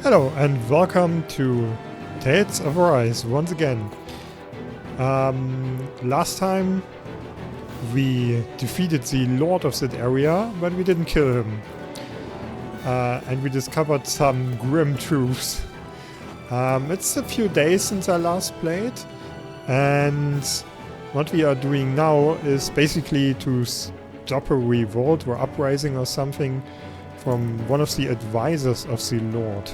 Hello and welcome to Tales of Arise once again. Last time we defeated the Lord of that area, but we didn't kill him. And we discovered some grim truths. It's a few days since I last played, and what we are doing now is basically to stop a revolt or uprising or something from one of the advisors of the Lord.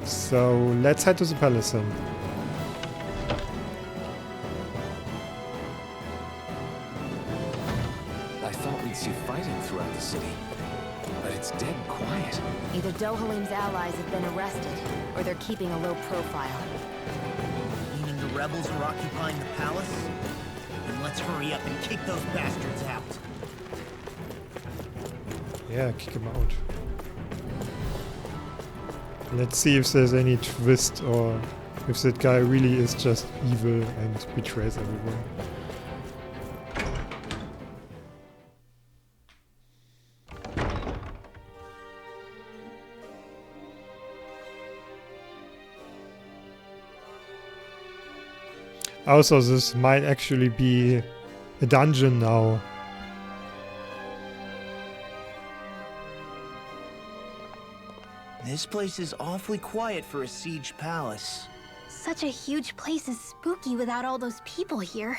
So let's head to the palace then. I thought we'd see fighting throughout the city, but it's dead quiet. Either Dohalim's allies have been arrested, or they're keeping a low profile. Meaning the rebels are occupying the palace? Then let's hurry up and kick those bastards out. Yeah, kick him out. Let's see if there's any twist or if that guy really is just evil and betrays everyone. Also, this might actually be a dungeon now. This place is awfully quiet for a siege palace. Such a huge place is spooky without all those people here.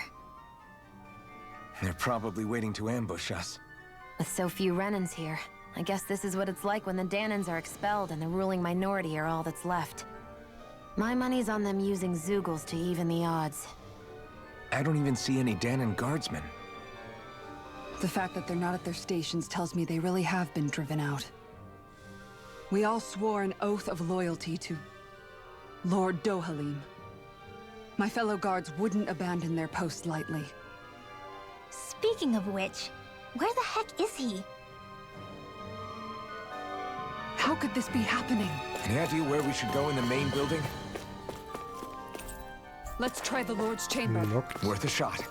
They're probably waiting to ambush us. With so few Renans here, I guess this is what it's like when the Danans are expelled and the ruling minority are all that's left. My money's on them using Zeugles to even the odds. I don't even see any Danan guardsmen. The fact that they're not at their stations tells me they really have been driven out. We all swore an oath of loyalty to Lord Dohalim. My fellow guards wouldn't abandon their post lightly. Speaking of which, where the heck is he? How could this be happening? Any idea where we should go in the main building? Let's try the Lord's chamber. Locked. Worth a shot.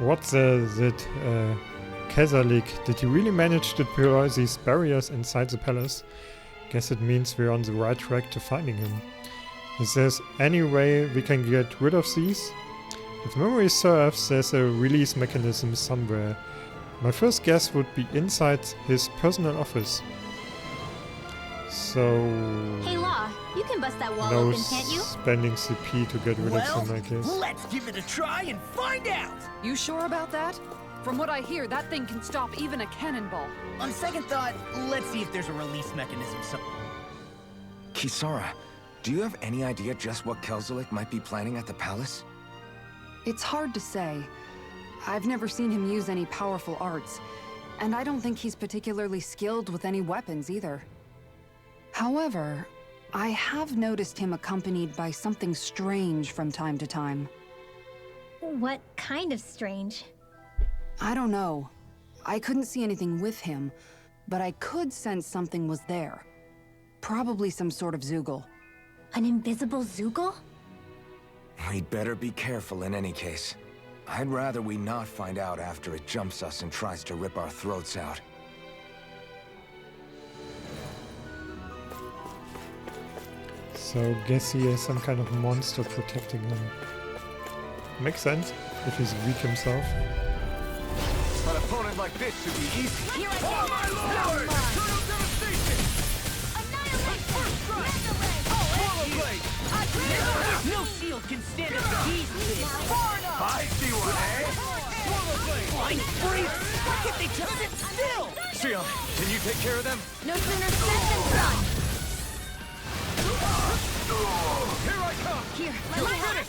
What's that Kesalik? Did he really manage to deploy these barriers inside the palace? Guess it means we're on the right track to finding him. Is there any way we can get rid of these? If memory serves, there's a release mechanism somewhere. My first guess would be inside his personal office. So... Hey Law, you can bust that wall no open, can't you? spending CP to get rid of them, I guess. Let's give it a try and find out! You sure about that? From what I hear, that thing can stop even a cannonball. On second thought, let's see if there's a release mechanism Kisara, do you have any idea just what Kelzelik might be planning at the palace? It's hard to say. I've never seen him use any powerful arts, and I don't think he's particularly skilled with any weapons either. However, I have noticed him accompanied by something strange from time to time. What kind of strange? I don't know. I couldn't see anything with him, but I could sense something was there. Probably some sort of Zeugle. An invisible Zeugle? We'd better be careful in any case. I'd rather we not find out after it jumps us and tries to rip our throats out. So guess he has some kind of monster protecting him. Makes sense, if he's weak himself. An opponent like this should be easy. Here I go! my lord! Total devastation! Annihilate! First strike! No shield can stand up to these things! I see one, eh? Blind freaks! Why can't they just sit still? Shion, can you take care of them? No sooner said than done! Here I come! Here, let me have it!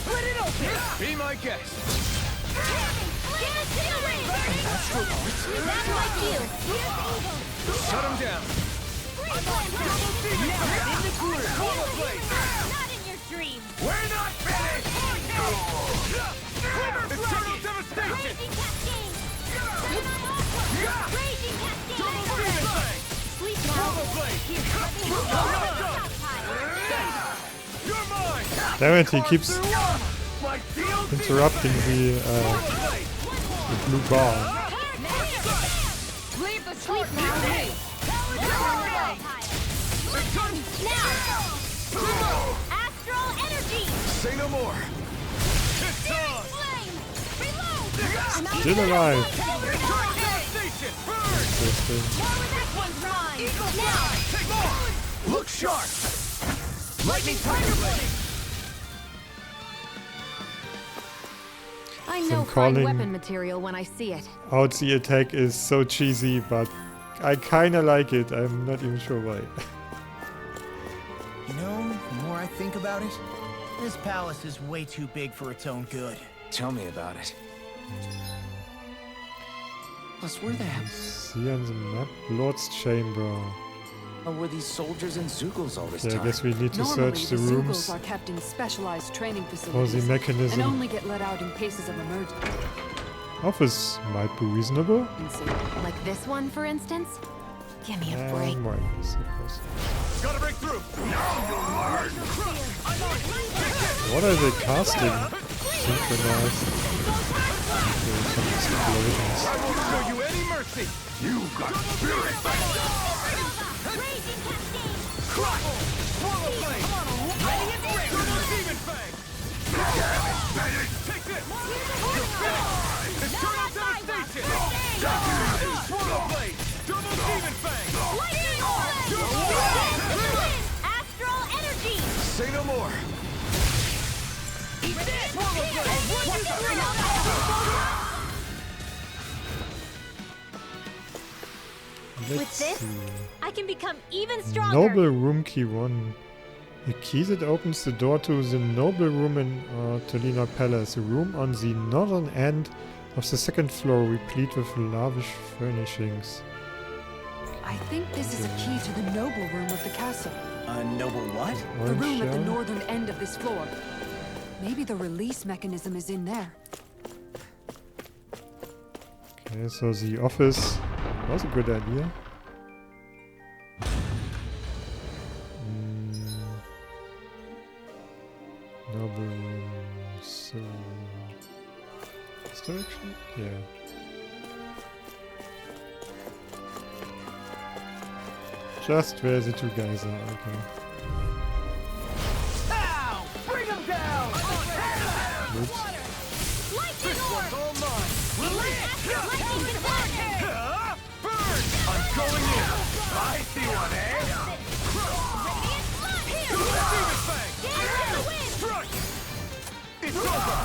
Split it open! Be my guest! Give us the ring! That's like you! Shut him down! Now in the groove! Not in your dreams! We're not finished! Eternal devastation! Raging Cascade! Raging Cascade! Double Phoenix Blade! Sleep now! Double Blade! Here, let me help you! You're Damn it, he keeps interrupting the blue bar. Leave the sleep now. Astral energy. Say no more. Flame. Reload. Still alive. Look sharp. Lightning tiger blade. I So know I'm fine calling- weapon material when I see it. Out the attack is so cheesy, but I kinda like it. I'm not even sure why. You know, the more I think about it, this palace is way too big for its own good. Tell me about it. Plus, where the hell See on the map, Lord's Chamber. were these soldiers and Zeugles all this Yeah, I time? guess we need to Normally, search the the Zeugles rooms are kept in specialized training for facilities the and mechanism. only get let out in cases of emergency. Office might be reasonable. Like this one, for instance? Give me a break. Right, I suppose. Gotta break through. What are they casting? Synchronized. Okay, some explosions. I won't show you any mercy. You got spirit. Raging cascade. Crush. Swallow blade. Radiant ring. Double demon fang. Take this. Eternal devastation. Swallow blade. Double demon fang. Lightning Astral energy. Say no more. Let's With this, see. I can become even stronger. Noble room key 1. A key that opens the door to the noble room in Tolina Palace. A room on the northern end of the second floor, replete with lavish furnishings. I think this is a key to the noble room of the castle. A noble what? The Orange room at the shell? northern end of this floor. Maybe the release mechanism is in there. Okay, so the office was a good idea. Noble room, so... This direction? Yeah. Just where the two guys are, okay. Ow! Bring him down. Oops. Lightning orb. All mine. Lightning deflection. Burn! I'm going in. I see one, eh? Double demon fang. Strike. It's over.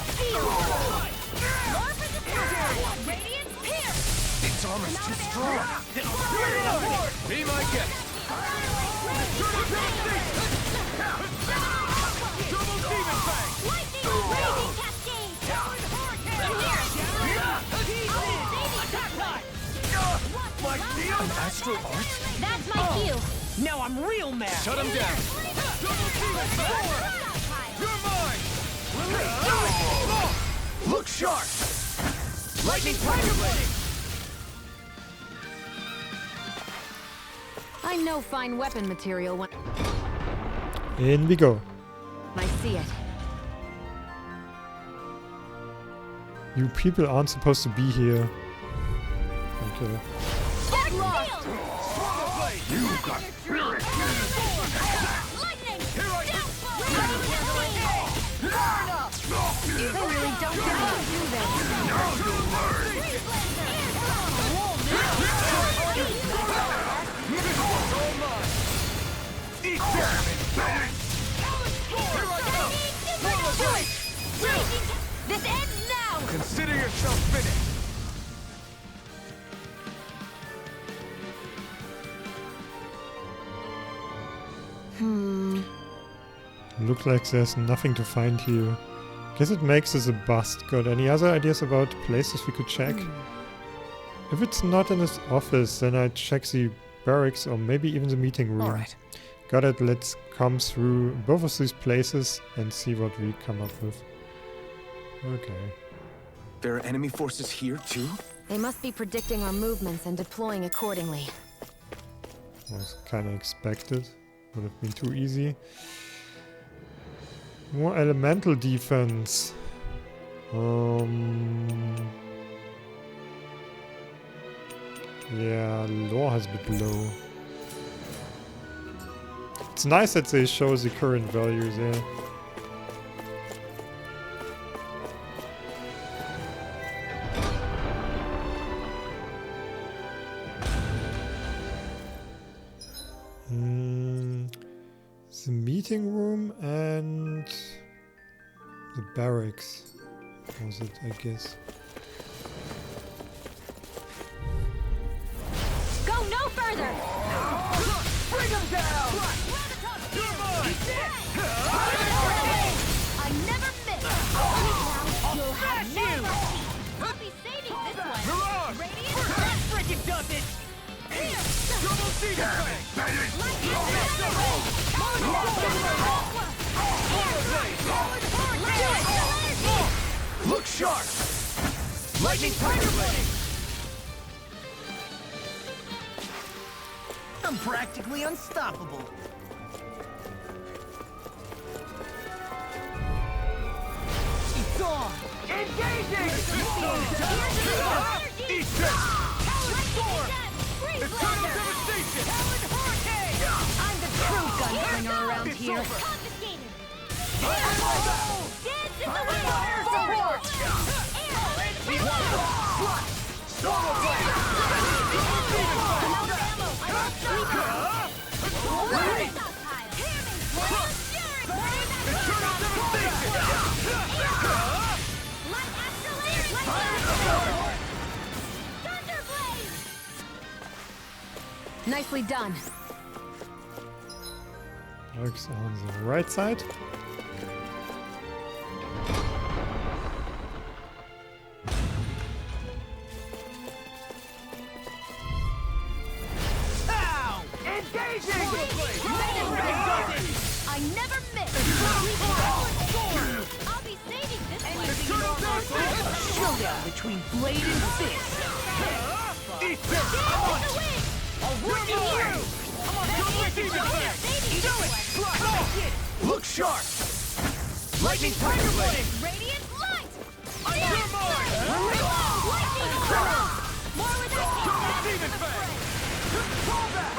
Radiant pierce. Its armor's too strong. Be my guest. Double demon fang. Lightning raging cascade. My deal. An astral art? That's my cue. Now I'm real mad. Shut him down. Double demon fang. You're mine. Look sharp. Lightning tiger blade. I know fine weapon material when In we go. I see it. You people aren't supposed to be here. Okay. Get lost. You got spirit. Lightning. Here I am. They really don't get to do this. Eat damage. Here I go. This ends now. Consider yourself finished. Looks like there's nothing to find here. Guess it makes this a bust. Got any other ideas about places we could check? If it's not in his office, then I'd check the barracks or maybe even the meeting room. Alright. Got it, let's come through both of these places and see what we come up with. Okay. There are enemy forces here too? They must be predicting our movements and deploying accordingly. Was kinda expected. Would have been too easy. More elemental defense. Yeah, lore has a bit low. It's nice that they show the current values, yeah. The meeting room and the barracks was it, I guess. Go no further! Bring him down! I never miss! You'll have no mercy! I'll be saving this one! Radiant, That freaking does it! Double Seagull Look sharp! Lightning Tiger Blade! I'm practically unstoppable. It's on! Engaging! Eat this! Storm! Eternal devastation! Talon Hurricane! I'm the true gunslinger around It's here. over. Confiscated! Dance in the wind! Fire support! Storm Blade! Nicely done. Looks on the right side. Ow! Engaging! I never miss! I'll be saving this one! Showdown between blade and fist! Eat this! I'm on it! I'll rip you! I'm on Look sharp! Lightning Tiger Blade! Radiant light! I'm your mark! Lightning aura! More with that! Demon Fang! Pull back!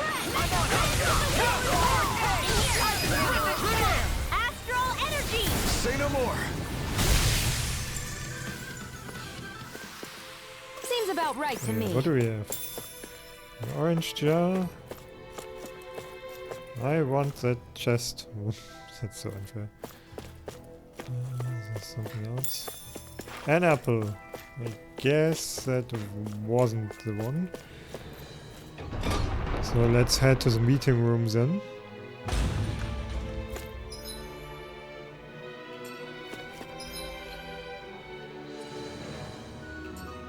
Astral energy! Say no more. Seems about right to me. What do we have? An orange jar. I want that chest. That's so unfair. There's something else. An apple. I guess that wasn't the one. So let's head to the meeting room then.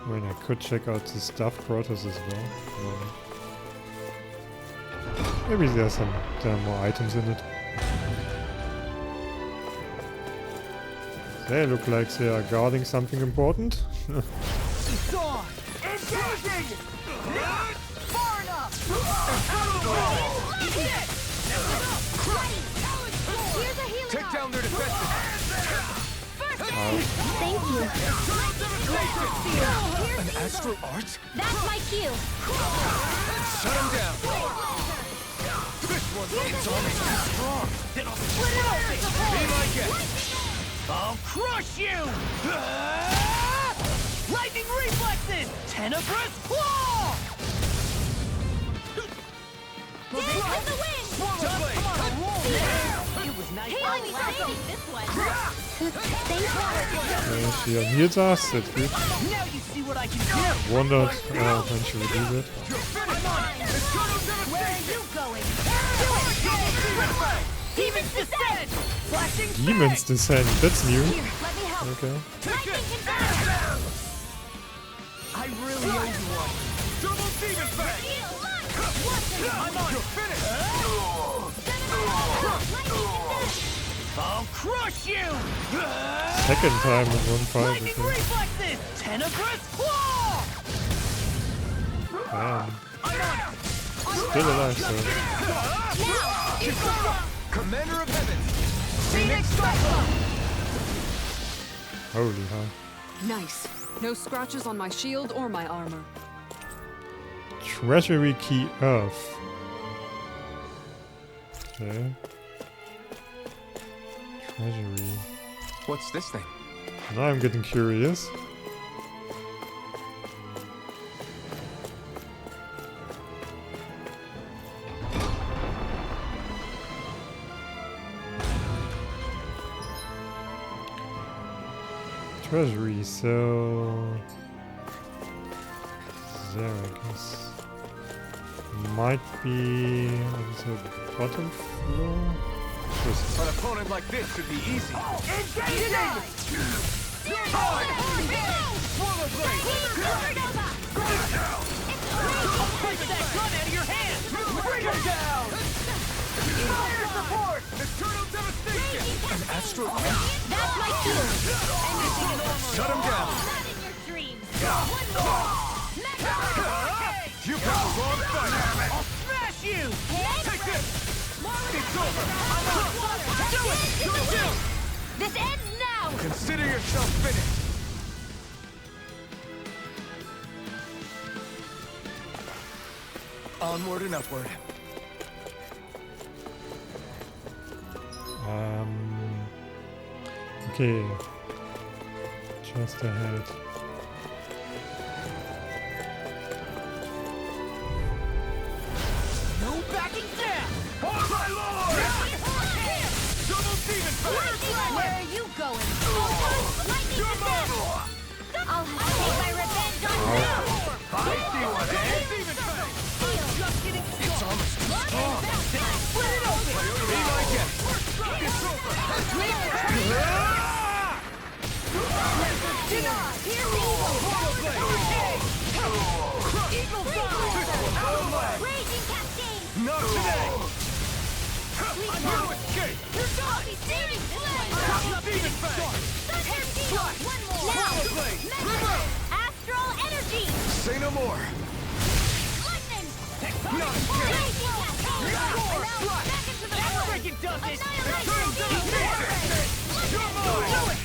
I mean, I could check out the stuffed quarters as well. Maybe there are more items in it. They look like they are guarding something important. It's on! Engaging! Far enough! Here's a healing Take down their defenses. Thank you. An astral art? That's my cue. Shut him down. This one's it's almost too strong. Then I'll split it open! Be my guest. I'll crush you! Lightning reflexes! Tenebrous claw! Dance with the wind. Come on, roll now! It was nice. I'll be saving this one. Thank you. She unhealed us, that's good. Now you see what I can do! Wondered when she would do that. Where are you going? Demons descend! Flashing Demons descend, that's new. Here, let me help. Okay. Lightning confirmed. I really owe you one. Double demon fang! Heal light. I'm on! You're finished! I'll crush you! Second time in one fight, I Lightning think. reflexes! Tenebrous claw! Damn. I'm on! Still alive, so. Commander of Heaven. Phoenix Holy hell. Nice. No scratches on my shield or my armor. Treasury key Earth. Okay. Treasury. What's this thing? Now I'm getting curious. Treasury, so there I guess might be on the bottom floor. An opponent like this should be easy. Take that gun out of your hand! Bring him down! Fire support! Eternal devastation! An astral... That's my shield. Anything in armor! Shut him down! Not in your dreams. One more. You got the wrong fighter! I'll smash you! Take this! It's over! Do it! Do it! This ends now. Consider yourself finished! Onward and upward. Okay. Just ahead. No backing down! Oh my lord! Double demon fire! Where are you going? Lightning defense. I'll have to take my revenge on you. I see one, eh? Demon fang! Just getting It's almost too strong. split it open! Be my guest. It's over! Denied. Here's the Eagle fly! Raging cascade. Not today! You escape! You're done! Saving flame. Double demon fang! Thunder field. One more. Now. Mega. Astral energy. Say no more! Lightning. Not again! Raging cascade. Score. Now back into the That void. freaking does it! Annihilation. You're mine! Do it!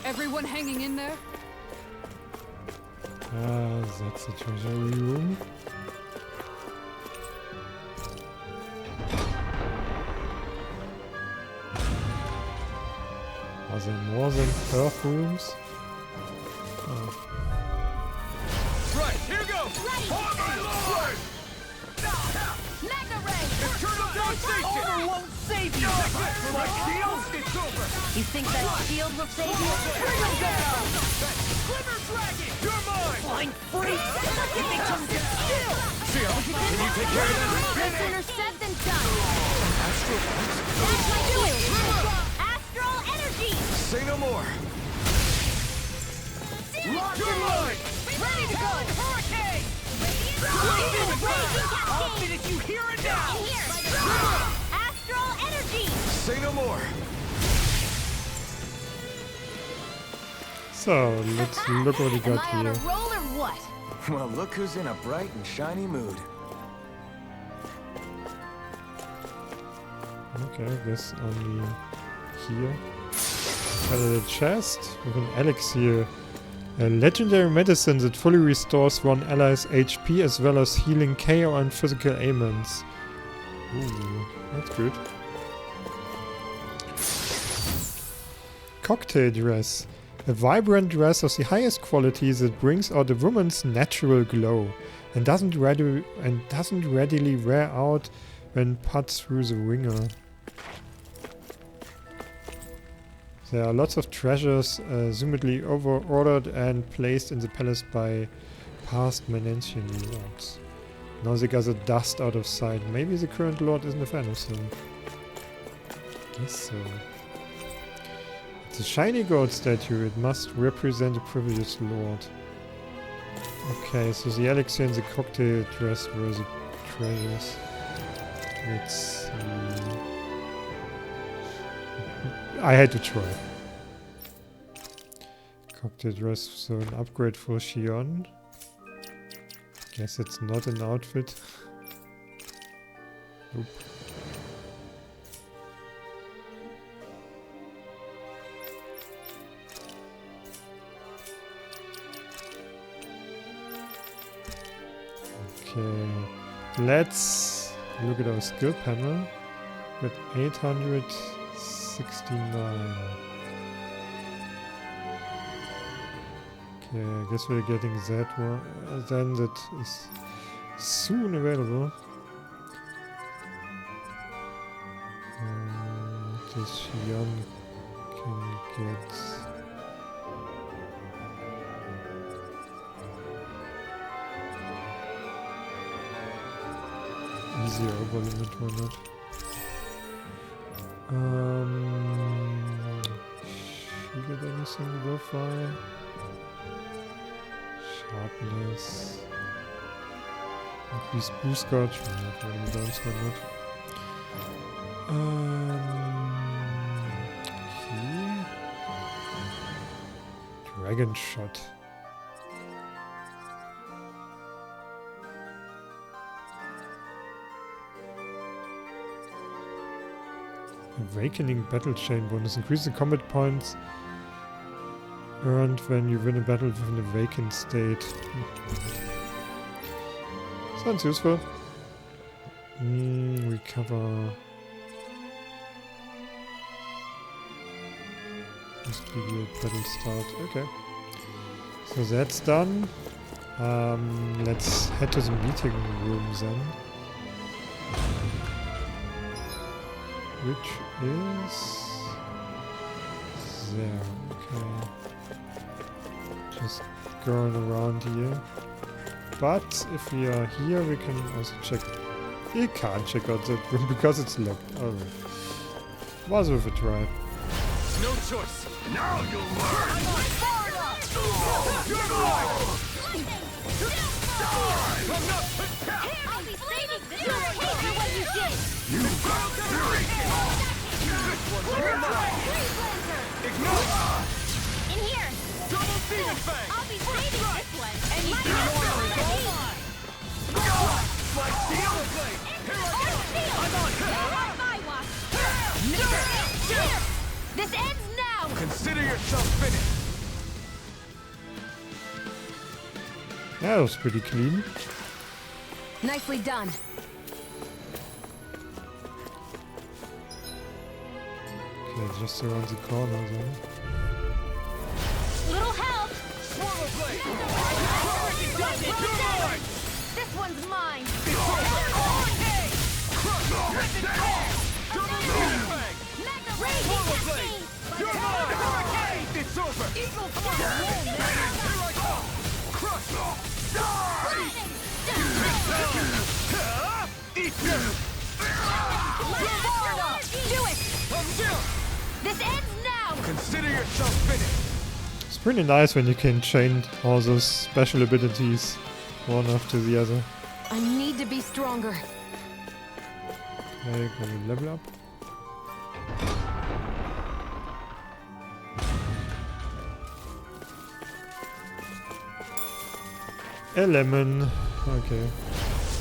Everyone hanging in there? That's the treasury room. Are there more than Earth rooms? Oh. Right, here goes! Oh my lord! Mega ray. Eternal devastation! Over won't save you! For my shield, it's over! You think that shield will save you? Bring him down! Glimmer dragon! You're mine! Flying freak! If they come to still! Seal, can you take care of that? Let's intercept and done. Astral... That's my shield. Astral energy. Say no more! You're mine! Ready to go! Hurricane! I'll finish you here and now! Astral energy. Say no more! So, let's look what we Am got I on a here. roll or what? Well, look who's in a bright and shiny mood. Okay, I guess only here. Got a chest with an elixir. A legendary medicine that fully restores one ally's HP as well as healing KO and physical ailments. Ooh, that's good. Cocktail dress. A vibrant dress of the highest quality that brings out a woman's natural glow and doesn't readily wear out when put through the wringer. There are lots of treasures, assumedly ordered and placed in the palace by past Menentian lords. Now they gather dust out of sight. Maybe the current lord isn't a fan of them. Guess so. It's a shiny gold statue. It must represent a previous lord. Okay, so the elixir and the cocktail dress were the treasures. Let's see. I had to try. Cocktail dress, so an upgrade for Shion. Guess it's not an outfit. Nope. Okay, let's look at our skill panel. With 869. Okay, I guess we're getting that one. Then that is soon available. This young can get. Easier over limit, why not? Should we get anything worthwhile? Sharpness. Increase boost scotch. Not really downside not. Here. Dragon shot. Awakening battle chain bonus. Increase the combat points earned when you win a battle with an awakened state. Sounds useful. Recover. Must be the battle start. Okay. So that's done. Let's head to the meeting room then. Which is there, okay. Just going around here. But if we are here, we can also check. You can't check out that room because it's locked. Alright. Was worth a try. No choice. Now you'll learn. I'm not far enough. I'll be saving this. You'll pay for what you did. You got fury. Ignore. In here. Double demon fang. I'll be saving this one. Anything more is all mine. My steel blade. Here I go. I'm on. Not my watch. Here. This ends now. Consider yourself finished. Yeah, that was pretty clean. Nicely done. Okay, just around the corner then. Little help. Swallow blade. This one's mine. Double demon fang. Mega Swallow raging blade. cascade. You're mine. Hurricane. It's over. Eagle Here I go. Crush. Eat this. Do it. I'm still. This ends now. Consider yourself finished. It's pretty nice when you can chain all those special abilities one after the other. I need to be stronger. Okay, can we level up? A lemon. Okay.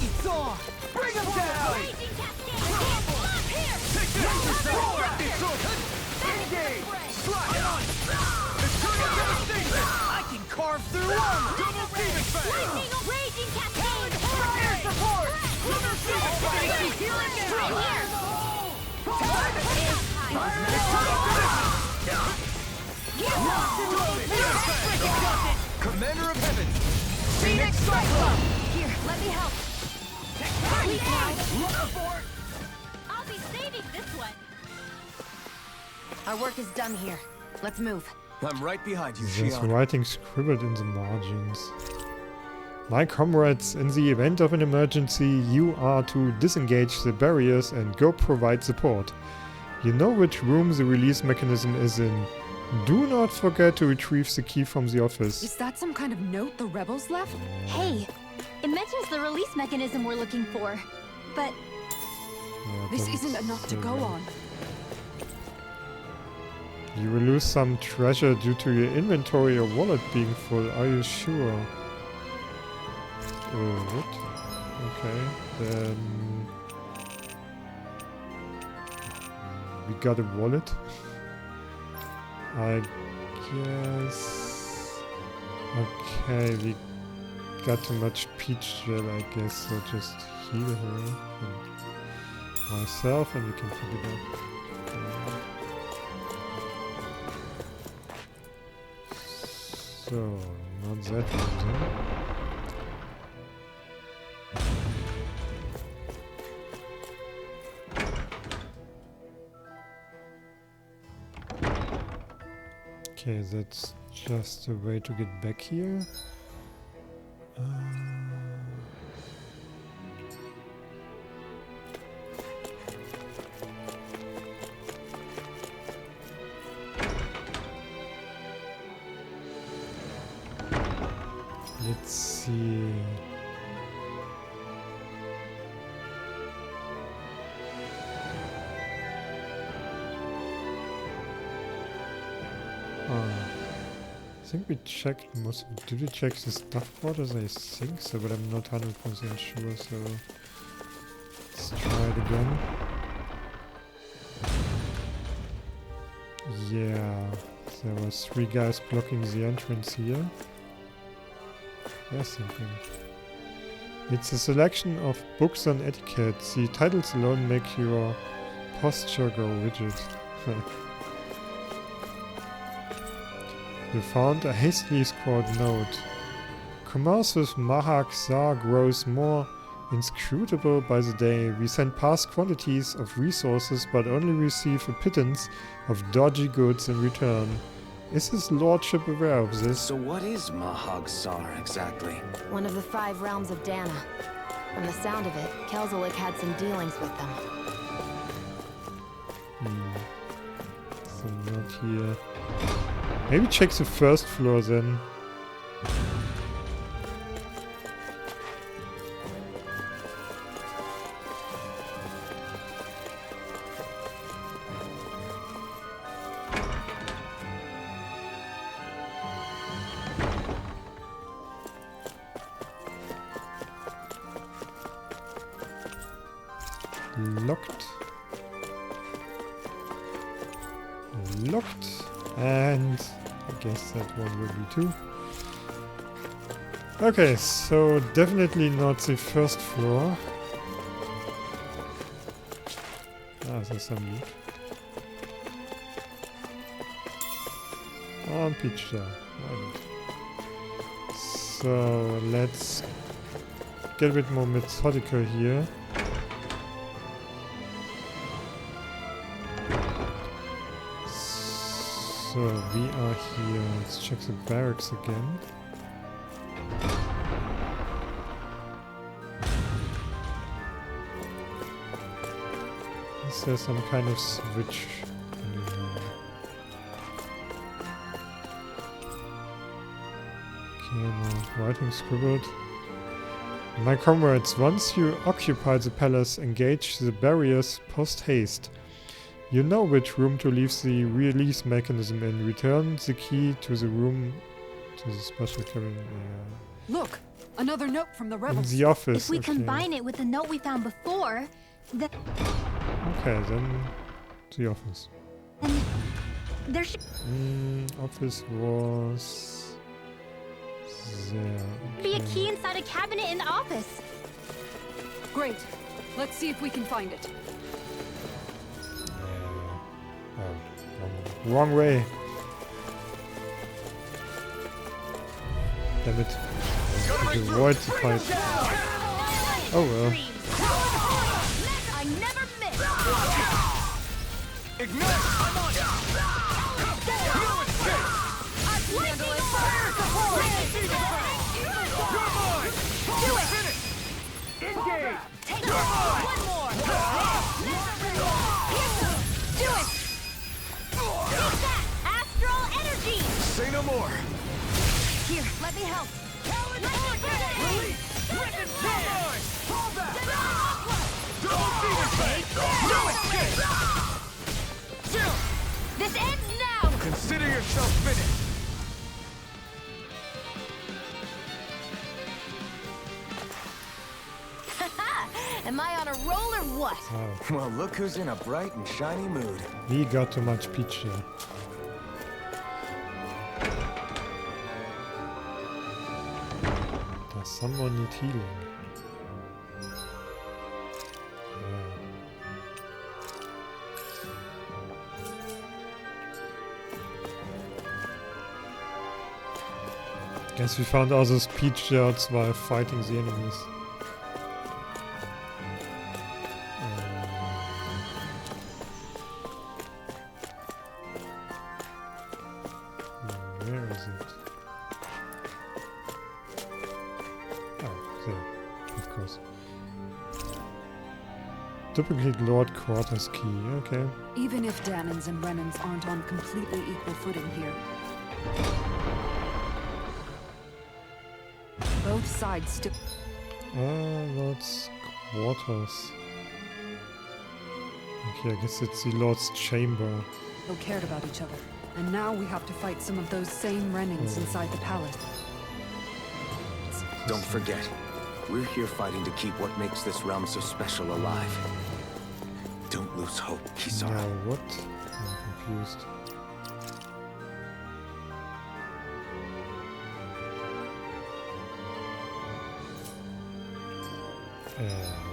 It's on. Bring him down. Raging cascade. Here. Take this. It's over. Engage. Slide on. Eternal devastation. I can carve through armor. Double demon fang. Raging cascade. Air support. Double demon fang. Right here. Commander of Heaven. Phoenix Cyclone. Here, let me help. I'll be saving this one. Our work is done here. Let's move. I'm right behind you, There's Shion. writing scribbled in the margins. My comrades, in the event of an emergency, you are to disengage the barriers and go provide support. You know which room the release mechanism is in. Do not forget to retrieve the key from the office. Is that some kind of note the rebels left? Hey, it mentions the release mechanism we're looking for, but Yeah, This doesn't isn't enough to say go that. on. You will lose some treasure due to your inventory or wallet being full. Are you sure? What? Okay, then we got a wallet. I guess... Okay, we got too much peach gel, I guess, so just heal her and myself and we can pick it up. So, not that one then. Okay, that's just a way to get back here. Let's see. I think we checked most of it. Did we check the stuff quarters? I think so, but I'm not 100% sure, so let's try it again. Yeah, there were 3 guys blocking the entrance here. There's something. It's a selection of books on etiquette. The titles alone make your posture go rigid. You found a hastily scrawled note. Commerce with Mahak Zar grows more inscrutable by the day. We send vast quantities of resources but only receive a pittance of dodgy goods in return. Is his lordship aware of this? So what is Mahag Zar exactly? One of the 5 realms of Dana. From the sound of it, Kelzelik had some dealings with them. So not here. Maybe check the first floor then. Locked. Locked. And I guess that one will be too. Okay, so definitely not the first floor. Ah, there's some loot. Oh, pizza. So let's get a bit more methodical here. So we are here. Let's check the barracks again. Is there some kind of switch? Okay, no writing scribbled. My comrades, once you occupy the palace, engage the barriers post haste. You know which room to leave the release mechanism in. Return the key to the room to the special cabin. Look, another note from the rebels. In the office. If we okay. combine it with the note we found before, then Okay, then the office. there should Office was there. be a okay. key inside a cabinet in the office. Great. Let's see if we can find it. Wrong way. Damn it. I can avoid the fight. Oh well. I never miss. Ignite! I'm on it! I'm handle it. You're mine! Do it. Finish! Engage! Take You're mine! one more. Do it. Take that. Astral energy. Say no more! Here, let me help. Release! Weapons you're mine! Hold that! Double demon blade! Do it! Chill! This ends now. Consider yourself finished! Am I on a roll or what? Oh, Well, look who's in a bright and shiny mood. we got too much peach here. Does someone need healing? Guess we found all those peach shards while fighting the enemies. Where is it? Oh, there. Of course. Duplicate Lord Quarters key, okay. Even if Danans and Renans aren't on completely equal footing here, both sides still. Lord's Quarters. Okay, I guess it's the Lord's Chamber. cared about each other. And now we have to fight some of those same Renans inside the palace. Don't forget, we're here fighting to keep what makes this realm so special alive. Don't lose hope, Kisara. Now what? I'm confused.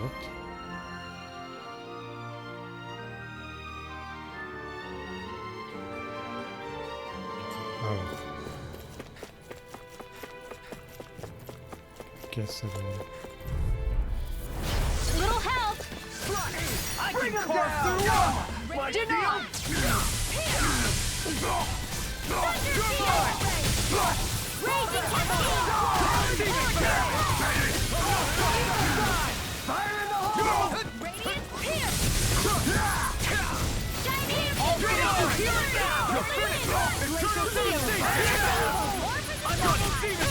What? Oh. Guess it will. Little help! I can carve through armor! My Denied! Raging Fire in the hole! Radiant pierce! Shiny All demons here now! You're finished! Eternal Demon! I'm not demon!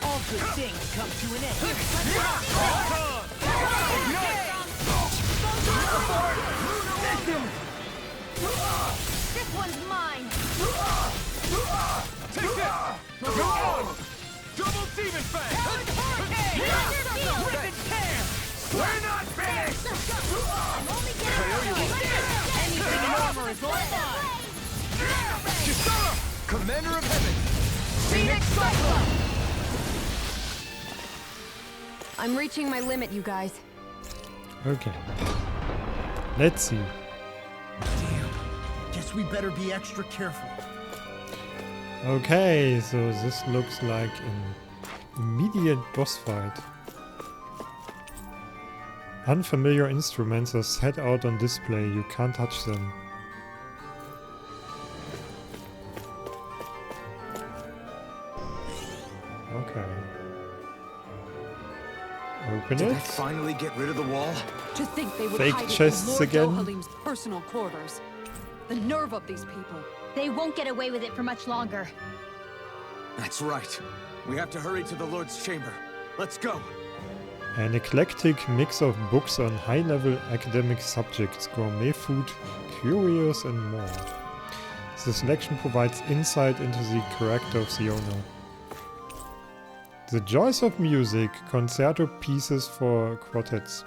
All good things come to an end. This one's mine! Take this! Go on! Double Demon Fang! Rip and tear! We're not finished! I'm only getting Anything in armor is all mine! Kisara! Commander of Heaven! Phoenix Cyclone! I'm reaching my limit, you guys. Okay. Let's see. Damn. Guess we better be extra careful. Okay, so this looks like an immediate boss fight. Unfamiliar instruments are set out on display. You can't touch them. Okay. Open Did it. they finally get rid of the wall? To think they would Fake hide it in chests Lord again? Dohalim's personal quarters. The nerve of these people. They won't get away with it for much longer. That's right. We have to hurry to the Lord's chamber. Let's go. An eclectic mix of books on high-level academic subjects, gourmet food, curios, and more. The selection provides insight into the character of the owner. The Joys of Music, concerto pieces for quartets.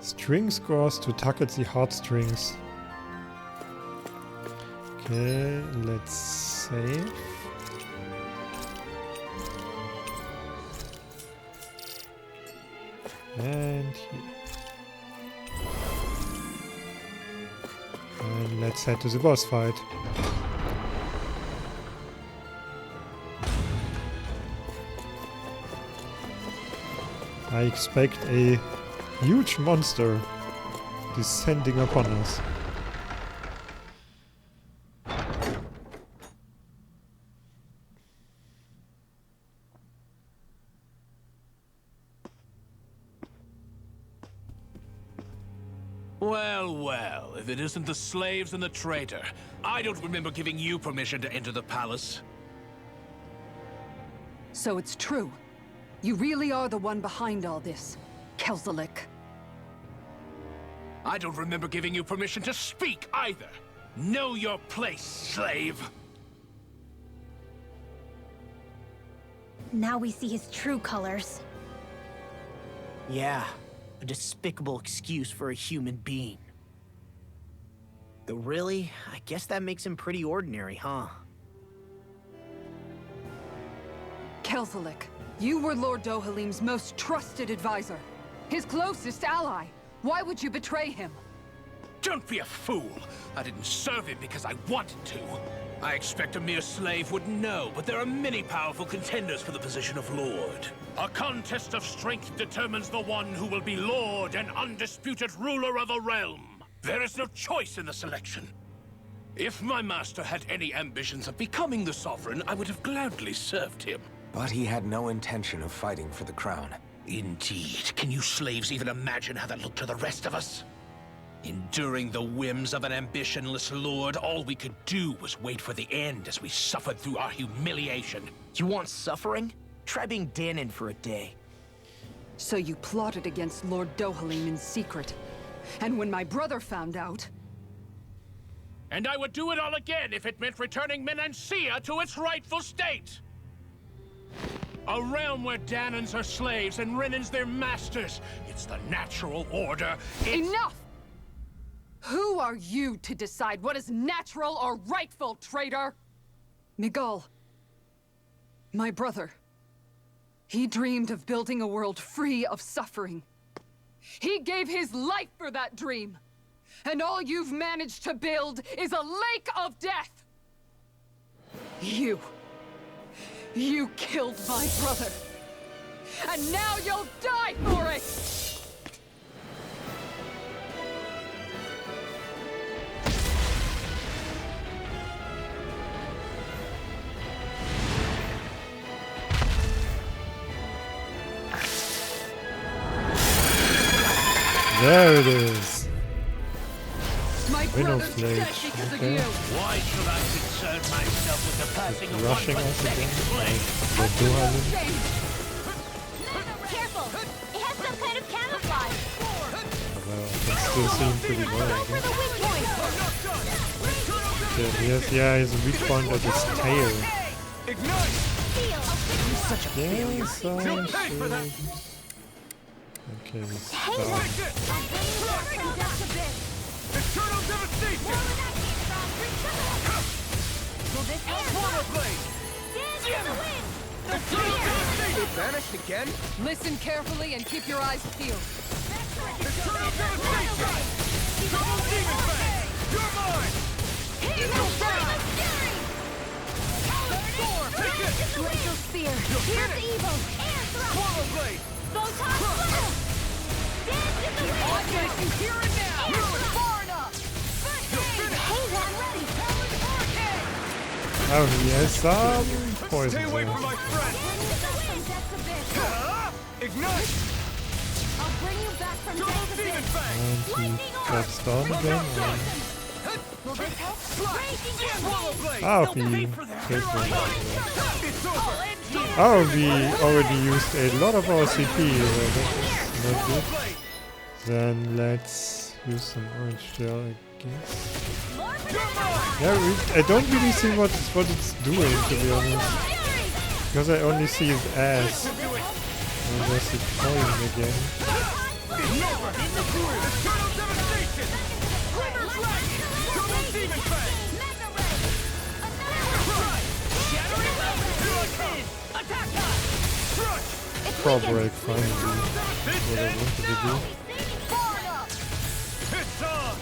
String scores to tug at the heartstrings. Okay, let's save. And here. And let's head to the boss fight. I expect a huge monster descending upon us. Well, well, if it isn't the slaves and the traitor. I don't remember giving you permission to enter the palace. So it's true. You really are the one behind all this, Kelzalik. I don't remember giving you permission to speak either. Know your place, slave. Now we see his true colors. Yeah, a despicable excuse for a human being. Though really, I guess that makes him pretty ordinary, huh? Kelthalik, you were Lord Dohalim's most trusted advisor. His closest ally. Why would you betray him? Don't be a fool! I didn't serve him because I wanted to. I expect a mere slave wouldn't know, but there are many powerful contenders for the position of Lord. A contest of strength determines the one who will be Lord and undisputed ruler of a realm. There is no choice in the selection. If my master had any ambitions of becoming the sovereign, I would have gladly served him. But he had no intention of fighting for the crown. Indeed. Can you slaves even imagine how that looked to the rest of us? Enduring the whims of an ambitionless lord, all we could do was wait for the end as we suffered through our humiliation. You want suffering? Try being Danon for a day. So you plotted against Lord Dohalim in secret. And when my brother found out... And I would do it all again if it meant returning Menancia to its rightful state! A realm where Danons are slaves and Renans their masters. It's the natural order. Enough! Who are you to decide what is natural or rightful, traitor? Miguel, my brother. He dreamed of building a world free of suffering. He gave his life for that dream. And all you've managed to build is a lake of death! You killed my brother! And now you'll die for it! There it is. My Winnow brother's Flake. dead because Okay. of you! Why should I concern myself with the passing of one Rushing us pathetic again. slave? The Dohalim. Careful! It has some kind of camouflage! Well, I can still see him pretty well, I For the guess. weak point! Yeah, he has a weak point at his tail. Ignite! Yes, You'll pay for that! Okay, we Hey, start. Take this! Eternal devastation! Portal blade! Eternal devastation! Vanished again? Listen carefully and keep your eyes peeled. Eternal devastation! Double demon fang! You're mine! Eagle fang! Take it! Glacial spear! Here's evil! Air thrust! Portal blade! Photon blast! Dance in the wind! I'm getting here and now! Air thrust! You're finished! Hey, I'm ready! Oh, he has some poison. Stay away there. from my friend! Ignite! I'll bring you back from Double death to demon this! fang! And he drops down again. Will this help? Swallow blade! Oh, he killed one. It's over! Oh, we already used a lot of our CP. That's not good. Blade! Then let's use some orange gel, I guess. You're mine! Yeah, I don't really see what it's doing, to be honest. Because I only see his ass. Unless it's poison again. Eternal devastation! Double demon fang! Core break, finally. What I wanted to do. It's on!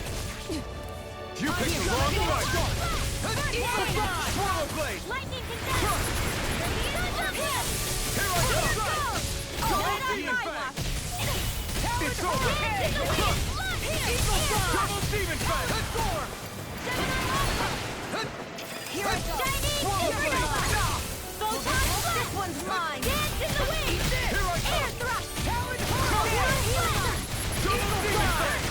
You picked the wrong fight! Swallow blade! Lightning condense! Here I come! Double demon fang! It's over! Double demon fang! Here I go! Swallow blade! This one's mine! Dance in the wind! Here I Air come! thrust! Double demon fang!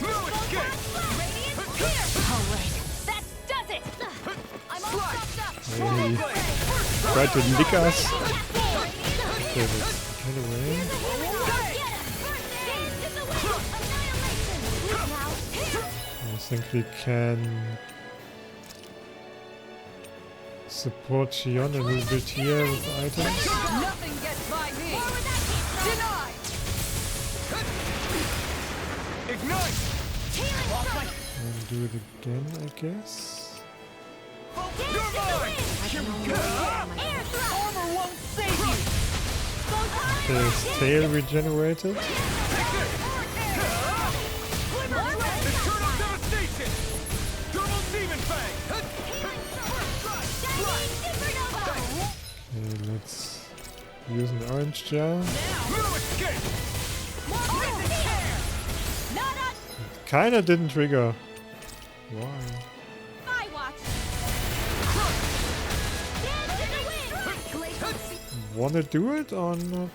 No escape! Alright, that does it! I'm all stopped up! Really tried to lick us. Okay, let's get away. I think we can support Shion a little bit here with items. Nothing gets by me. Denied. Ignite! And do it again, I guess. You're mine! Armor won't save you. His tail regenerated. Eternal devastation! Double demon fang! Okay, let's use an orange gel. No escape! Kinda didn't trigger. Why? My watch. Wanna do it or not?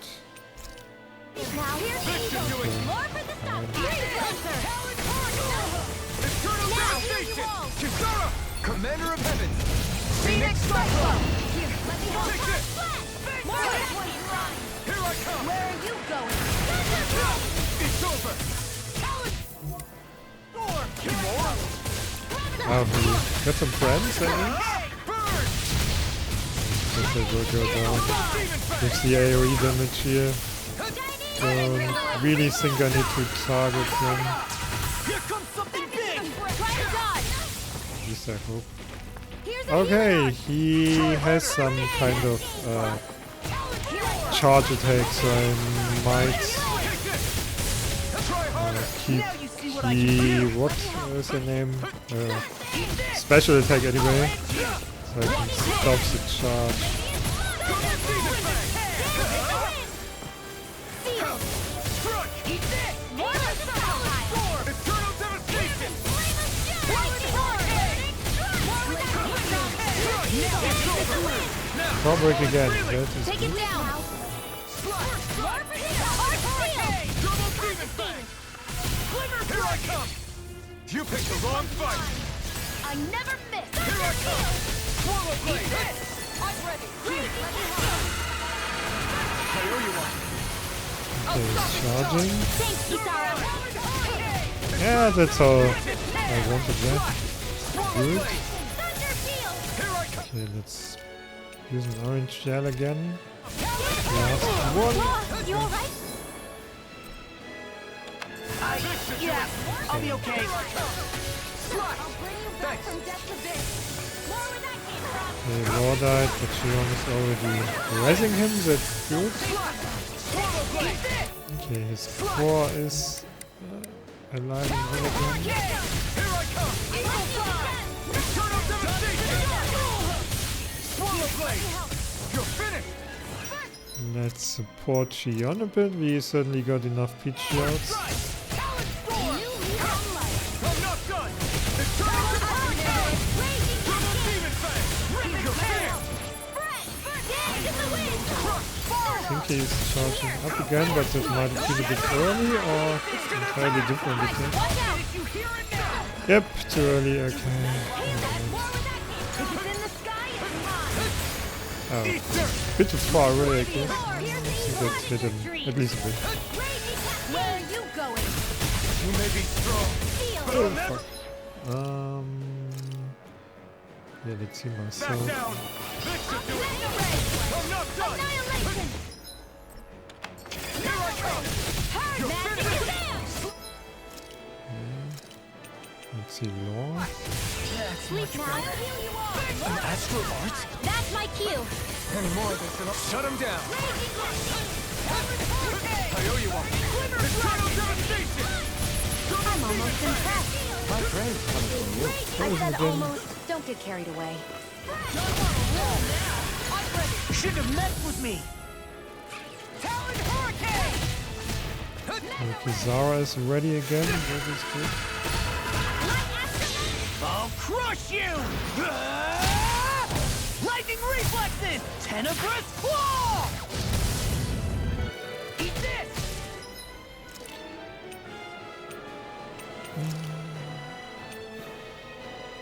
Now here's the more for the stuff. Eternal devastation! Kisara! Commander of Heaven! Phoenix Cyclone. Here, let me hold Take on. this! More of that Here I come! Where are you going? It's over! Oh, we got some friends, I think. Burn! Guess they will go down. Gives the AoE damage here. Don't really think I need to target them. Here comes something big. Try to dodge. At least I hope. Here's a Okay, he has some kind of charge attack, so I might keep the what is the name? Special attack anyway, so I can stop the charge. Eternal devastation! Can't break again. That is Take it good. down. Double demon fang! Here I come! You picked the wrong fight! I never miss. Here I come! Swallow blade! I'm ready. I owe you one! Okay, charging. Thanks, Kisara. Yeah, that's all I wanted there. Good. Thunder field. Here I come! Okay, let's use an orange gel again. Last one. You alright? Yeah, I'll be okay. I'll bring you back from death to this. More where that came from. Okay, Law died, but Shion is already raising him, that's good. Okay, his core is alive and well again. Here I come! Eternal devastation! Swallow blade! You're finished! Let's support Shion a bit, we certainly got enough peach shields. I'm not done! Eternal devastation! Double demon fang! You're finished! I think he's charging up again, but that might be a bit early or entirely different attack. Yep, too early, okay. Oh, bit too far away, I guess. I think that hit him at least a bit. Where are you going? You may be strong, but I'll never Yeah, let's see back myself. down! This should do it! I'm not done! Annihilation! Here I come! You're finished! Let's see, Law. Sleep now. Astral arts? That's my cue. Any more of this and I'll shut him down! I owe you one! Eternal devastation! I'm almost impressed. My friend's coming from you. I said almost. Don't get carried away. You shouldn't have messed with me. Talon Hurricane! Okay, Zara is ready again, that is good. I'll crush you! Lightning reflexes! Tenebrous claw! Eat this!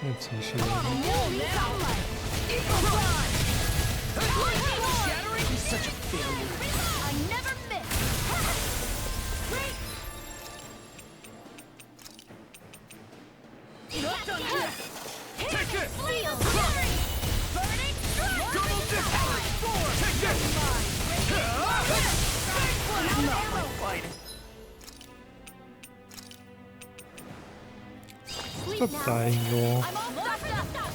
Let's see, Shion. Shattering! He's such a failure. I never miss. Take it! Burning Not my finest. Stop dying, Law. I'm all stuffed up.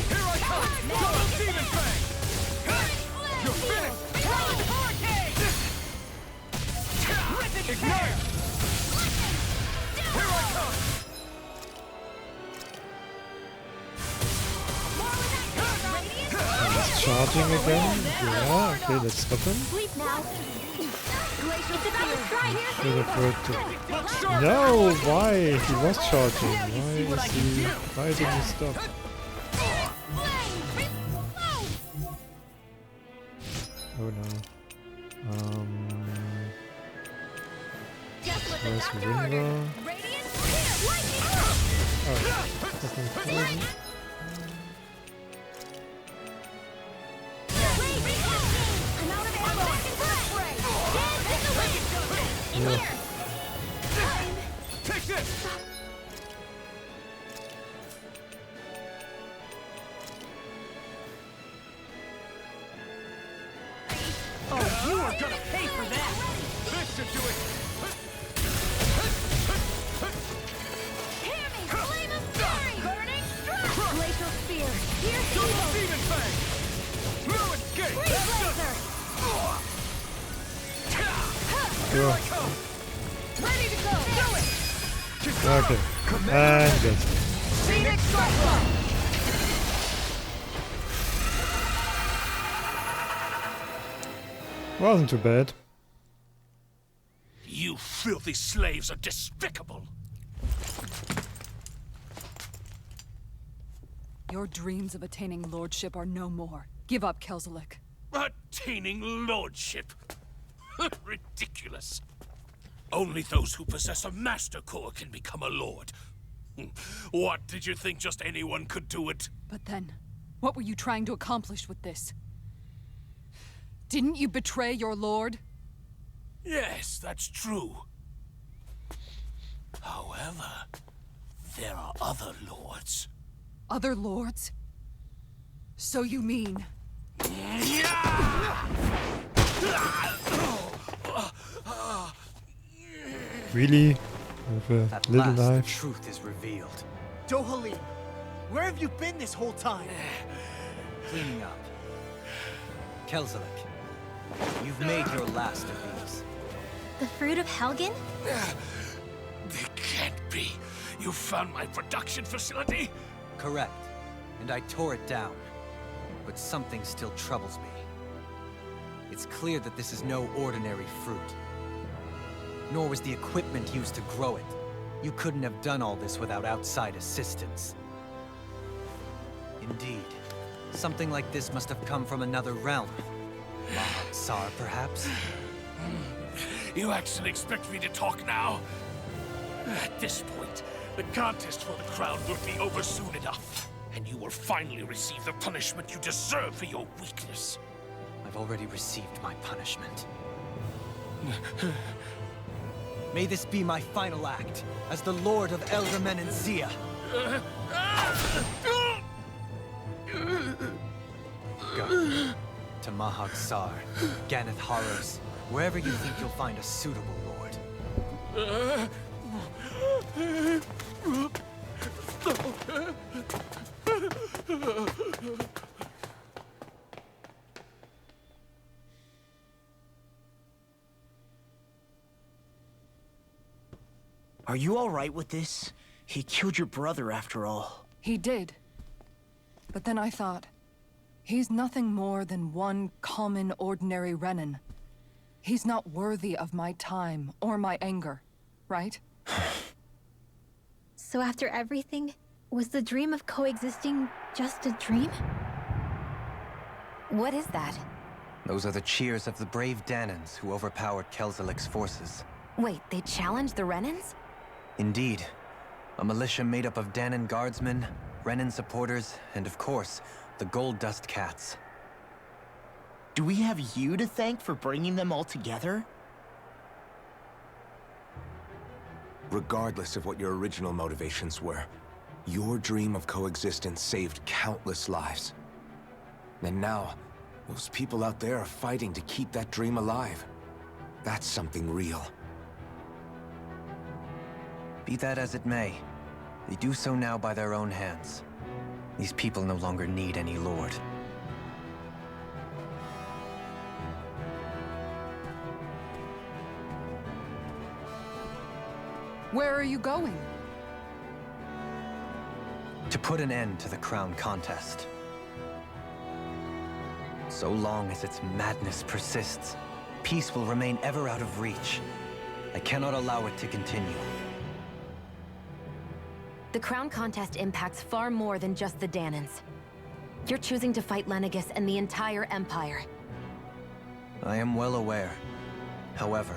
Here I come! Double demon fang! You're finished! Hurricane! Ignite! Here I come! He's charging again. Yeah, okay, let's stop him. Sleep now. It's about to strike. Should have heard to... Look sharp! No, why? He was charging. Why didn't he stop? Oh no. Just what the Where's doctor Ringo? ordered. Radiant spear. Lightning. Oh, fucking crazy. I'm out of ammo. Dance in the wind. In Yeah. here. Take this! Oh, you are gonna pay for that! This should do it! Hear me. Flame of fury. Burning strike. Glacial spear. Here Double evil. demon fang! No escape! Freeze laser. Here I Yeah. come! Ready to go. Do it. Okay. And good. Phoenix Cyclone. Wasn't too bad. You filthy slaves are despicable. Your dreams of attaining lordship are no more. Give up, Kelzelik. Attaining lordship. Ridiculous. Only those who possess a master core can become a lord. What, did you think just anyone could do it? But then, what were you trying to accomplish with this? Didn't you betray your lord? Yes, that's true. However, there are other lords. Other lords? So you mean... Really? With a At little last, the knife? truth is revealed. Dohalim, where have you been this whole time? Cleaning up. Kelzelik, you've made your last of these. The fruit of Helgen? They can't be. You found my production facility? Correct. And I tore it down. But something still troubles me. It's clear that this is no ordinary fruit. Nor was the equipment used to grow it. You couldn't have done all this without outside assistance. Indeed. Something like this must have come from another realm. Mahag-Sar, perhaps? You actually expect me to talk now? At this point, the contest for the crown will be over soon enough. And you will finally receive the punishment you deserve for your weakness. I've already received my punishment. May this be my final act as the Lord of Elder Menancia. Go to Mahag-Sar, Ganeth Haros, wherever you think you'll find a suitable lord. Are you all right with this? He killed your brother after all. He did. But then I thought, he's nothing more than one common, ordinary Renan. He's not worthy of my time or my anger, right? So after everything, was the dream of coexisting just a dream? What is that? Those are the cheers of the brave Danans who overpowered Kelzelik's forces. Wait, they challenged the Renans? Indeed. A militia made up of Danan guardsmen, Renan supporters, and of course, the Gold Dust Cats. Do we have you to thank for bringing them all together? Regardless of what your original motivations were, your dream of coexistence saved countless lives. And now, Those people out there are fighting to keep that dream alive. That's something real. Be that as it may, they do so now by their own hands. These people no longer need any lord. Where are you going? To put an end to the crown contest. So long as its madness persists, peace will remain ever out of reach. I cannot allow it to continue. The crown contest impacts far more than just the Danans. You're choosing to fight Lenegis and the entire Empire. I am well aware. However,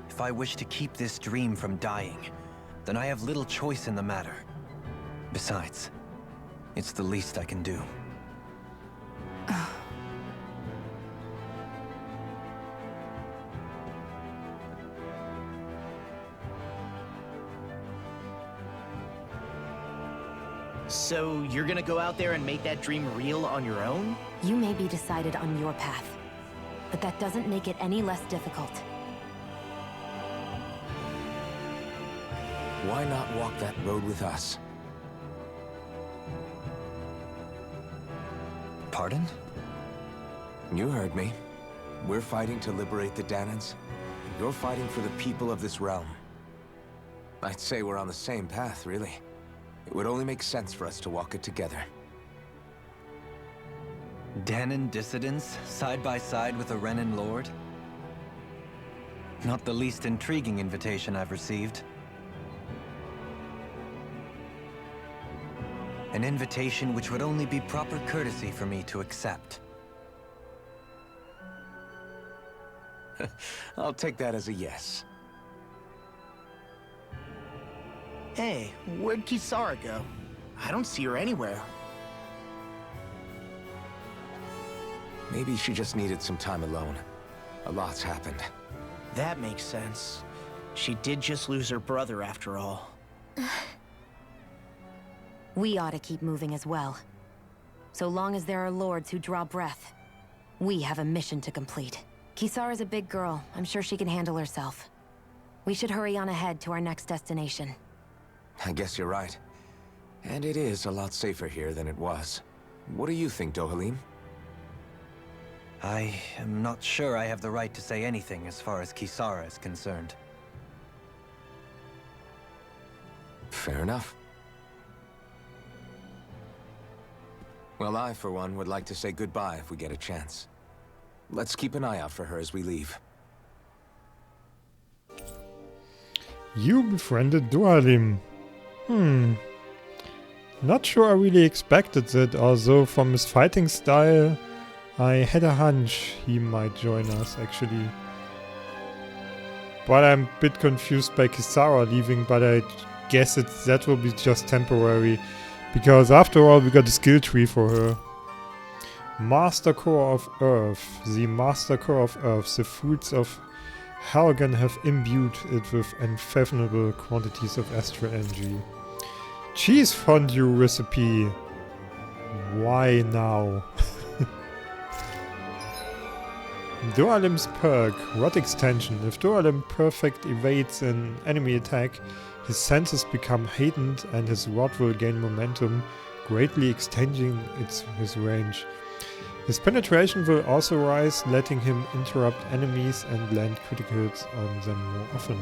if I wish to keep this dream from dying, then I have little choice in the matter. Besides, it's the least I can do. So you're gonna go out there and make that dream real on your own? You may be decided on your path, but that doesn't make it any less difficult. Why not walk that road with us? Pardon? You heard me. We're fighting to liberate the Danans. You're fighting for the people of this realm. I'd say we're on the same path, really. It would only make sense for us to walk it together. Danan dissidents, side by side with a Renan lord? Not the least intriguing invitation I've received. An invitation which would only be proper courtesy for me to accept. I'll take that as a yes. Hey, where'd Kisara go? I don't see her anywhere. Maybe she just needed some time alone. A lot's happened. That makes sense. She did just lose her brother after all. We ought to keep moving as well. So long as there are lords who draw breath, we have a mission to complete. Kisara's a big girl. I'm sure she can handle herself. We should hurry on ahead to our next destination. I guess you're right. And it is a lot safer here than it was. What do you think, Dohalim? I am not sure I have the right to say anything as far as Kisara is concerned. Fair enough. Well, I, for one, would like to say goodbye if we get a chance. Let's keep an eye out for her as we leave. You befriended Dohalim. Not sure I really expected that, although from his fighting style, I had a hunch he might join us, actually. But I'm a bit confused by Kisara leaving, but I guess that will be just temporary. Because after all, we got a skill tree for her. Master Core of Earth. The Master Core of Earth. The fruits of Helgen have imbued it with unfathomable quantities of astral energy. Cheese fondue recipe. Why now? Dohalim's perk. Rod extension. If Dohalim perfect evades an enemy attack, his senses become heightened and his rod will gain momentum, greatly extending his range. His penetration will also rise, letting him interrupt enemies and land critical hits on them more often.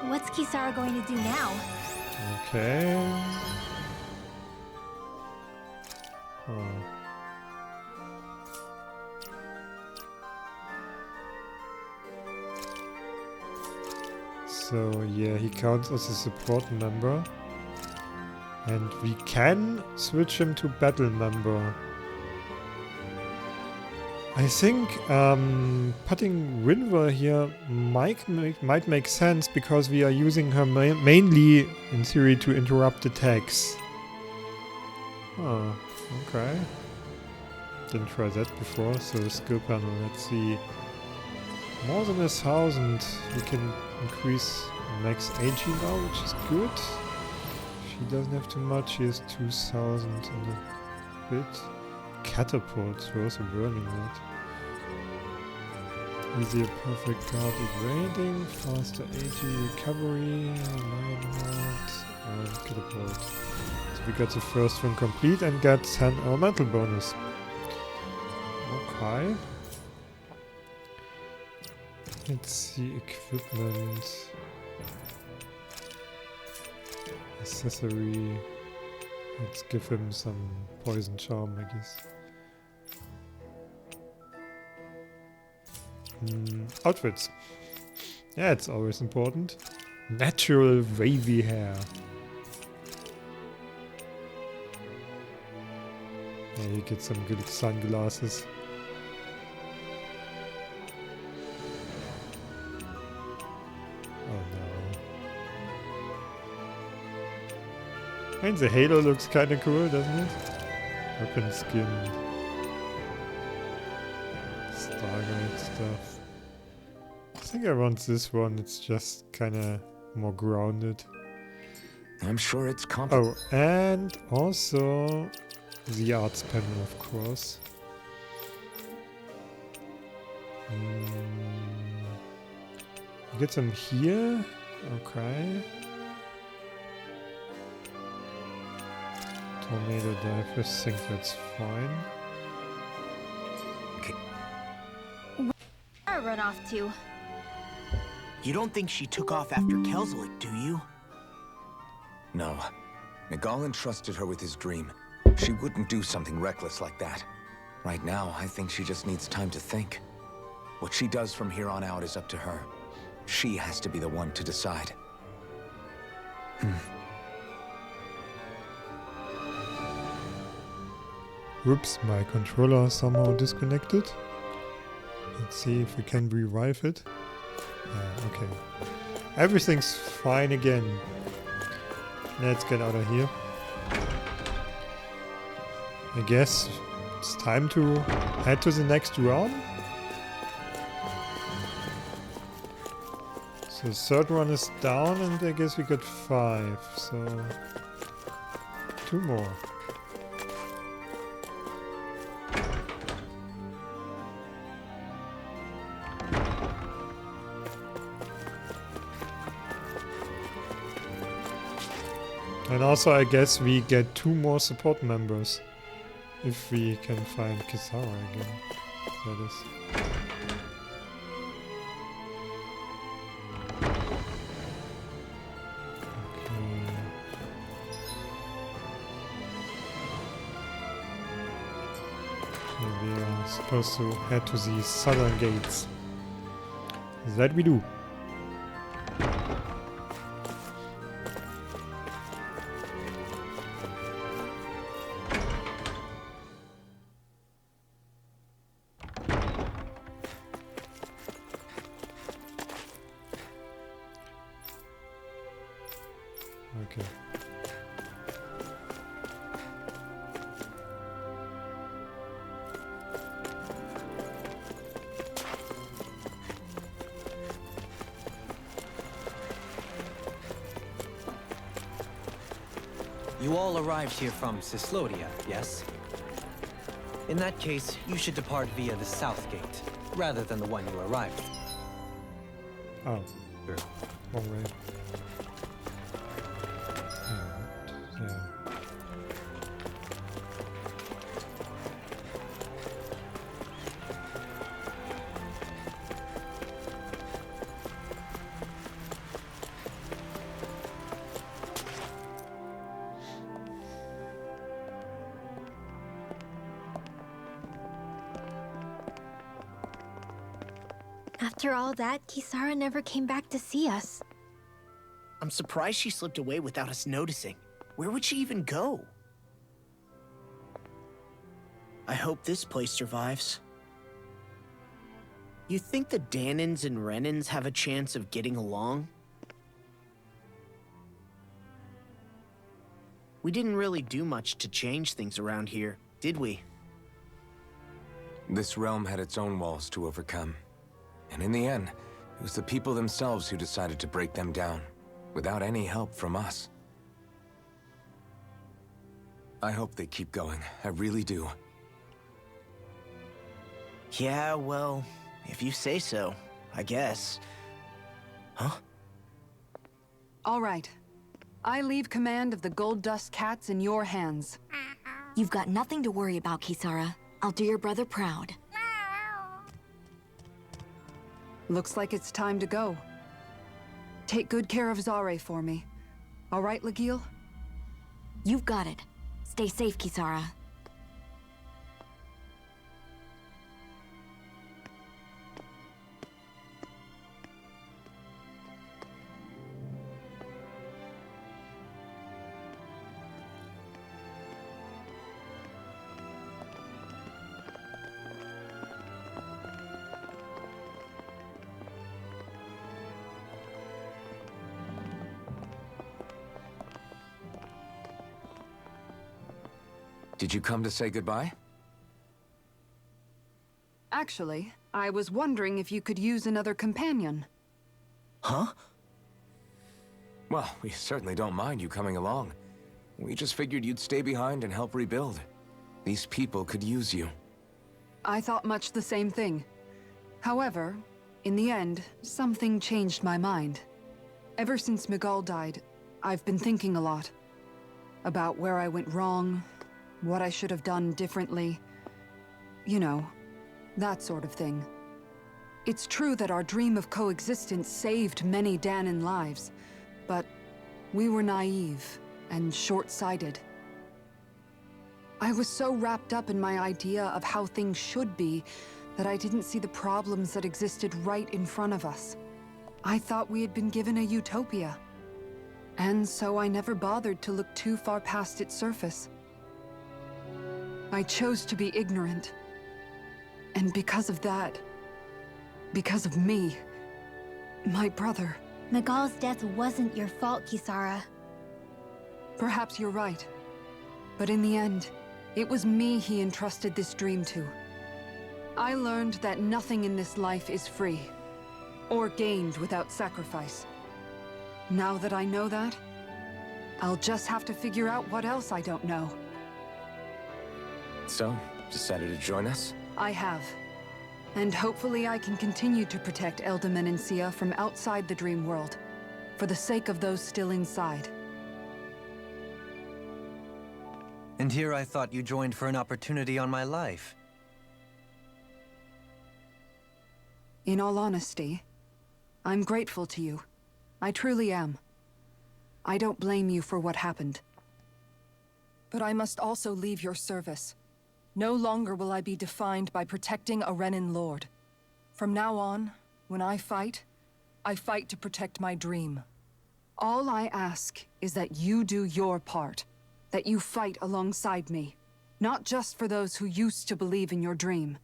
What's Kisara going to do now? Okay. Oh. So yeah, he counts as a support member. And we can switch him to battle member. I think putting Winver here might make sense because we are using her mainly, in theory, to interrupt attacks. Oh, okay. Didn't try that before, so skill panel, let's see. More than 1,000, we can increase max AG now, which is good. She doesn't have too much, she has 2,000 and a bit. Catapult throws a burning rod. Easier perfect guard evading, faster AG recovery, mine rod, and catapult. So we got the first one complete and got 10 elemental bonus. Okay. Let's see equipment. Accessory. Let's give him some poison charm, I guess. Outfits. Yeah, it's always important. Natural wavy hair. Yeah, you get some good sunglasses. Oh no. And the halo looks kinda cool, doesn't it? Weapon skin. Stargate stuff. I think I want this one, it's just kinda more grounded. I'm sure it's complicated. Oh, and also the arts panel, of course. Get some here. Okay. Tornado dive, I think that's fine. I run off to. You don't think she took off after Kelzelik, do you? No. Nagal entrusted her with his dream. She wouldn't do something reckless like that. Right now, I think she just needs time to think. What she does from here on out is up to her. She has to be the one to decide. Whoops, my controller somehow disconnected. Let's see if we can revive it. Okay. Everything's fine again. Let's get out of here. I guess it's time to head to the next realm. So the third one is down and I guess we got 5, so 2 more. And also I guess we get 2 more support members. If we can find Kisara again. That is. Okay. So we are supposed to head to the southern gates. That we do. Okay. You all arrived here from Cislodia, yes? In that case, you should depart via the south gate, rather than the one you arrived. Oh, True. wrong way. Yeah. After all that, Kisara never came back to see us. I'm surprised she slipped away without us noticing. Where would she even go? I hope this place survives. You think the Danans and Renans have a chance of getting along? We didn't really do much to change things around here, did we? This realm had its own walls to overcome. And in the end, it was the people themselves who decided to break them down, without any help from us. I hope they keep going, I really do. Yeah, well, if you say so, I guess. Huh? All right. I leave command of the Gold Dust Cats in your hands. You've got nothing to worry about, Kisara. I'll do your brother proud. Looks like it's time to go. Take good care of Zare for me. All right, Legil? You've got it. Stay safe, Kisara. Did you come to say goodbye? Actually, I was wondering if you could use another companion. Huh? Well, we certainly don't mind you coming along. We just figured you'd stay behind and help rebuild. These people could use you. I thought much the same thing. However, in the end, something changed my mind. Ever since Miguel died, I've been thinking a lot. About where I went wrong, what I should have done differently. You know, that sort of thing. It's true that our dream of coexistence saved many Danan lives, but we were naive and short-sighted. I was so wrapped up in my idea of how things should be that I didn't see the problems that existed right in front of us. I thought we had been given a utopia. And so I never bothered to look too far past its surface. I chose to be ignorant. And because of that, because of me, my brother... Miguel's death wasn't your fault, Kisara. Perhaps you're right. But in the end, it was me he entrusted this dream to. I learned that nothing in this life is free, or gained without sacrifice. Now that I know that, I'll just have to figure out what else I don't know. So, decided to join us? I have. And hopefully I can continue to protect Elda Menencia from outside the dream world, for the sake of those still inside. And here I thought you joined for an opportunity on my life. In all honesty, I'm grateful to you. I truly am. I don't blame you for what happened. But I must also leave your service. No longer will I be defined by protecting a Renan Lord. From now on, when I fight to protect my dream. All I ask is that you do your part. That you fight alongside me. Not just for those who used to believe in your dream,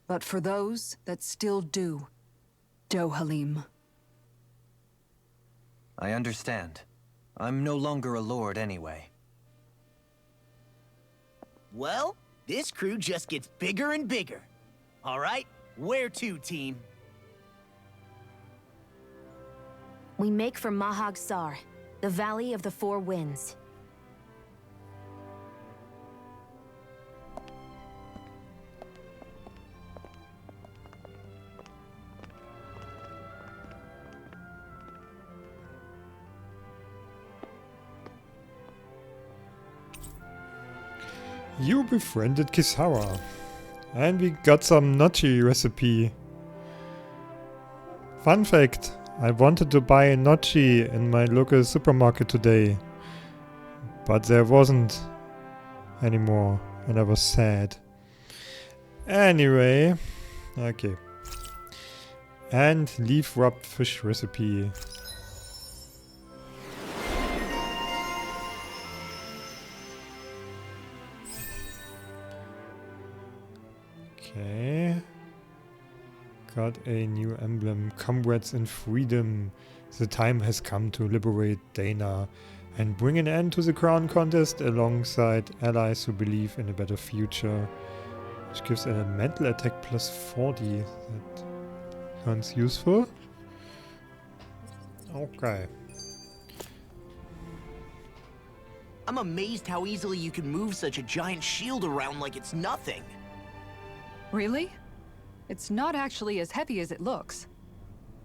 but for those that still do. Dohalim. I understand. I'm no longer a lord anyway. Well, this crew just gets bigger and bigger. All right, where to, team? We make for Mahag Sar, the Valley of the Four Winds. You befriended Kisara. And we got some Nochi recipe. Fun fact, I wanted to buy a Nochi in my local supermarket today. But there wasn't anymore, and I was sad. Anyway, okay. And leaf rubbed fish recipe. Okay. Got a new emblem. Comrades in freedom. The time has come to liberate Dana and bring an end to the crown contest alongside allies who believe in a better future. Which gives elemental attack plus 40. That sounds useful. Okay. I'm amazed how easily you can move such a giant shield around like it's nothing. Really? It's not actually as heavy as it looks.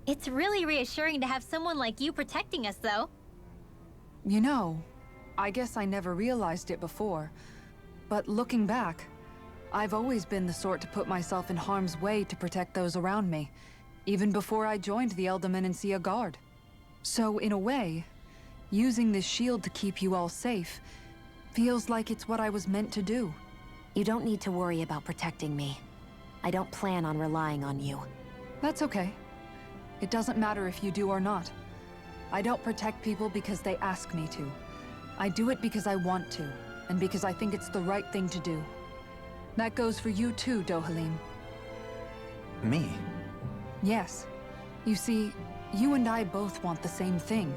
It's really reassuring to have someone like you protecting us, though. You know, I guess I never realized it before, but looking back, I've always been the sort to put myself in harm's way to protect those around me, even before I joined the Elderman Guard. So in a way, using this shield to keep you all safe feels like it's what I was meant to do. You don't need to worry about protecting me. I don't plan on relying on you. That's okay. It doesn't matter if you do or not. I don't protect people because they ask me to. I do it because I want to, and because I think it's the right thing to do. That goes for you too, Dohalim. Me? Yes. You see, you and I both want the same thing.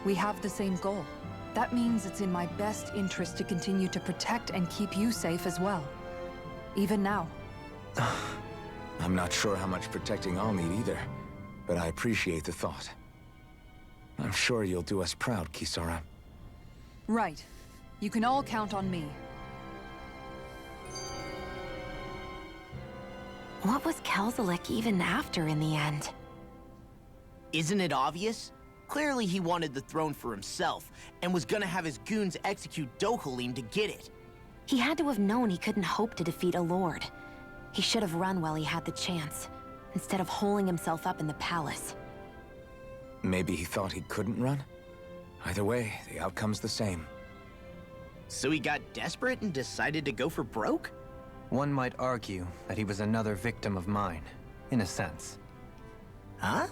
We have the same goal. That means it's in my best interest to continue to protect and keep you safe as well. Even now. I'm not sure how much protecting I'll need either, but I appreciate the thought. I'm sure you'll do us proud, Kisara. Right. You can all count on me. What was Kelzalik even after in the end? Isn't it obvious? Clearly he wanted the throne for himself, and was gonna have his goons execute Dohalim to get it. He had to have known he couldn't hope to defeat a lord. He should have run while he had the chance, instead of holding himself up in the palace. Maybe he thought he couldn't run? Either way, the outcome's the same. So he got desperate and decided to go for broke? One might argue that he was another victim of mine, in a sense. Huh?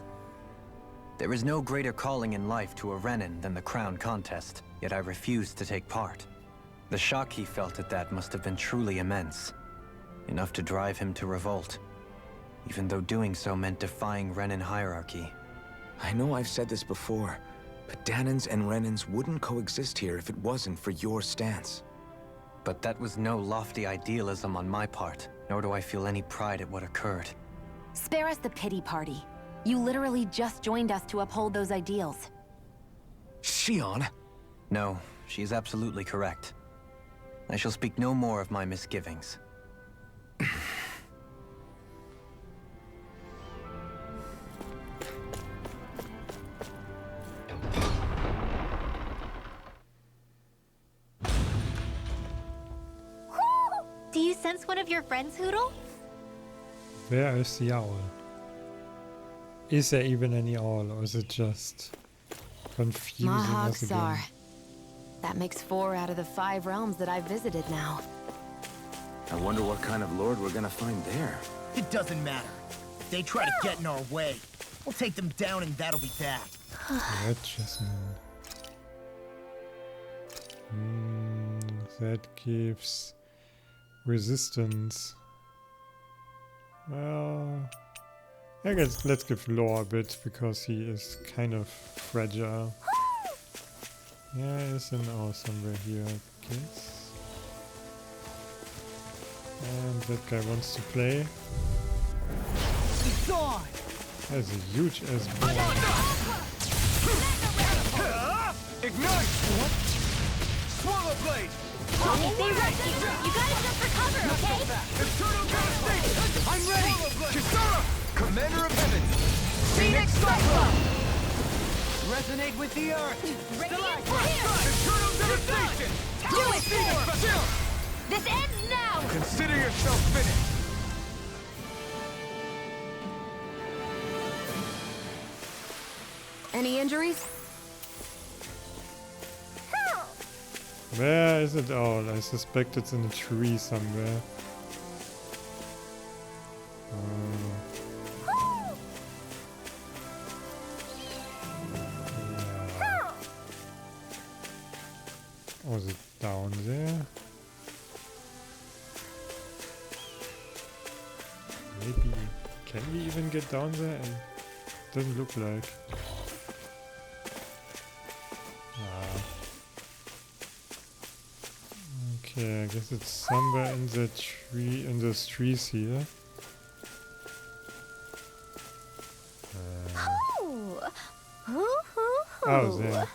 There is no greater calling in life to a Renin than the crown contest, yet I refused to take part. The shock he felt at that must have been truly immense. Enough to drive him to revolt, even though doing so meant defying Renin hierarchy. I know I've said this before, but Danans and Renins wouldn't coexist here if it wasn't for your stance. But that was no lofty idealism on my part, nor do I feel any pride at what occurred. Spare us the pity party. You literally just joined us to uphold those ideals. Shion? No, she is absolutely correct. I shall speak no more of my misgivings. Do you sense one of your friends, Hoodle? Where is the owl? Is there even any owl, or is it just confusing us again? Mahagsar. That makes 4 out of the 5 realms that I've visited now. I wonder what kind of lord we're gonna find there. It doesn't matter. If they try to get in our way, we'll take them down and that'll be that. Red Jasmine. That gives resistance. Well, I guess let's give Law a bit because he is kind of fragile. Yeah, is an owl somewhere here, I guess. And that guy wants to play. It's on! That's a huge ass ball. Ignite! Swallow blade! They rush you! You gotta jump for cover, okay? Eternal devastation! I'm ready! Kisara! Commander of Heaven! Phoenix Cyclone! Resonate with the earth! Radiant Eternal devastation! Do it, Phoenix! This ends now! Consider yourself finished! Any injuries? Where is it all? I suspect it's in a tree somewhere. Yeah. Oh, is it down there? Maybe. Can we even get down there? Doesn't look like. Okay, I guess it's somewhere in the tree, in those trees here. Oh, there.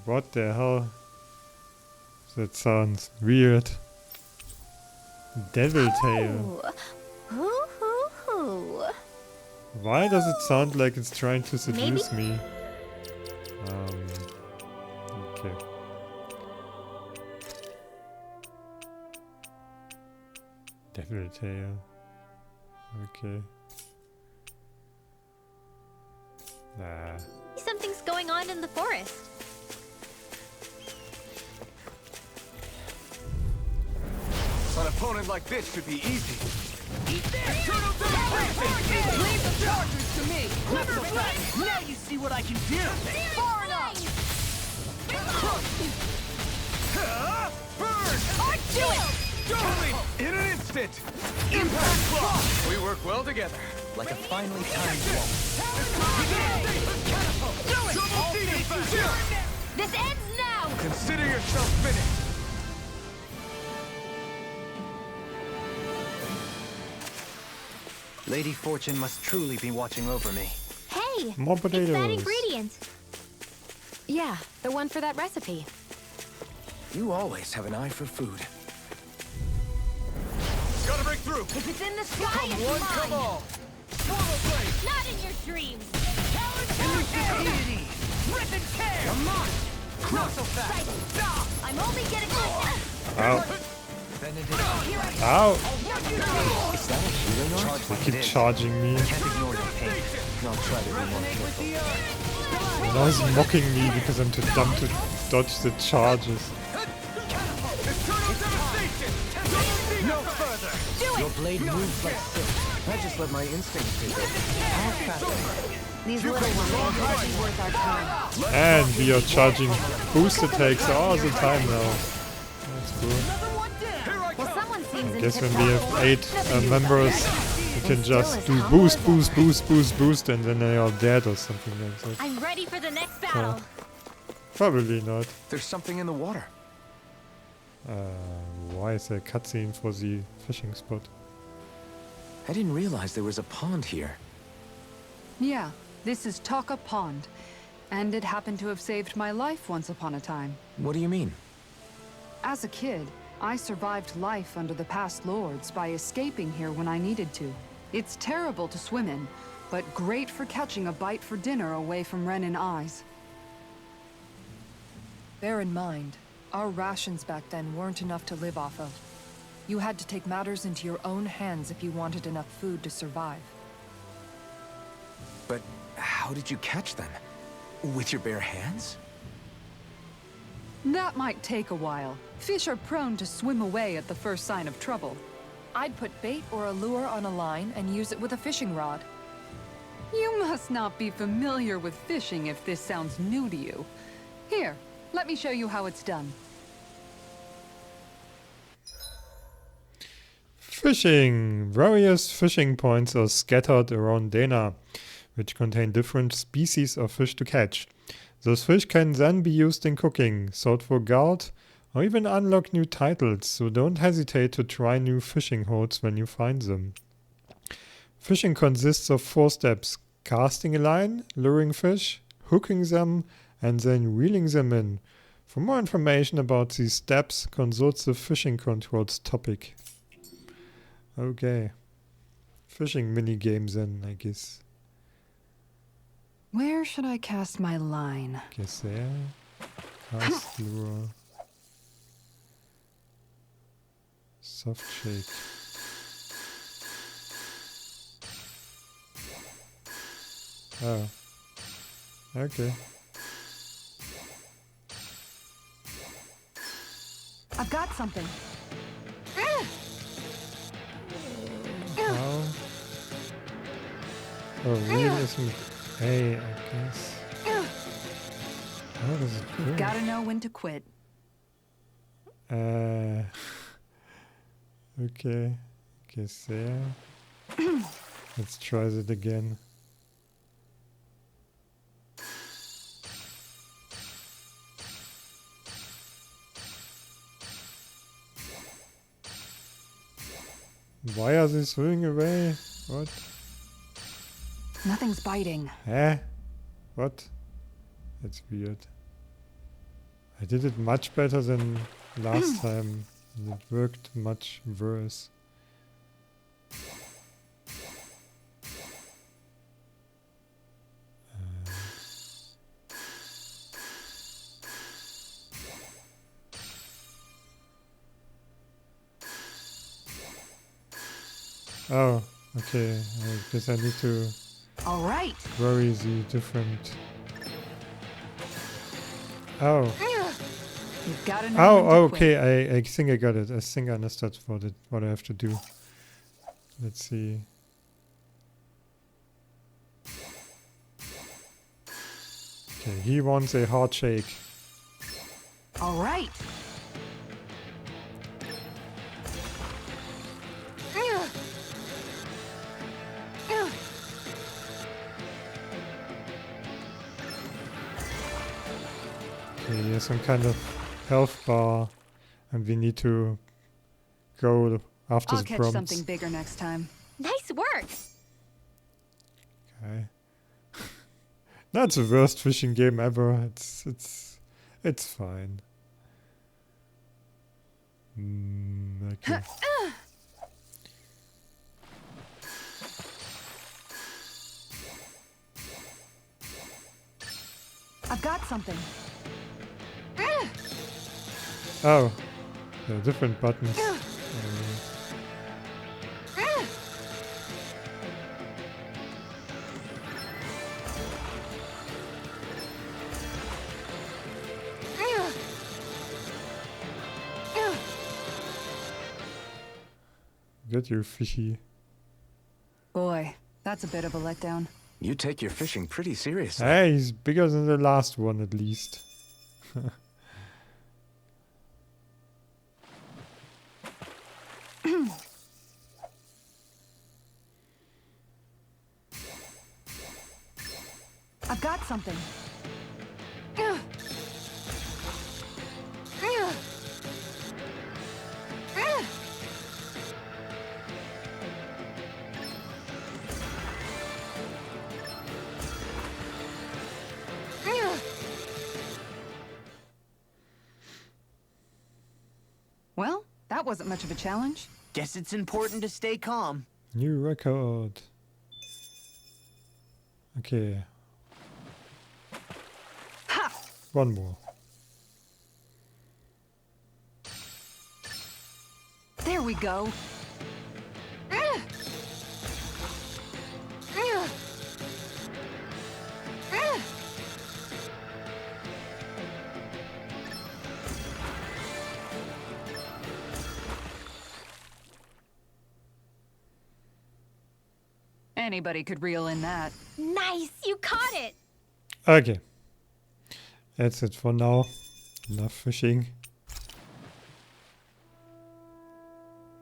What the hell? That sounds weird. Devil tail. Hoo hoo hoo. Why does it sound like it's trying to seduce me? Okay. Devil tail. Okay. Nah. Something's going on in the forest. An opponent like this should be easy. Leave the charges to me! Now you see what I can do! Far enough! Burn! I do it! Totally! In an instant! Impact block! We work well together. Like a finely timed wall. This ends now! Consider yourself finished. Lady Fortune must truly be watching over me. Hey! More It's that potatoes. ingredient. Yeah, the one for that recipe. You always have an eye for food. Gotta break through. If it's in the sky, it's One, mine! come on. Swallow blade. Not in your dreams. Deity! Rip and tear! Come on! Not so fast! Stop! I'm only getting my... Ow. Benedict, Ow. Is that a healing art? charge They like keep it is. charging me. Can't ignore the pain. I'll try to be more careful. Now he's mocking me because I'm too dumb to dodge the charges. No further. Your blade moves like silk. I just let my instincts take over. How fascinating. These little ones ain't hardly worth our time. And we are charging boost attacks all the time now. That's cool. Well, someone seems I in guess when tip-top we have form. 8 members, we can just do boost, boost, boost, boost, boost, and then they are dead or something like that. I'm ready for the next battle. Probably not. There's something in the water. Why is there a cutscene for the fishing spot? I didn't realize there was a pond here. Yeah, this is Taka Pond. And it happened to have saved my life once upon a time. What do you mean? As a kid, I survived life under the past lords by escaping here when I needed to. It's terrible to swim in, but great for catching a bite for dinner away from Renin eyes. Bear in mind, our rations back then weren't enough to live off of. You had to take matters into your own hands if you wanted enough food to survive. But how did you catch them? With your bare hands? That might take a while. Fish are prone to swim away at the first sign of trouble. I'd put bait or a lure on a line and use it with a fishing rod. You must not be familiar with fishing if this sounds new to you. Here, let me show you how it's done. Fishing! Various fishing points are scattered around Dana, which contain different species of fish to catch. Those fish can then be used in cooking, sold for gold, or even unlock new titles, so don't hesitate to try new fishing holes when you find them. Fishing consists of 4 steps: casting a line, luring fish, hooking them, and then reeling them in. For more information about these steps, consult the fishing controls topic. Okay. Fishing minigames then, I guess. Where should I cast my line? Guess there. Cast lure. Soft shake. Oh. Okay. I've got something. How? Oh, reel isn't A, I guess. How does it You've work? gotta know when to quit. Okay. Guess there. Let's try that again. Why are they swimming away? What? Nothing's biting. Eh? What? That's weird. I did it much better than last time. And it worked much worse. Oh, okay. I guess I need to All right. worry the different. Oh. You've got to know Oh, when to quit. okay. I think I got it. I think I understood what I have to do. Let's see. Okay, he wants a hard shake. All right. Okay, he has some kind of health bar, and we need to go after I'll the catch prompts. something bigger next time. Nice work. Okay. That's the worst fishing game ever. It's fine. Okay. I've got something. Oh, there are different buttons. Get your fishy. Boy, that's a bit of a letdown. You take your fishing pretty seriously. Hey, he's bigger than the last one at least. I've got something. Well, that wasn't much of a challenge. Guess it's important to stay calm. New record. Okay. Ha! One more. There we go. Anybody could reel in that. Nice, you caught it. Okay. That's it for now. Enough fishing.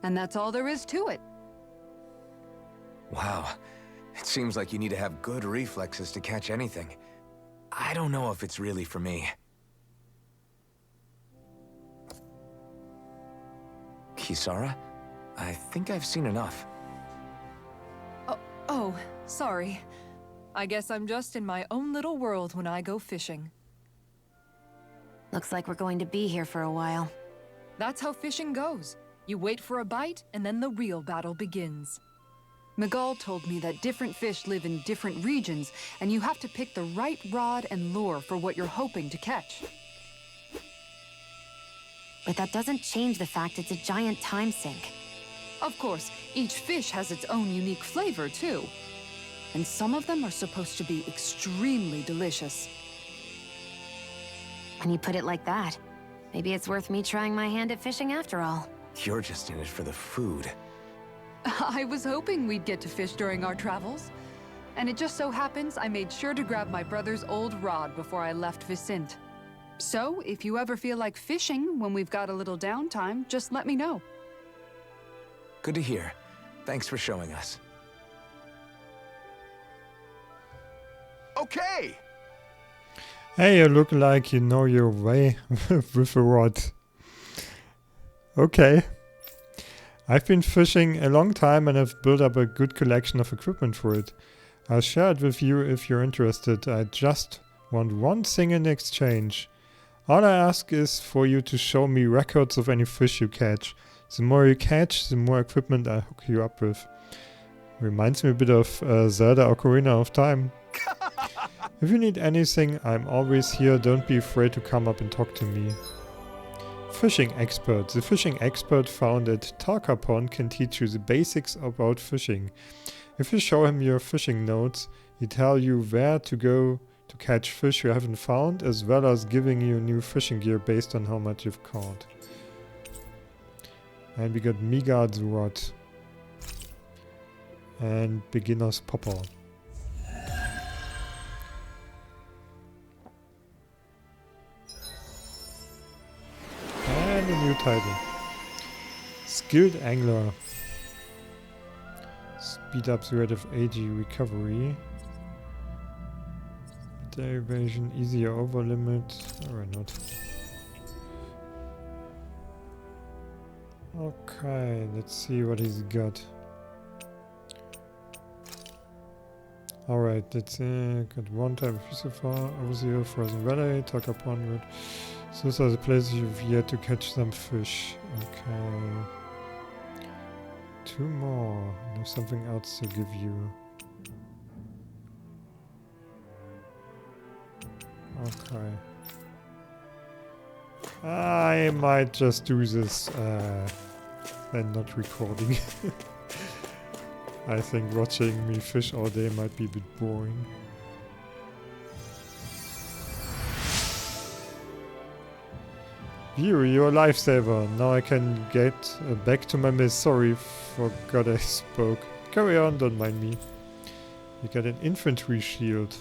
And that's all there is to it. Wow. It seems like you need to have good reflexes to catch anything. I don't know if it's really for me. Kisara? I think I've seen enough. Oh, sorry. I guess I'm just in my own little world when I go fishing. Looks like we're going to be here for a while. That's how fishing goes. You wait for a bite, and then the real battle begins. Miguel told me that different fish live in different regions, and you have to pick the right rod and lure for what you're hoping to catch. But that doesn't change the fact it's a giant time sink. Of course, each fish has its own unique flavor, too. And some of them are supposed to be extremely delicious. When you put it like that, maybe it's worth me trying my hand at fishing after all. You're just in it for the food. I was hoping we'd get to fish during our travels. And it just so happens I made sure to grab my brother's old rod before I left Vicente. So, if you ever feel like fishing when we've got a little downtime, just let me know. Good to hear. Thanks for showing us. Okay. Hey, you look like you know your way with a rod. Okay. I've been fishing a long time and have built up a good collection of equipment for it. I'll share it with you if you're interested. I just want one thing in exchange. All I ask is for you to show me records of any fish you catch. The more you catch, the more equipment I hook you up with. Reminds me a bit of Zelda Ocarina of Time. If you need anything, I'm always here. Don't be afraid to come up and talk to me. Fishing expert. The fishing expert found at Tarka Pond can teach you the basics about fishing. If you show him your fishing notes, he tell you where to go to catch fish you haven't found, as well as giving you new fishing gear based on how much you've caught. And we got Migard's Rod. And Beginner's Popper. And a new title. Skilled Angler. Speed up the rate of AG recovery. Derivation, easier over limit. Or not. Okay, let's see what he's got. Alright, that's got one type of fish so far. Overseer, Frozen Valley, Taka Pond Road. So those are the places you've yet to catch some fish. Okay. 2 more. There's something else to give you. Okay. I might just do this and not recording. I think watching me fish all day might be a bit boring. View, you're a lifesaver. Now I can get back to my miss. Sorry, forgot I spoke. Carry on, don't mind me. You got an infantry shield.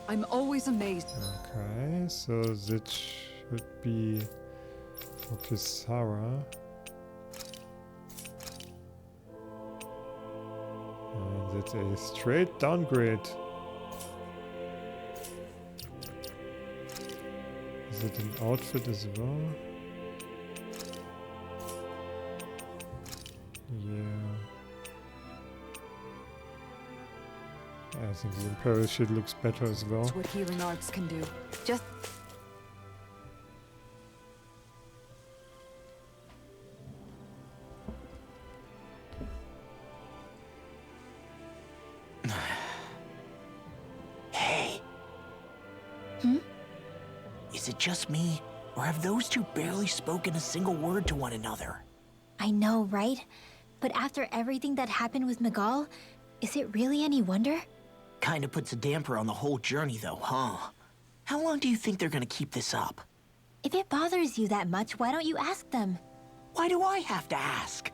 I'm always amazed. Okay, so that should be for Kisara. And that's a straight downgrade. Is it an outfit as well? Yeah. I think the Imperial shield looks better as well. That's what healing arts can do. Just... Hey. Hmm? Is it just me, or have those two barely spoken a single word to one another? I know, right? But after everything that happened with Miguel, is it really any wonder? Kinda puts a damper on the whole journey though, huh? How long do you think they're gonna keep this up? If it bothers you that much, why don't you ask them? Why do I have to ask?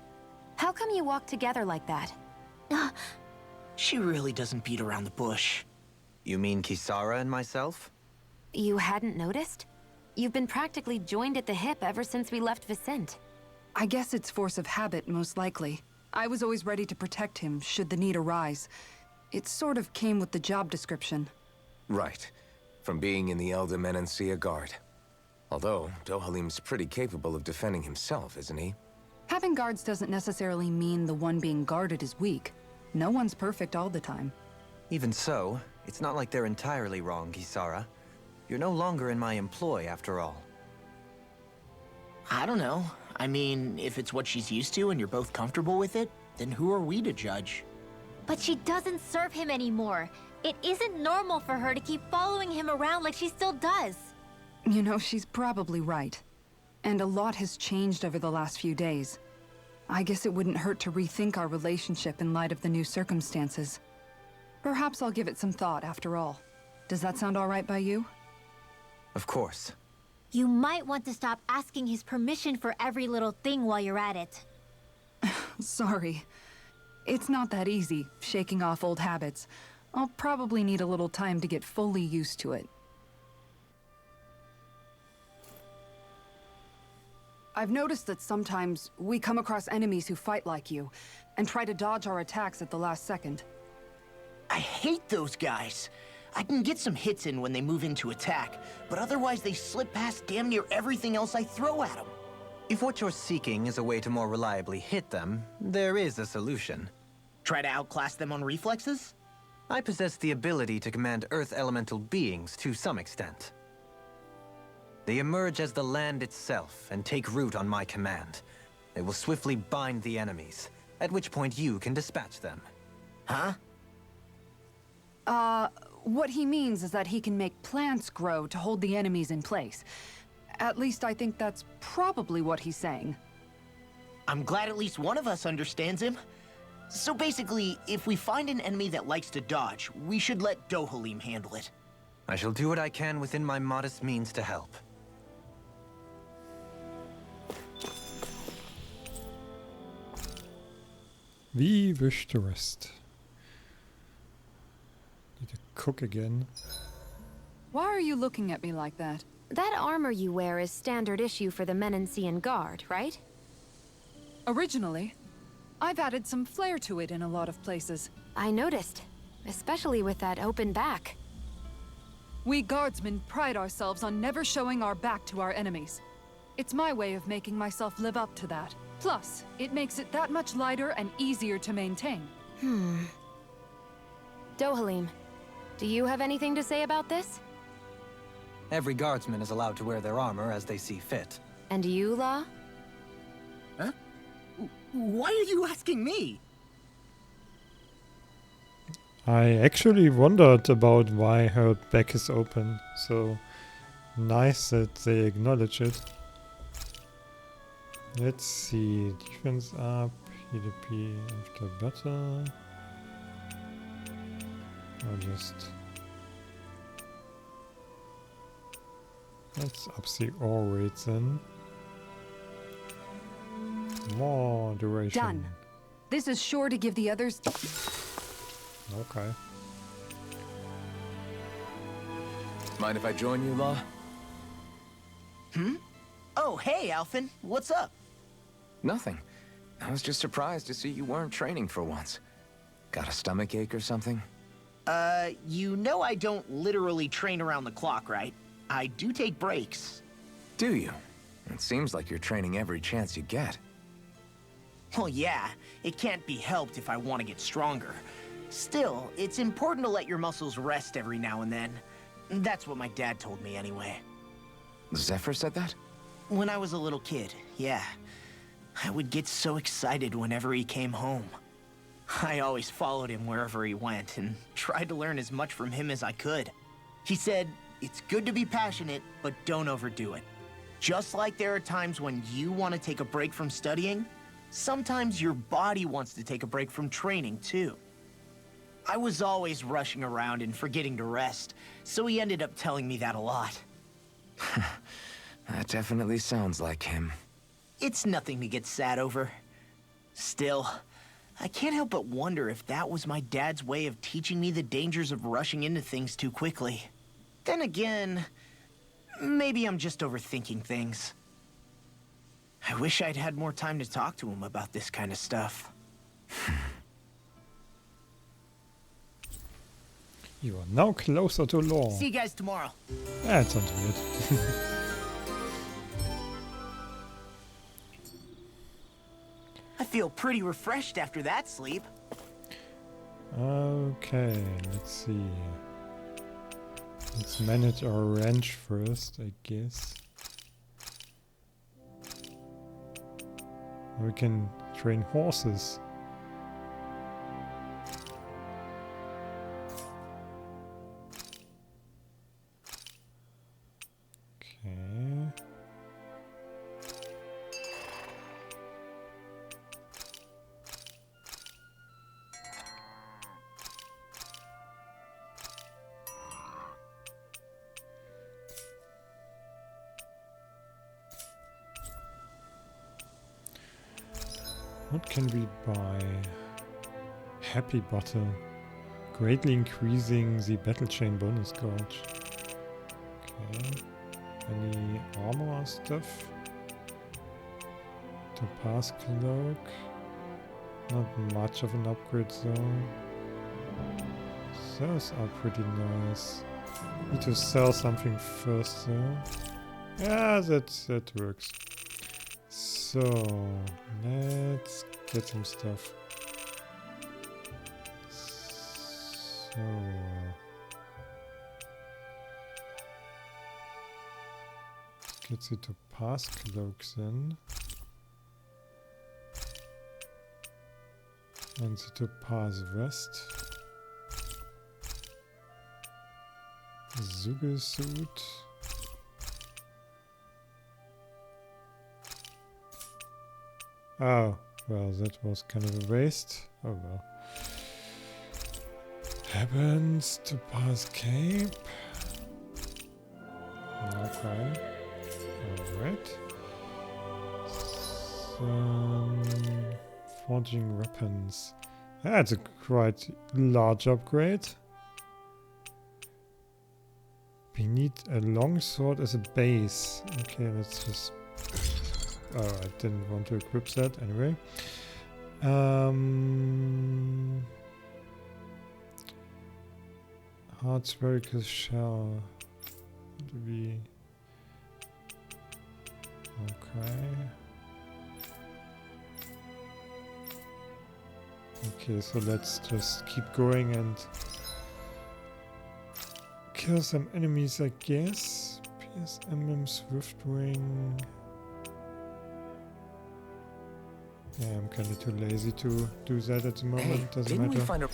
How come you walk together like that? She really doesn't beat around the bush. You mean Kisara and myself? You hadn't noticed? You've been practically joined at the hip ever since we left Vicente. I guess it's force of habit, most likely. I was always ready to protect him, should the need arise. It sort of came with the job description. Right. From being in the Elder Menancia Guard. Although, Dohalim's pretty capable of defending himself, isn't he? Having guards doesn't necessarily mean the one being guarded is weak. No one's perfect all the time. Even so, it's not like they're entirely wrong, Kisara. You're no longer in my employ, after all. I don't know. I mean, if it's what she's used to and you're both comfortable with it, then who are we to judge? But she doesn't serve him anymore. It isn't normal for her to keep following him around like she still does. You know, she's probably right. And a lot has changed over the last few days. I guess it wouldn't hurt to rethink our relationship in light of the new circumstances. Perhaps I'll give it some thought after all. Does that sound all right by you? Of course. You might want to stop asking his permission for every little thing while you're at it. Sorry. It's not that easy, shaking off old habits. I'll probably need a little time to get fully used to it. I've noticed that sometimes we come across enemies who fight like you, and try to dodge our attacks at the last second. I hate those guys. I can get some hits in when they move into attack, but otherwise they slip past damn near everything else I throw at them. If what you're seeking is a way to more reliably hit them, there is a solution. Try to outclass them on reflexes? I possess the ability to command Earth elemental beings to some extent. They emerge as the land itself and take root on my command. They will swiftly bind the enemies, at which point you can dispatch them. Huh? What he means is that he can make plants grow to hold the enemies in place. At least I think that's probably what he's saying. I'm glad at least one of us understands him. So basically, if we find an enemy that likes to dodge, we should let Dohalim handle it. I shall do what I can within my modest means to help. We wish to rest. Need to cook again. Why are you looking at me like that? That armor you wear is standard issue for the Menancian Guard, right? Originally, I've added some flair to it in a lot of places. I noticed, especially with that open back. We guardsmen pride ourselves on never showing our back to our enemies. It's my way of making myself live up to that. Plus, it makes it that much lighter and easier to maintain. Dohalim, do you have anything to say about this? Every guardsman is allowed to wear their armor as they see fit. And you, La? Huh? Why are you asking me? I actually wondered about why her back is open, so nice that they acknowledge it. Let's see, defense up, HDP after battle. Or just... let's up the ore rates then. More duration. Done. This is sure to give the others... Okay. Mind if I join you, Law? Oh, hey, Alphen. What's up? Nothing. I was just surprised to see you weren't training for once. Got a stomach ache or something? You know I don't literally train around the clock, right? I do take breaks. Do you? It seems like you're training every chance you get. Well, yeah, it can't be helped if I want to get stronger. Still, it's important to let your muscles rest every now and then. That's what my dad told me anyway. Zephyr said that? When I was a little kid, yeah. I would get so excited whenever he came home. I always followed him wherever he went and tried to learn as much from him as I could. He said, it's good to be passionate, but don't overdo it. Just like there are times when you want to take a break from studying, sometimes your body wants to take a break from training too. I was always rushing around and forgetting to rest, so he ended up telling me that a lot. That definitely sounds like him. It's nothing to get sad over. Still, I can't help but wonder if that was my dad's way of teaching me the dangers of rushing into things too quickly. Then again, maybe I'm just overthinking things. I wish I'd had more time to talk to him about this kind of stuff. You are now closer to law. See you guys tomorrow. That sounds weird. I feel pretty refreshed after that sleep. Okay, let's see. Let's manage our ranch first, I guess. We can train horses. Okay. What can we buy? Happy Bottle. Greatly increasing the battle chain bonus gauge. Okay. Any armor stuff? Topaz cloak. Not much of an upgrade though. Those are pretty nice. Need to sell something first though. Yeah, that works. So, let's get some stuff. So... Gets you to pass cloaks in. And you to pass west. Zuge suit. Oh, well, that was kind of a waste. Oh well. Happens to pass Cape. Okay. Alright. Forging weapons. That's a quite large upgrade. We need a long sword as a base. Okay, let's just... Oh, I didn't want to equip that anyway. Hard spherical shell. Do we... Okay. Okay, so let's just keep going and kill some enemies, I guess. PS Emblem Swiftwing. Yeah, I'm kind of too lazy to do that at the moment. Hey, doesn't didn't matter. we find a...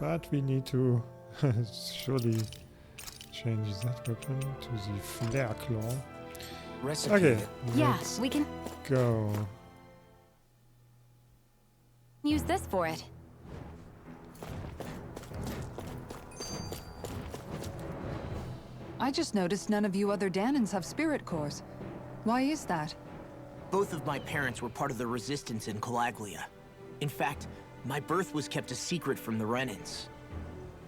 But we need to surely change that weapon to the Flare Claw. recipe? Okay, Yeah, let's we can go. use this for it. I just noticed none of you other Danans have spirit cores. Why is that? Both of my parents were part of the resistance in Calaglia. In fact, my birth was kept a secret from the Renans.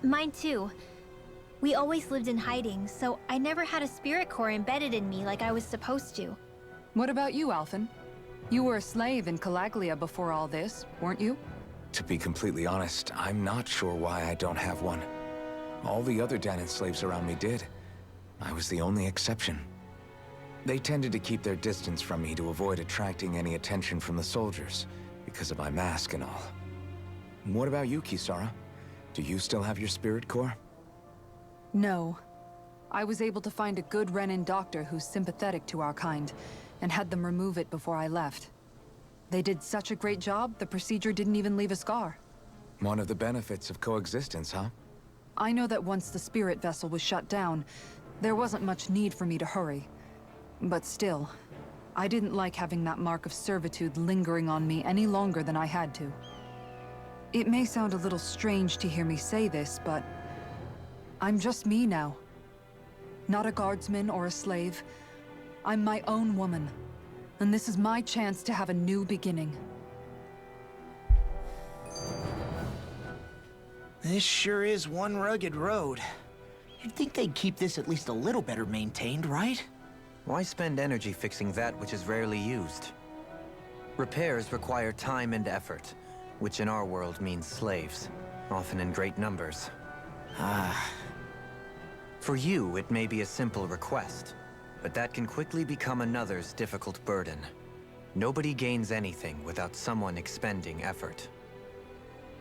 Mine too. We always lived in hiding, so I never had a spirit core embedded in me like I was supposed to. What about you, Alphen? You were a slave in Calaglia before all this, weren't you? To be completely honest, I'm not sure why I don't have one. All the other Danan slaves around me did. I was the only exception. They tended to keep their distance from me to avoid attracting any attention from the soldiers, because of my mask and all. What about you, Kisara? Do you still have your spirit core? No. I was able to find a good Renan doctor who's sympathetic to our kind, and had them remove it before I left. They did such a great job, the procedure didn't even leave a scar. One of the benefits of coexistence, huh? I know that once the spirit vessel was shut down, there wasn't much need for me to hurry. But still, I didn't like having that mark of servitude lingering on me any longer than I had to. It may sound a little strange to hear me say this, but I'm just me now. Not a guardsman or a slave. I'm my own woman. And this is my chance to have a new beginning. This sure is one rugged road. You'd think they'd keep this at least a little better maintained, right? Why spend energy fixing that which is rarely used? Repairs require time and effort, which in our world means slaves, often in great numbers. For you, it may be a simple request, but that can quickly become another's difficult burden. Nobody gains anything without someone expending effort.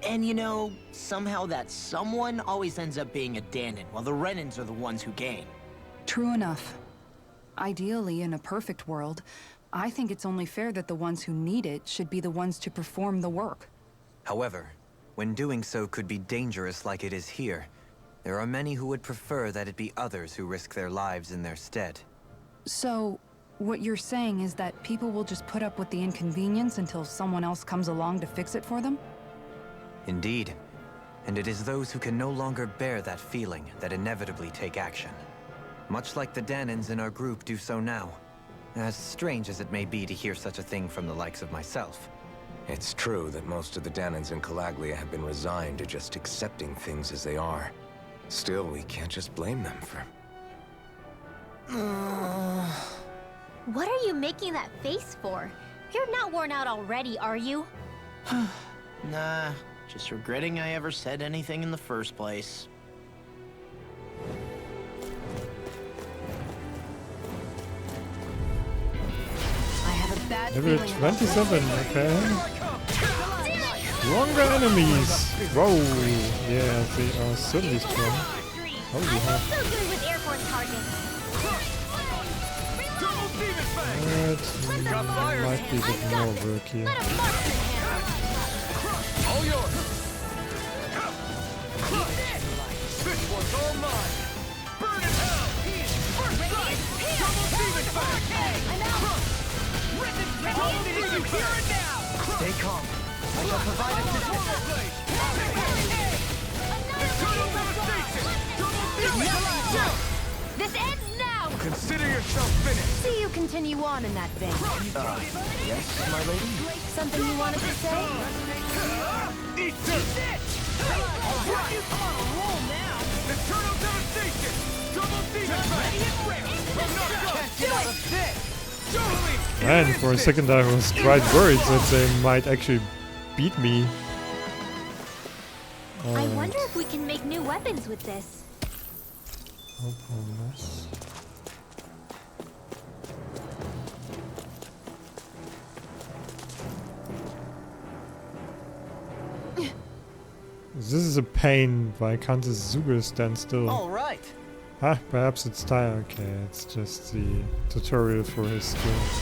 And you know, somehow that someone always ends up being a Danan, while the Renans are the ones who gain. True enough. Ideally, in a perfect world, I think it's only fair that the ones who need it should be the ones to perform the work. However, when doing so could be dangerous like it is here, there are many who would prefer that it be others who risk their lives in their stead. So, what you're saying is that people will just put up with the inconvenience until someone else comes along to fix it for them? Indeed. And it is those who can no longer bear that feeling that inevitably take action. Much like the Danans in our group do so now. As strange as it may be to hear such a thing from the likes of myself. It's true that most of the Danans in Calaglia have been resigned to just accepting things as they are. Still, we can't just blame them for... What are you making that face for? You're not worn out already, are you? Nah, just regretting I ever said anything in the first place. I have a bad Level feeling about 27, okay. Stronger enemies! Whoa! Yeah, they are certainly strong. Oh, I'm we have... so good with airborne targets. That might be a bit more work here. All yours. This one's all mine. Burn in hell. First strike. Double demon fang. I'm out. Double demon fang. Stay calm. I shall provide assistance. Eternal devastation. Double demon fang. This ends now! Consider yourself finished. See you continue on in that vein. Yes, my lady? Something you wanted to say? Eat this. I'll run you on a roll now. Eternal devastation. Double demon fang. Can't get out of this. And for a second I was quite worried that they might actually beat me. I wonder if we can make new weapons with this. This is a pain. Why can't this Zuger stand still? All right. Huh? Perhaps it's time. Okay, it's just the tutorial for his skills.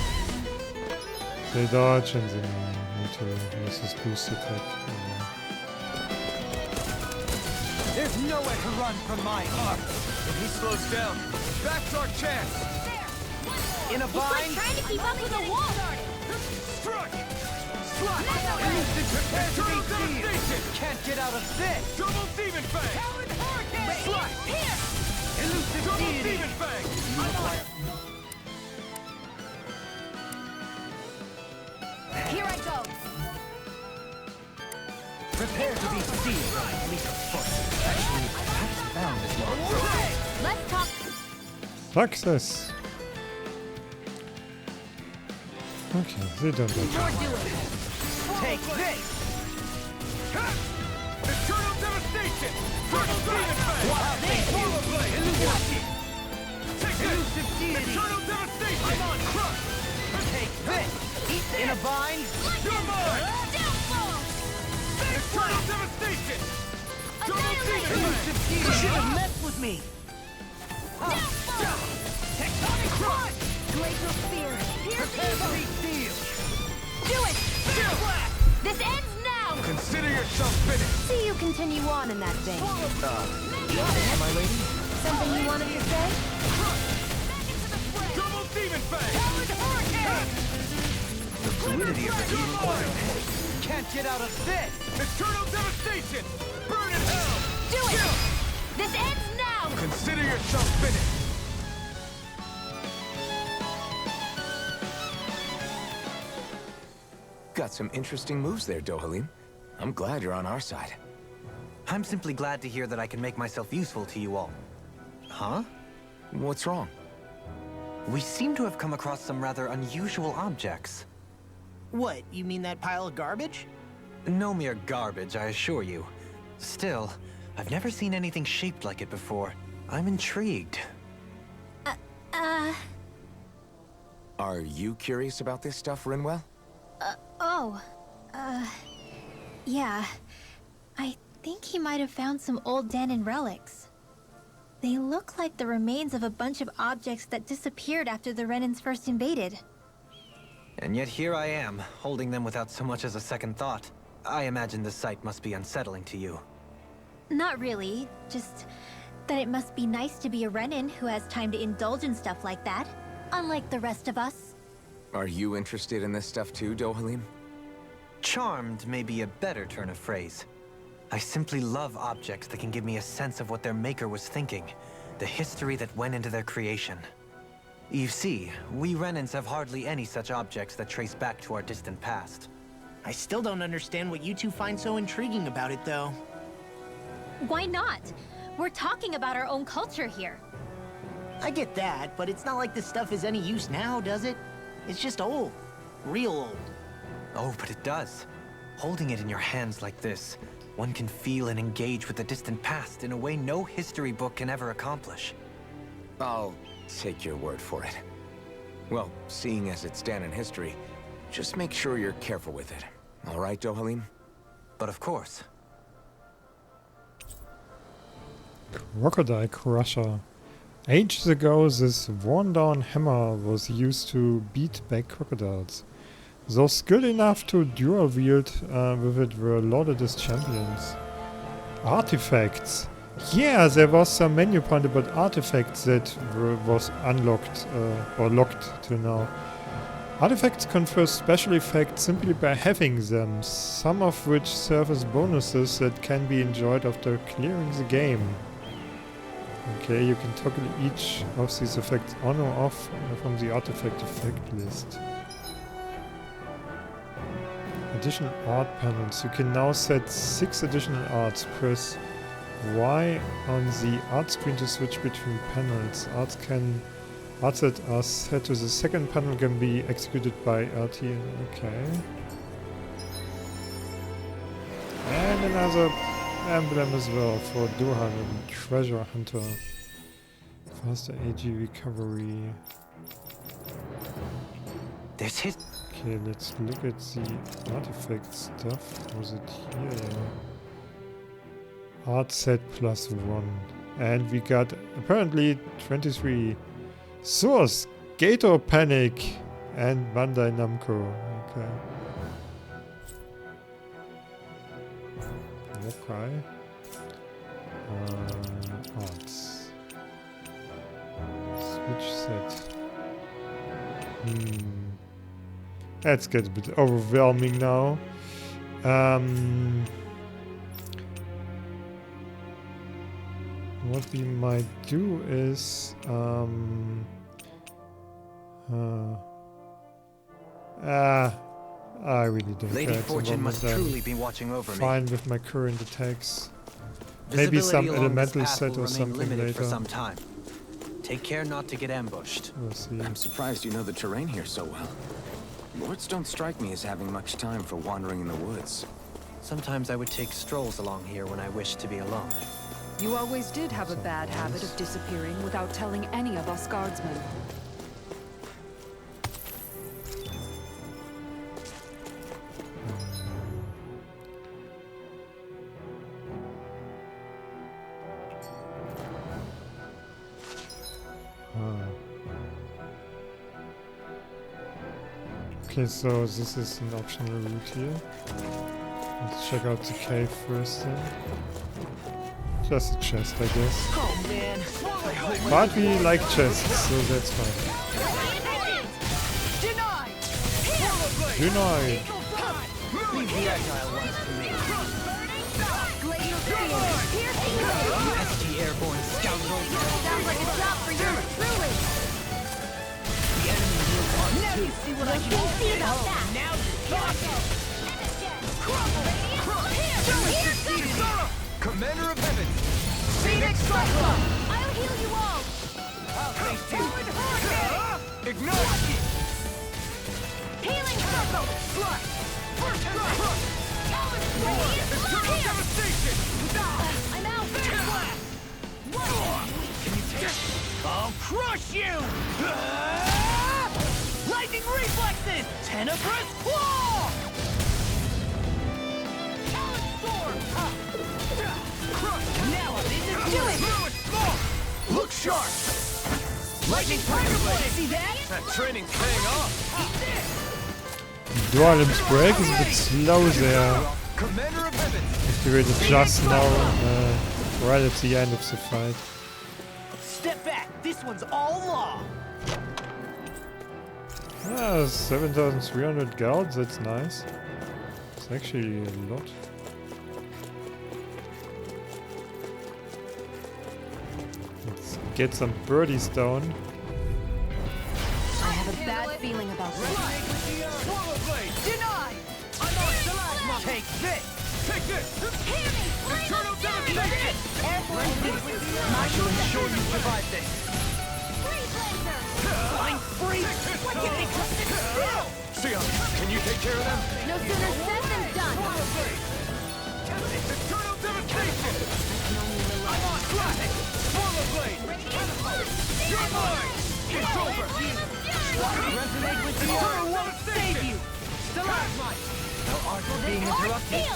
They dodge and then need to use his boost attack. There's nowhere to run from my art. If he slows down, that's our chance. In a bind. Trying to keep up with the wall. Struck. Slap. Prepare to be sealed. Can't get out of this. Double demon fang. Coward hurricane. Slap. Elusive Double deity. demon fang. Here I go! Prepare to be sealed. At least a foot. Actually, perhaps bound is more appropriate. Let's talk. Success! Okay, they don't like it. You're doing it. Take this. Eternal devastation. Double demon fang. Swallow blade. Take this. Elusive deity. Eternal devastation. I'm on crush. Take this. In a bind. You're mine. Downfall! Eternal devastation. Double demon fang. Elusive deity. You should have messed with me. Tectonic crush. Glacial spear. Prepare to be sealed. Do it! This ends now! Consider yourself finished. See you continue on in that vein. Yes, my lady? Something you wanted to say? Double demon fang. The fluidity of the healing oil. Can't get out of this. Eternal devastation. Burn in hell. Do it! This ends now! Consider yourself finished. Got some interesting moves there, Dohalim. I'm glad you're on our side. I'm simply glad to hear that I can make myself useful to you all. Huh? What's wrong? We seem to have come across some rather unusual objects. What, you mean that pile of garbage? No mere garbage, I assure you. Still, I've never seen anything shaped like it before. I'm intrigued. Are you curious about this stuff, Rinwell? Yeah. I think he might have found some old Danon relics. They look like the remains of a bunch of objects that disappeared after the Renans first invaded. And yet here I am, holding them without so much as a second thought. I imagine the sight must be unsettling to you. Not really, just that it must be nice to be a Renan who has time to indulge in stuff like that, unlike the rest of us. Are you interested in this stuff too, Dohalim? Charmed may be a better turn of phrase. I simply love objects that can give me a sense of what their maker was thinking, the history that went into their creation. You see, we Renans have hardly any such objects that trace back to our distant past. I still don't understand what you two find so intriguing about it, though. Why not? We're talking about our own culture here. I get that, but it's not like this stuff is any use now, does it? It's just old. Real old. Oh, but it does. Holding it in your hands like this, one can feel and engage with the distant past in a way no history book can ever accomplish. I'll take your word for it. Well, seeing as it's Danon history, just make sure you're careful with it. All right, Dohalim? But of course. Crocodile Crusher. Ages ago, this worn-down hammer was used to beat back crocodiles. Those skilled enough to dual-wield with it were lauded as champions. Artifacts! Yeah, there was some menu point about artifacts that was unlocked or locked till now. Artifacts confer special effects simply by having them, some of which serve as bonuses that can be enjoyed after clearing the game. Okay, you can toggle each of these effects on or off from the artifact effect list. Additional art panels. You can now set 6 additional arts. Press Y on the art screen to switch between panels. Arts that are set to the second panel can be executed by RT. Okay. And another emblem as well for Duhan and Treasure Hunter. Faster AG recovery. There's his. Okay, let's look at the artifact stuff. Was it here? Art set +1. And we got apparently 23 Source, Gator Panic, and Bandai Namco. Okay. Okay. Arts. Switch set. That's getting a bit overwhelming now. What we might do is I really don't Lady care. Fortune must truly be watching over me. Fine with my current attacks. Maybe some elemental set or something later. For some time. Take care not to get ambushed. We'll see. I'm surprised you know the terrain here so well. Lords don't strike me as having much time for wandering in the woods. Sometimes I would take strolls along here when I wished to be alone. You always did have a bad habit of disappearing without telling any of us guardsmen. Okay, so this is an optional route here. Let's check out the cave first then. Just a chest, I guess. Oh man. But we like chests, so that's fine. Denied! Leave the agile ones to me. SD airborne scoundrel. Sounds like a job for you, truly. The enemy will want Now to. you see what I can do about that. Now you're talking. Commander of Heaven. Phoenix Cyclone! I'll heal you all. I'll face you. Ignite. Healing circle. Slide. First strike. Eternal devastation. I'm out. Can you take it? I'll crush you. Lightning reflexes. Tenebrous claw. Now I'm in the do it! Look sharp! Lightning Tiger Blade! See that? That training's paying off! Dualim's break is a bit slow there. Commander of Heaven! Activated just now, right at the end of the fight. Step back! This one's all law! 7,300 gold, that's nice. It's actually a lot. Let's get some birdie stone. I have a bad feeling about this. Swallow Blade! Denied! I'm on Stalagma! Take this! Take this! Eternal devastation! I shall ensure you survive this! Flying freeze! Why can't they just sit still? Sion, can you take care of them? No sooner said than done. Eternal devastation! I'm on traffic! Swallow Blade! You're mine! It's over! Resonate with the Eternal won't save you! Stalagmite! Thou art being interrupted.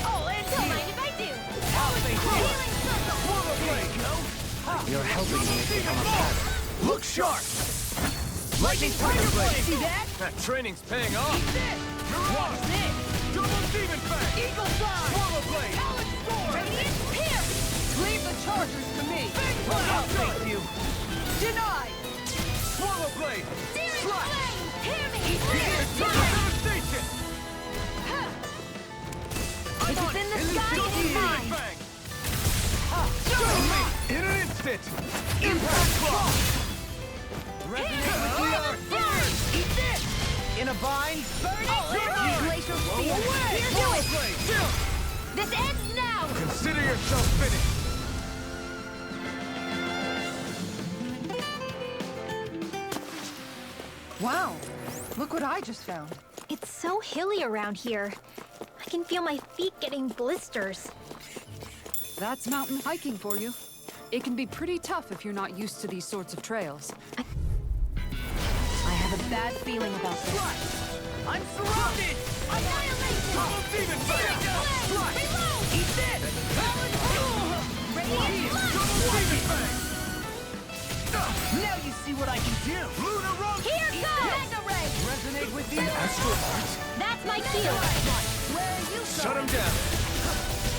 Oh, and don't mind if I do. I'll face you! Healing circle. Swallow Blade! You're helping me become a pattern. Look sharp! Lightning Tiger Blade! See that? That training's paying off! Eat this! What's this? Double Demon Fang! Eagle Fly! Swallow Blade! Talon Storm! Radiant Pierce! Leave the chargers to me! I'll face you! Denied! Swallow Blade! Searing Slash! flame! Hear me! Turtle Devastation! If it's in the sky, Double it's Demon mine! Fang! In an instant! Impact Claw! Resonate with the earth! Eat this! In a bind! Glacial Spear! Away! Here, do Swallow it! Blade! Chill! This ends now! Consider yourself finished! Wow, look what I just found. It's so hilly around here. I can feel my feet getting blisters. That's mountain hiking for you. It can be pretty tough if you're not used to these sorts of trails. I have a bad feeling about this. I'm surrounded! Double Demon Fang! Eat this! Double Demon Fang! Now you see what I can do! Lunar Rock! Here goes! Mega Ray! Resonate with the earth! That's my cue! Where are you Shut him down!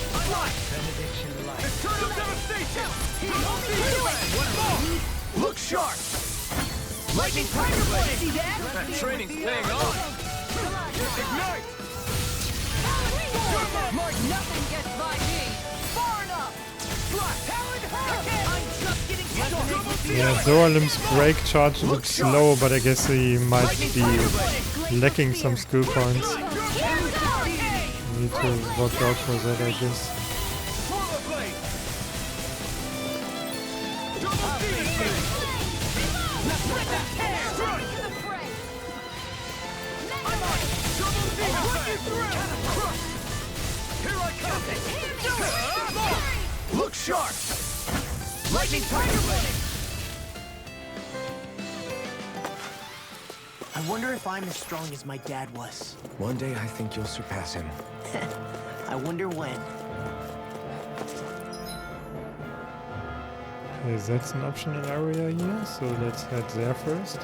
Unlock! Benediction light. Eternal Devastation! Double Demon Fang! One more! Look sharp! Lightning Tiger Blade! See that? That training's paying off! Ignite! Nothing gets by me! Far enough! Talon Hurricane! I'm just getting started! Yeah, Zoralim's break charge looks slow, but I guess he might be lacking some skill points. Need to watch out for that, I guess. Swallow Blade! Double Demon Fang! Strike! Double Demon Fang! Crush! Here I come! Look sharp! Lightning Tiger Blade! I wonder if I'm as strong as my dad was. One day I think you'll surpass him. I wonder when. Okay, that's an optional area here, so let's head there first.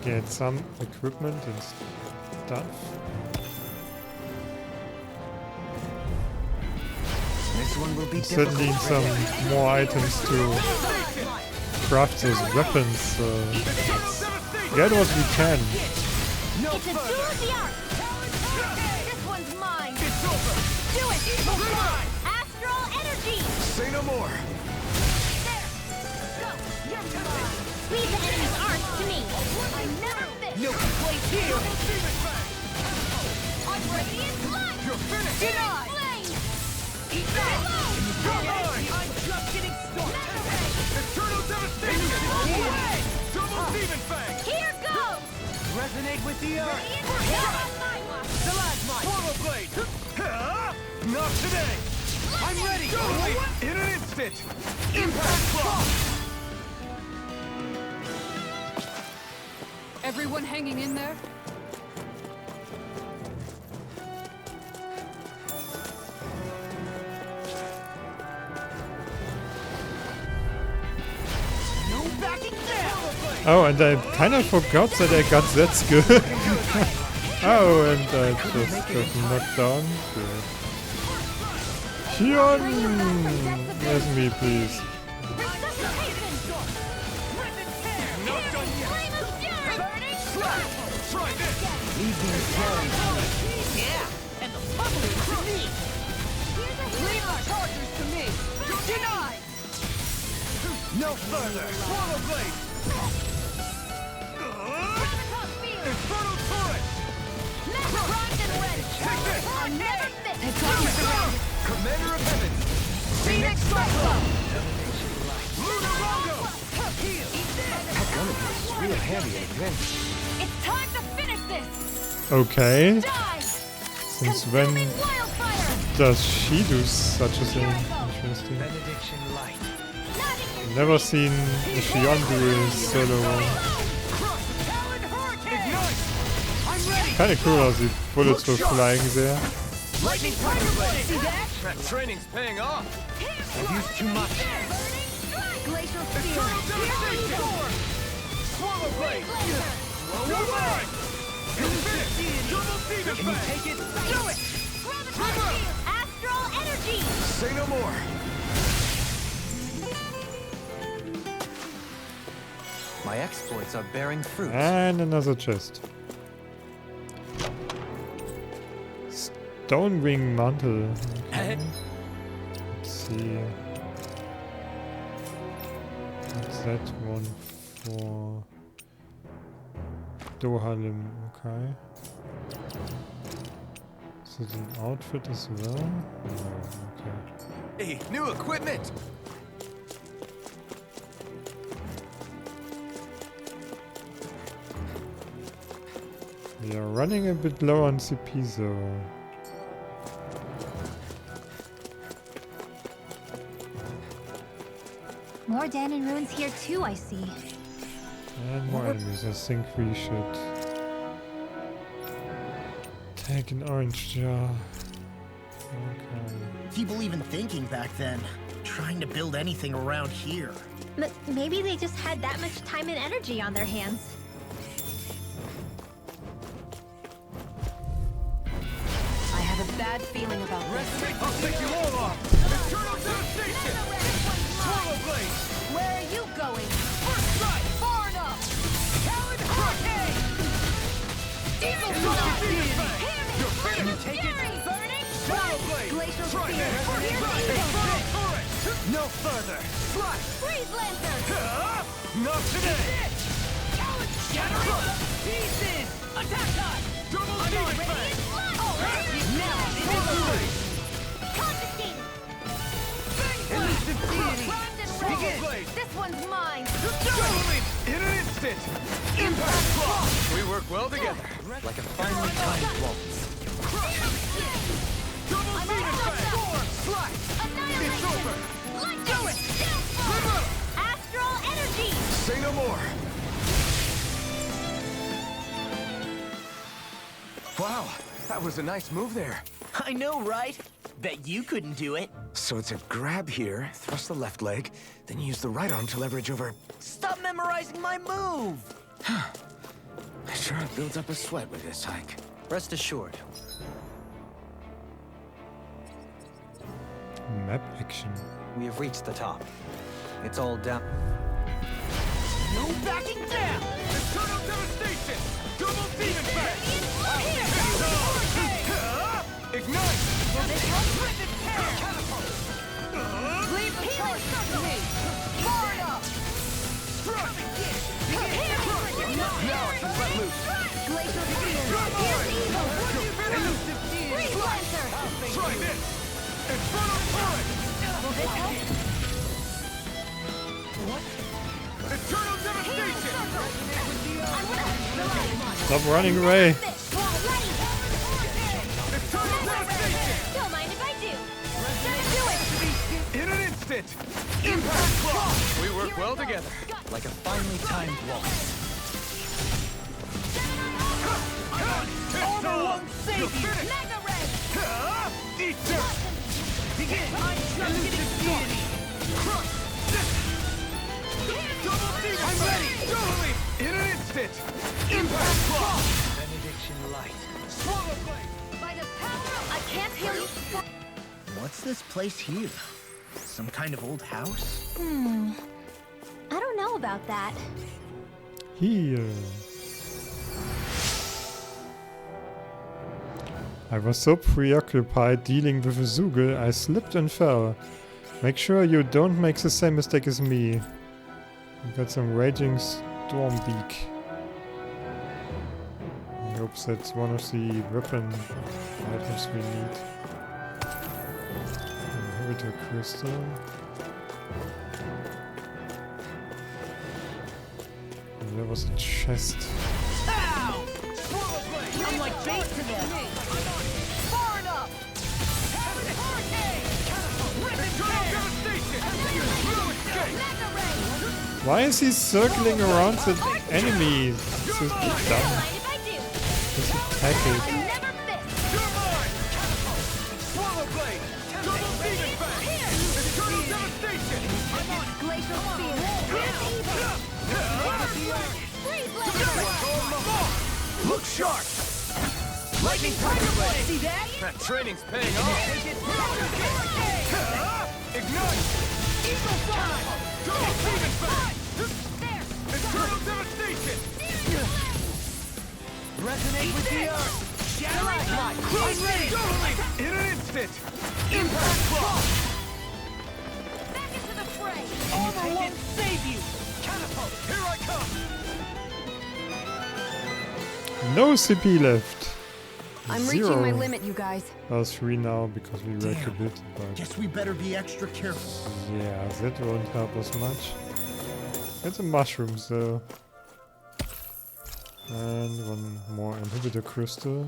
Get some equipment and stuff. This one will be Certainly need some more items to craft those weapons. Get what we can. No It's a duel further! of the arts! This one's mine! It's over! Do it! Goodbye! Astral energy! Say no more! Leave the enemy's arts to me! I never miss! No complaints here! Double Demon Fang! I'm radiant light! You're finished! Denied! Flame! Eat that! You're mine! I'm just getting started! Eternal Devastation! Away! Double Demon Fang! Here goes! Resonate with the earth! Stalagmite! Swallow Blade! Not today! I'm ready! In an instant! Impact Claw! Everyone hanging in there? No backing down! Oh, and I kind of forgot that I got that skill. Oh, and I just got knocked down. Hyun! Where's me, please? Not done yet! Try this! Yeah! And the public to me! Leave the chargers to me! Denied! No further! Swallow Blade! Infernal Turret! Take this! Commander of Heaven! Phoenix Cyclo! Lunar Rondo! That gun of yours is real heavy and advanced. It's time to finish this! Okay. Die! Since when Wildfire! does she do such a thing? Interesting. Benediction light. Never seen a Shion do a solo one. Kinda cool how the bullets were flying there. Lightning Tiger Blade! See that? That training's paying off! I've used too much. Glacial Spear. Eternal devastation! Swallow blade! Double line! Fist! Double demon Can you blade! take it? Do it! Graviton Field! Astral Energy! Say no more. My exploits are bearing fruit. And another chest. Stone wing mantle. Okay. Let's see. What's that one for? Dohalim, okay. Is it an outfit as well? No, okay. Hey, new equipment. We are running a bit low on CP though. More Danon ruins here too, I see. And more enemies. I think we should take an orange jar. Okay. People even thinking back then, trying to build anything around here. Maybe they just had that much time and energy on their hands. I have a bad feeling about this. I'll take you all on! Eternal devastation! Swallow blade! Where are you going? First strike! Far enough! Talon hurricane! Diesel Double Blast! demon blade! You're Can you finished! take it? Burning Swallow blade! Glacial Try Spear! this! Infernal turret! No further. Slash! Freeze Lancer! Not today! Generate pieces! Attack time! Double demon blade! Now Swallow blade! Confiscate! elusive deity! Swallow blade! This one's mine! Juggling! In an instant! Impact block! We work well together. Like a finely timed waltz. Double demon blade! Slash! It's over! Do it! Astral Energy! Say no more. Wow, that was a nice move there. I know, right? Bet you couldn't do it. So it's a grab here, thrust the left leg, then use the right arm to leverage over. Stop memorizing my move! I sure have built up a sweat with this hike. Rest assured, Map action. we have reached the top. It's all down. No backing down! Eternal devastation! Double demon blade! Ignite! Catapult! Leave the charge to me! Far enough! Strike! Now I can let loose. Glacial Spear! Elusive deity! Freeze Lancer! Try this! Infernal turret! Will this help? Eternal devastation! Stop running away. Eternal devastation! Don't mind if I do. In an instant! Impact block! We work well together. Like a finely timed waltz. Armor won't save you! Mega Red! Eat this! Begin! Elusive deity! Crush! Double demon! I'm ready! Dueling! In an instant! Impact block! Benediction light. Swallow blade! By the power I can't heal you! What's this place here? Some kind of old house? I don't know about that. Here. I was so preoccupied dealing with Azugel, I slipped and fell. Make sure you don't make the same mistake as me. We got some raging storm beak. I hope that's one of the weapon items we need. Inhibitor crystal. And there was a chest. I'm like bait to them! Far enough! Eternal devastation! No escape! Mega Ray! Why is he circling around the enemy? This is dumb. Mind if I do? Just attack it. I never miss! You're mine! Swallow Turbo blade! Turbo demon fang! Eternal devastation! I'm on Glacial spear. Look sharp! Lightning tiger blade! See that? That training's paying off! Ignite! Eagle fly! Double demon fang! Eternal devastation! Resonate with the earth! Shattering light! I'm ready! In an instant! Impact block! Back into the fray. Armor won't save you! Catapult! Here I come! No CP left. I'm 0. reaching my limit, you guys. 3 now because we wrecked a bit, but Guess we better be extra careful. yeah, that won't help us much. It's a mushroom though. And one more inhibitor crystal.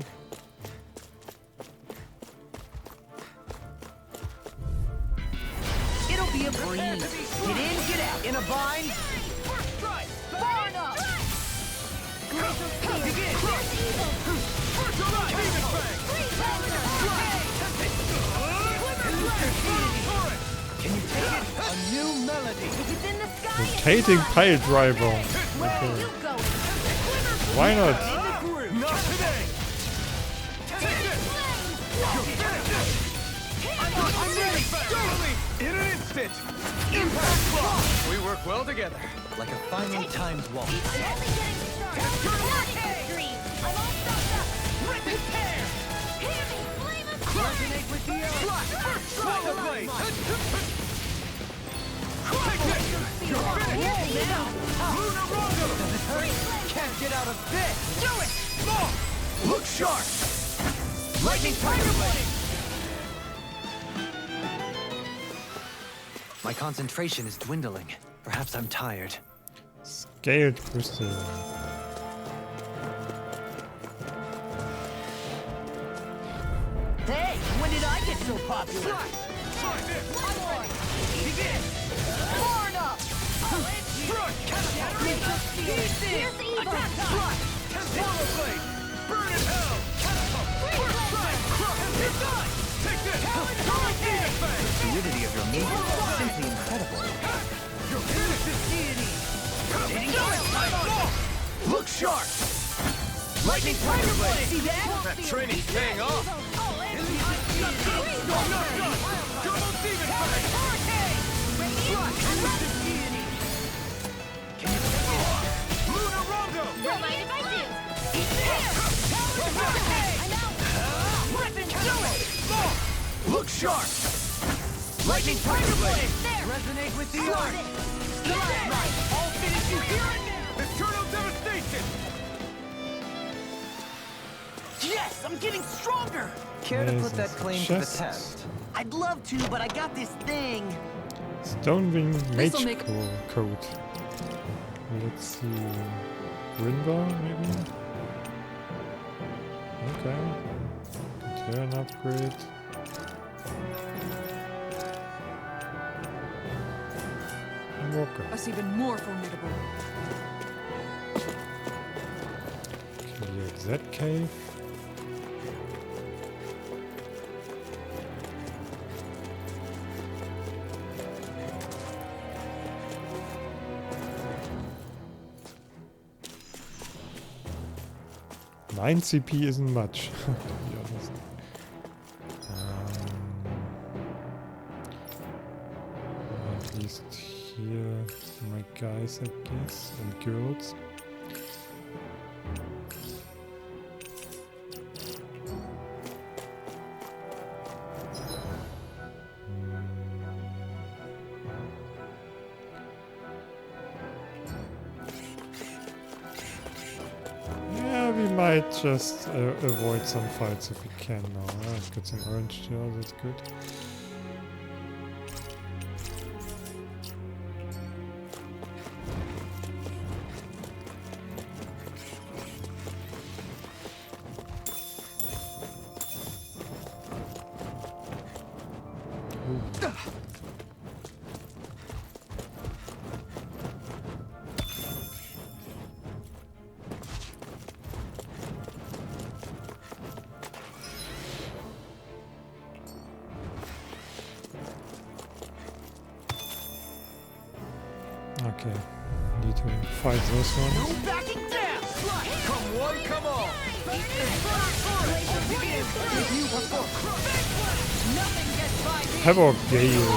It'll be a breeze. Get in, get out. In a bind! Far enough. Glacial spear. Begin! First alive! Demon fang! Can you take it? A new melody! It's in the sky. Rotating pile driver. Where Okay. are you going? Why not? Not today! Take this! You're finished! I'm ready! Totally! In an instant! Impact block! We work well together. Like a finely timed waltz. I'm only getting started. Extreme. I'm all stuffed up. Rip his hair! Hear me, flame of Resonate with the earth! Swallow blade! Take this! You're finished! Lunar Rondo! Can't get out of this! Do it! More! Look sharp! Lightning tiger blade! My concentration is dwindling. Perhaps I'm tired. Scaled crystal. Hey, when did I get so popular? Try this! Begin. Far enough. Front! Glacial spear. Here's the evil. Swallow blade! Burn in hell! First strike! You're done! Take this! Turbo demon fang! The fluidity of your movement is simply incredible. Your finish is deity! Look sharp! Lightning tiger blade! See that? That training's paying off! Not done! Turbo demon fang! Lunar Rondo! Don't mind if I do. Look sharp! Lightning tiger blade! There. Resonate with the earth! I'll finish you here and now! Eternal devastation! Yes, I'm getting stronger! Care to put that Jesus. claim to the Chests. test? I'd love to, but I got this thing. Stonewing Mage This'll make- Code. Let's see. Rinva, maybe? Okay. Turn upgrade. And Walker. Us even more formidable. Clear that cave. Nine CP isn't much, to be honest. At least here, my guys, I guess, and girls. Yeah, we might just avoid some fights if we can now. I've got some orange gel, that's good. Okay, need to fight this one. No backing down! Come one, come all! Nothing gets by me. Havoc Gale.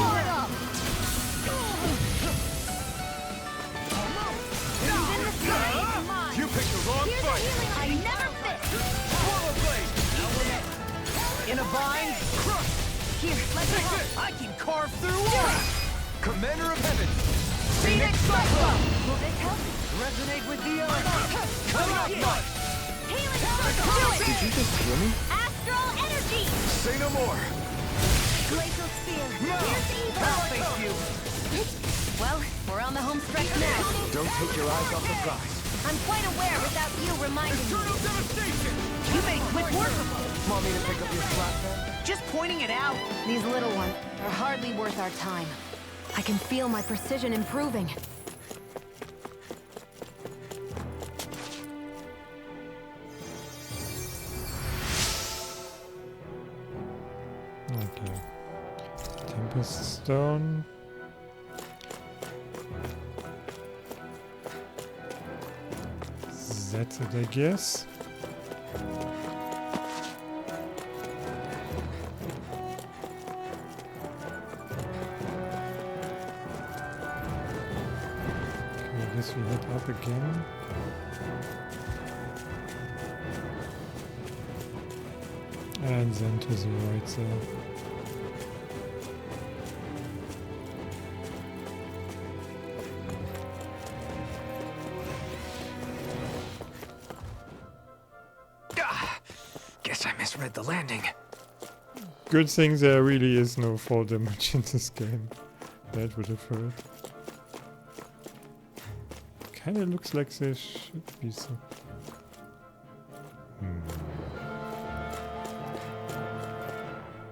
You picked the wrong fight! I never fit. Swallow blade! In a bind? Here, let me help. I can carve through walls! Commander of Heaven! Phoenix Cyclone. Will this help? Resonate with the earth! Come out, Mud! Healing Cyclone. Did you just hear me? Astral energy. Say no more! Glacial Sphere. No! Here's evil. I'll face you! Well, we're on the home stretch now. Don't take your eyes off the prize. I'm quite aware without you reminding me. Eternal devastation! You made quick work of them. Want me to pick up your slack then? Just pointing it out. These little ones are hardly worth our time. I can feel my precision improving. Okay. Tempest Stone. That's it, I guess. Okay, I guess we head up again. And then to the right there. Guess I misread the landing. Good thing there really is no fall damage in this game. That would have hurt. Kinda looks like there should be some...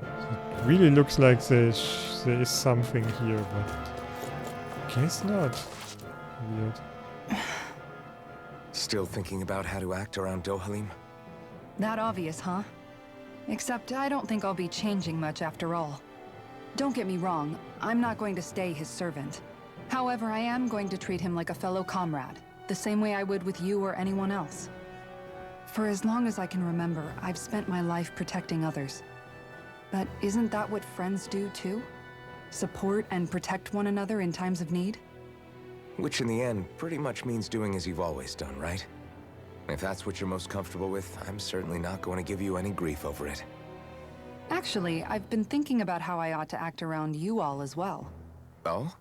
It really looks like there is something here, but... guess not. Weird. Still thinking about how to act around Dohalim? That obvious, huh? Except I don't think I'll be changing much after all. Don't get me wrong, I'm not going to stay his servant. However, I am going to treat him like a fellow comrade, the same way I would with you or anyone else. For as long as I can remember, I've spent my life protecting others. But isn't that what friends do too? Support and protect one another in times of need? Which in the end pretty much means doing as you've always done, right? If that's what you're most comfortable with, I'm certainly not going to give you any grief over it. Actually, I've been thinking about how I ought to act around you all as well. Oh?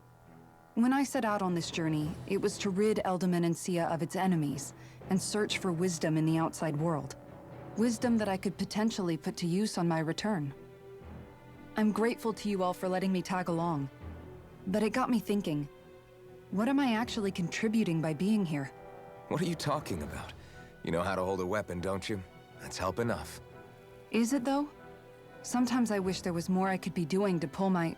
When I set out on this journey, it was to rid Eldaman and Sia of its enemies, and search for wisdom in the outside world. Wisdom that I could potentially put to use on my return. I'm grateful to you all for letting me tag along. But it got me thinking, what am I actually contributing by being here? What are you talking about? You know how to hold a weapon, don't you? That's help enough. Is it though? Sometimes I wish there was more I could be doing to pull my...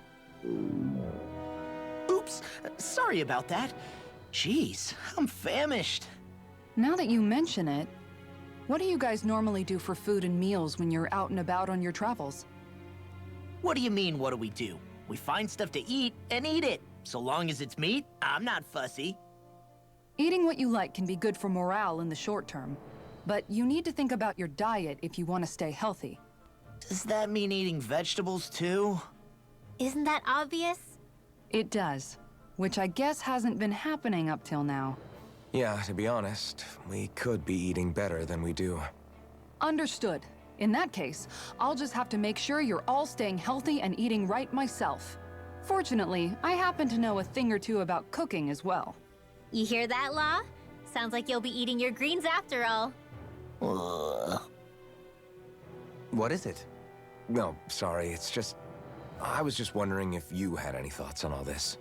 Oops, sorry about that. Jeez, I'm famished. Now that you mention it, what do you guys normally do for food and meals when you're out and about on your travels? What do you mean, what do we do? We find stuff to eat and eat it. So long as it's meat, I'm not fussy. Eating what you like can be good for morale in the short term, but you need to think about your diet if you want to stay healthy. Does that mean eating vegetables too? Isn't that obvious? It does, which I guess hasn't been happening up till now. Yeah, to be honest, we could be eating better than we do. Understood. In that case, I'll just have to make sure you're all staying healthy and eating right myself. Fortunately, I happen to know a thing or two about cooking as well. You hear that, Law? Sounds like you'll be eating your greens after all. Ugh. What is it? No, sorry, it's just... I was just wondering if you had any thoughts on all this.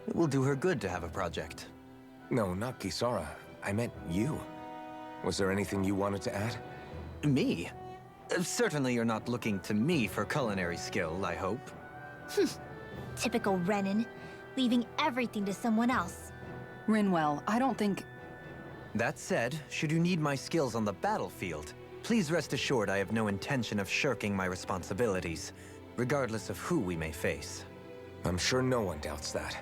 It will do her good to have a project. No, not Kisara. I meant you. Was there anything you wanted to add? Me? Certainly you're not looking to me for culinary skill, I hope. Typical Renan, leaving everything to someone else. Rinwell, I don't think... That said, should you need my skills on the battlefield, please rest assured I have no intention of shirking my responsibilities, regardless of who we may face. I'm sure no one doubts that.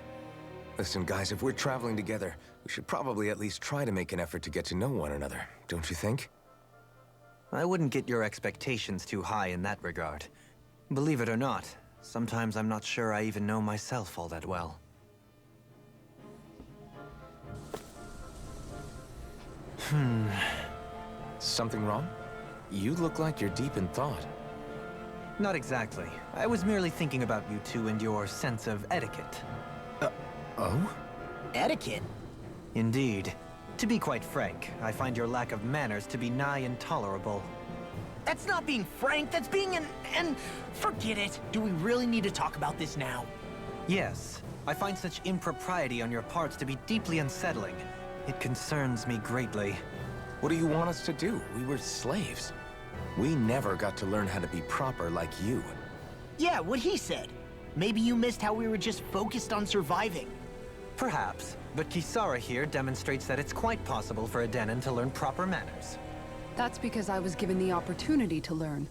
Listen, guys, if we're traveling together, we should probably at least try to make an effort to get to know one another, don't you think? I wouldn't get your expectations too high in that regard. Believe it or not, sometimes I'm not sure I even know myself all that well. Something wrong? You look like you're deep in thought. Not exactly. I was merely thinking about you two and your sense of etiquette. Oh? Etiquette? Indeed. To be quite frank, I find your lack of manners to be nigh intolerable. That's not being frank, that's being and forget it. Do we really need to talk about this now? Yes. I find such impropriety on your parts to be deeply unsettling. It concerns me greatly. What do you want us to do? We were slaves. We never got to learn how to be proper like you. Yeah, what he said. Maybe you missed how we were just focused on surviving. Perhaps, but Kisara here demonstrates that it's quite possible for a Denon to learn proper manners. That's because I was given the opportunity to learn.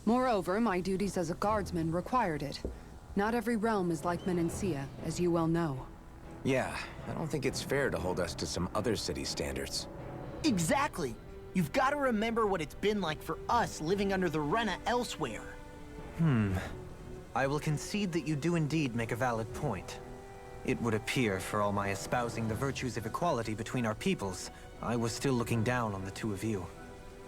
Moreover, my duties as a guardsman required it. Not every realm is like Menancia, as you well know. Yeah, I don't think it's fair to hold us to some other city standards. Exactly. You've got to remember what it's been like for us living under the Rena elsewhere. I will concede that you do indeed make a valid point. It would appear, for all my espousing the virtues of equality between our peoples, I was still looking down on the two of you.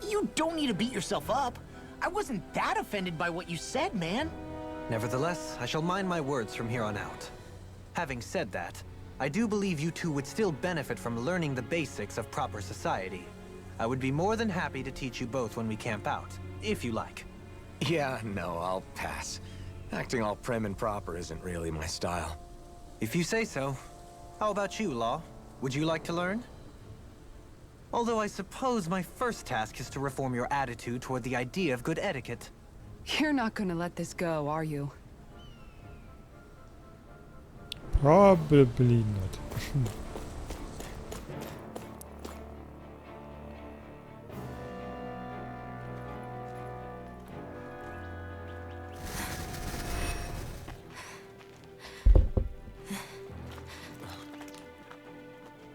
You don't need to beat yourself up. I wasn't that offended by what you said, man. Nevertheless, I shall mind my words from here on out. Having said that, I do believe you two would still benefit from learning the basics of proper society. I would be more than happy to teach you both when we camp out, if you like. Yeah, no, I'll pass. Acting all prim and proper isn't really my style. If you say so. How about you, Law? Would you like to learn? Although I suppose my first task is to reform your attitude toward the idea of good etiquette. You're not gonna let this go, are you? Probably not.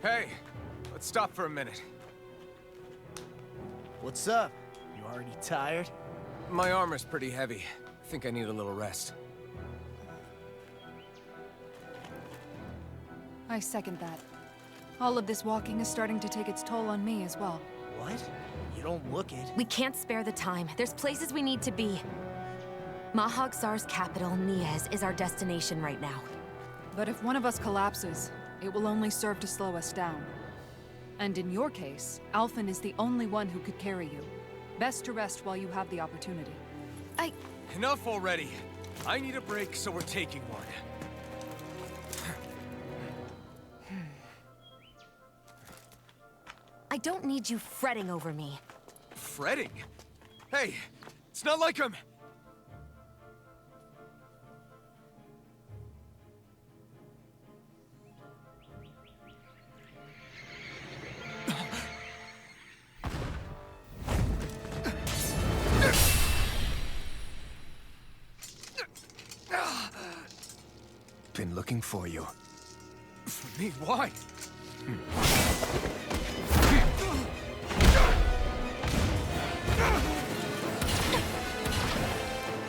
Hey, let's stop for a minute. What's up? You already tired? My armor's pretty heavy. I think I need a little rest. I second that. All of this walking is starting to take its toll on me as well. What? You don't look it. We can't spare the time. There's places we need to be. Mahag Sar's capital, Niez, is our destination right now. But if one of us collapses, it will only serve to slow us down. And in your case, Alphen is the only one who could carry you. Best to rest while you have the opportunity. Enough already. I need a break, so we're taking one. I don't need you fretting over me. Fretting? Hey, it's not like I'm... Been looking for you. For me? Why?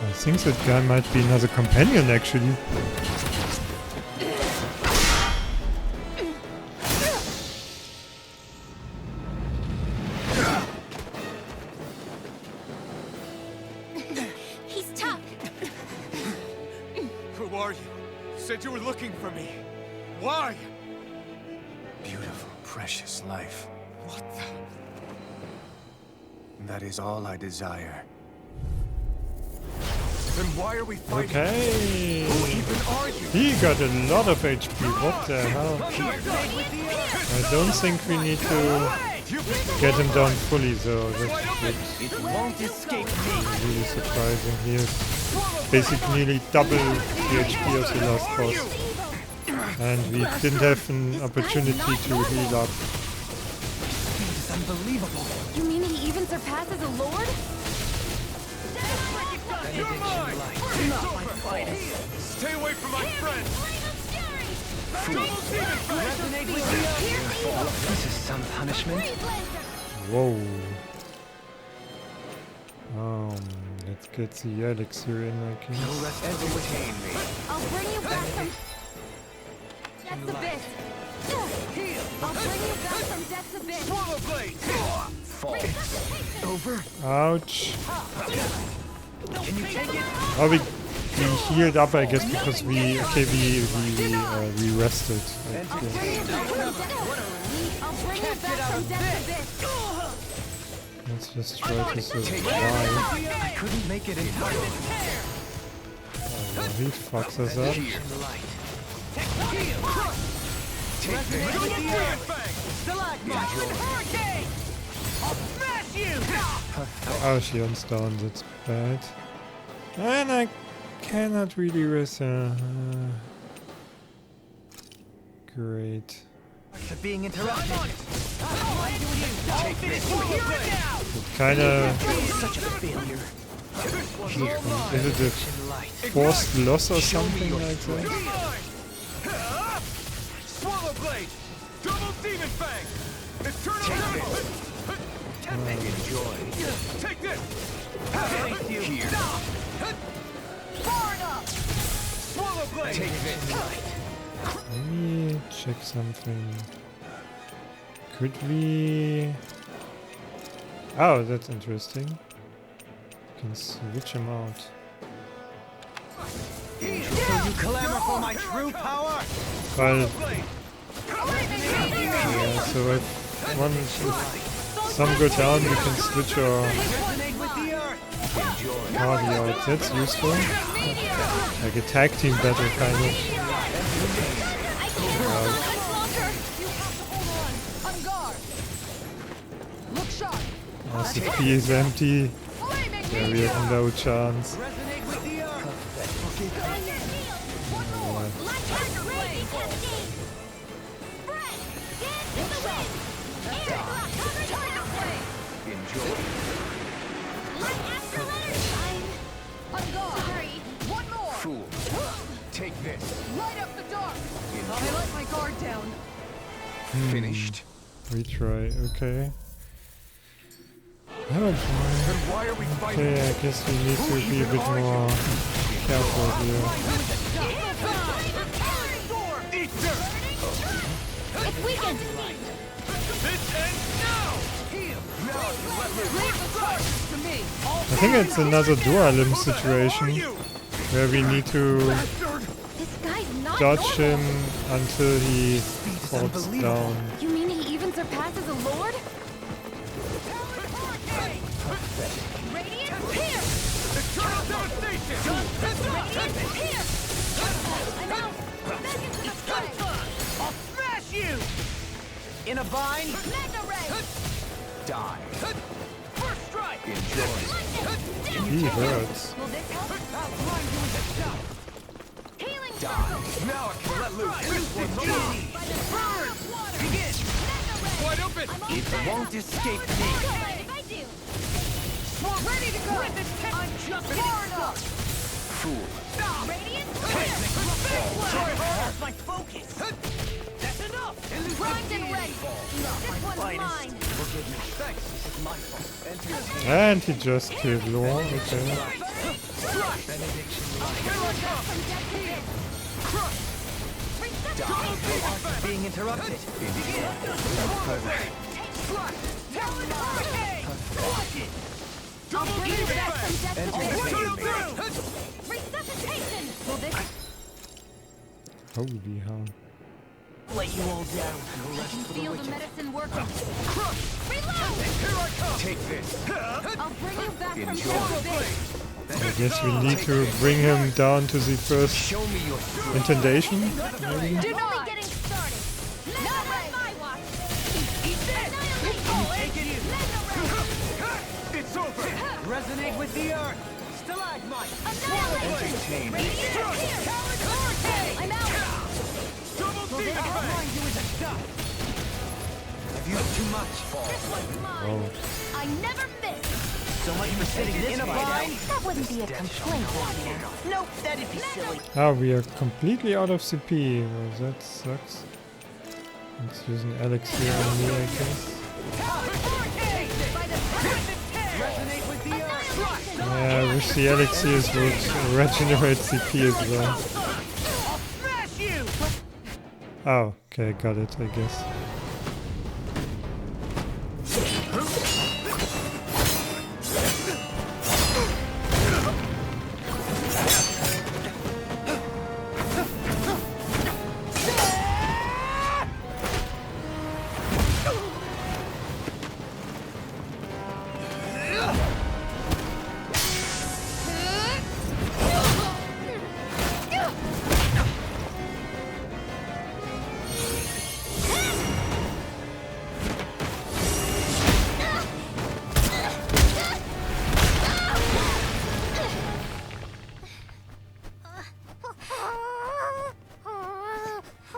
I think that guy might be another companion, actually. He's tough. Who are you? You said you were looking for me. Why? Beautiful, precious life. What the... That is all I desire. Then why are we fighting? Okay. Who even are you? He got a lot of HP. What the hell? I don't think we need to get him down fully, though. That's It won't escape me. really surprising. He is basically nearly double the HP of the last boss. And we didn't have an opportunity to heal up. It's unbelievable. You mean he even surpasses a lord? You're mine! Not my finest! Stay away from my friend! This is some punishment. Whoa. Let's get the elixir in, I guess. No rest entertain me. I'll bring you back from... That's the bit. I'll bring you back from Death's Abyss. Swallow blade! Fall. Over. Ouch. Can you take it? Oh, we healed up, I guess, because we rested. I'll bring you back from Death's Abyss. Let's just try to survive. I couldn't make it in time. Oh, he fucks us up. Oh, she unstunned, that's bad. And I cannot really rest her. Great. Being interrupted. Kinda... Such a failure. Is it a forced loss or something like that? Swallow blade! Double demon fang! Eternal Enjoy. Take this! Here. Far enough! Swallow blade! Take this. Let me check something. Could we... Oh, that's interesting. You can switch them out. So you clamor for my true power? Well, yeah, so if one, if some go down, we can switch our party out. That's useful. Like a tag team battle, kind of. As the P is empty, yeah, we have no chance. Fool. Take this. Light up the dark! I let my guard down. Finished. Retry, okay. Oh boy. Why are we fighting? Okay, I guess we need to be a bit more careful here. It's weakened. This ends now! I think it's another Dualim situation where we need to This guy's not dodge normal. him until he falls down. You mean he even surpasses a lord? Radiant here. Eternal devastation! Radiant here. I'm out. Back into the fray. I'll smash you! In a bind? Magna ray. Die. First strike! Enjoy. He hurts. Will this help? Healing Die. Now I can let loose! This one's alive! burn. Begin! Wide open! It won't escape me. If I do. Ready to go! I'm just far enough! Fool. Radiant That's my focus. That's enough! primed and ready. This one's mine. Forgive me. Thanks. This is my fault. And he just killed Law, okay. Being interrupted. I'll bring you back from death. Entertain. Resuscitation. Will this Holy hell. Let you all down. I can feel the medicine working. Reload! Take this. I'll bring you back from Enjoy. death. I guess we need to bring him down to the first Show me your strength. intimidation, maybe? Do not only getting started. Not on my watch. Eat this. It's over! Resonate with the earth. Stalagmite. Annihilation. Entertain. I'm out. Double demon fang! I've used too much. This one's mine. Oh. I never miss. So much for sitting this fight out. That wouldn't be a complaint, I hear. Nope, that'd be silly. Ah, we are completely out of CP. Well, that sucks. Let's use an elixir on me, I guess. Resonate with the earth. Yeah, I wish the elixirs would regenerate CP as well. I'll smash you! Oh, okay, got it, I guess.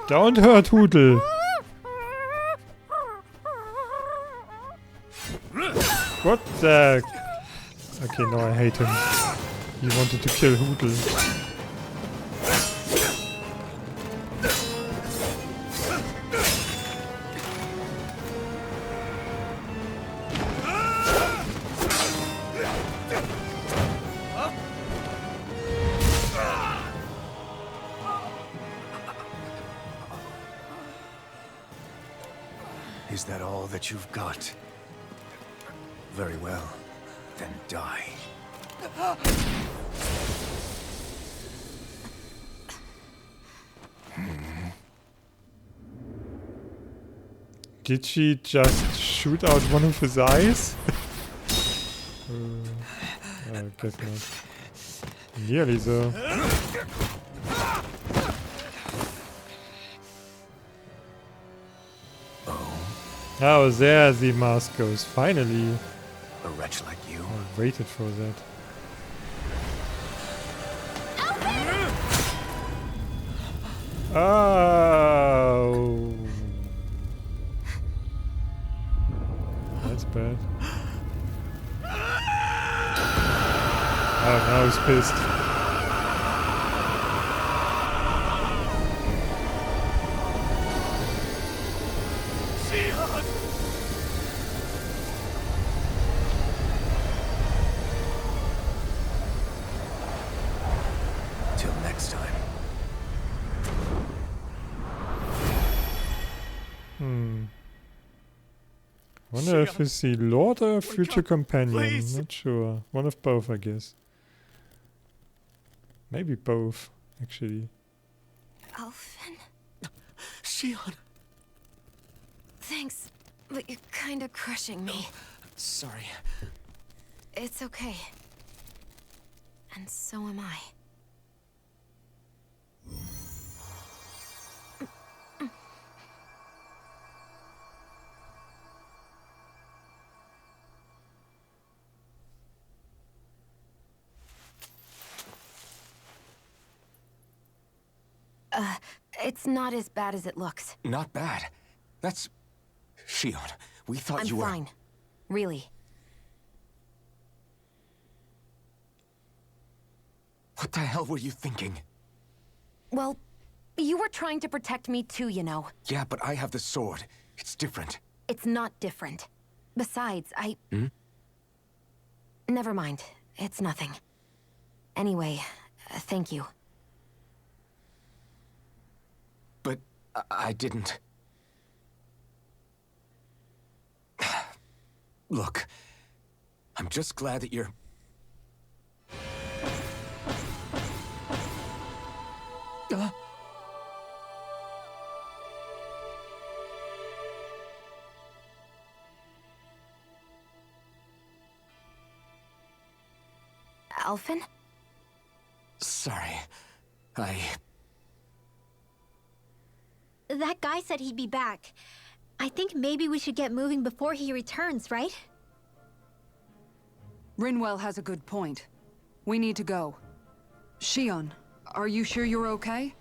Don't hurt Hootle! What the... Okay, no, I hate him. He wanted to kill Hootle. Is that all that you've got? Very well. Then die. Did she just shoot out one of his eyes? I guess not. Nearly so. Oh, there the mask goes. Finally. A wretch like you. I waited for that. Oh. That's bad. Oh, now he's pissed. Till next time. Wonder if he's the Lord or a future companion. please. Not sure. One of both, I guess. Maybe both, actually. Alphen? Shion. Thanks, but you're kinda crushing me. Sorry. It's okay. And so am I. It's not as bad as it looks. Not bad. That's... Shion, we thought I'm you were... fine. Really. What the hell were you thinking? Well, you were trying to protect me too, you know. Yeah, but I have the sword. It's different. It's not different. Besides, Never mind. It's nothing. Anyway, thank you. But I didn't... Look, I'm just glad that you're... Alphen? Sorry. That guy said he'd be back. I think maybe we should get moving before he returns, right? Rinwell has a good point. We need to go. Shion, are you sure you're okay?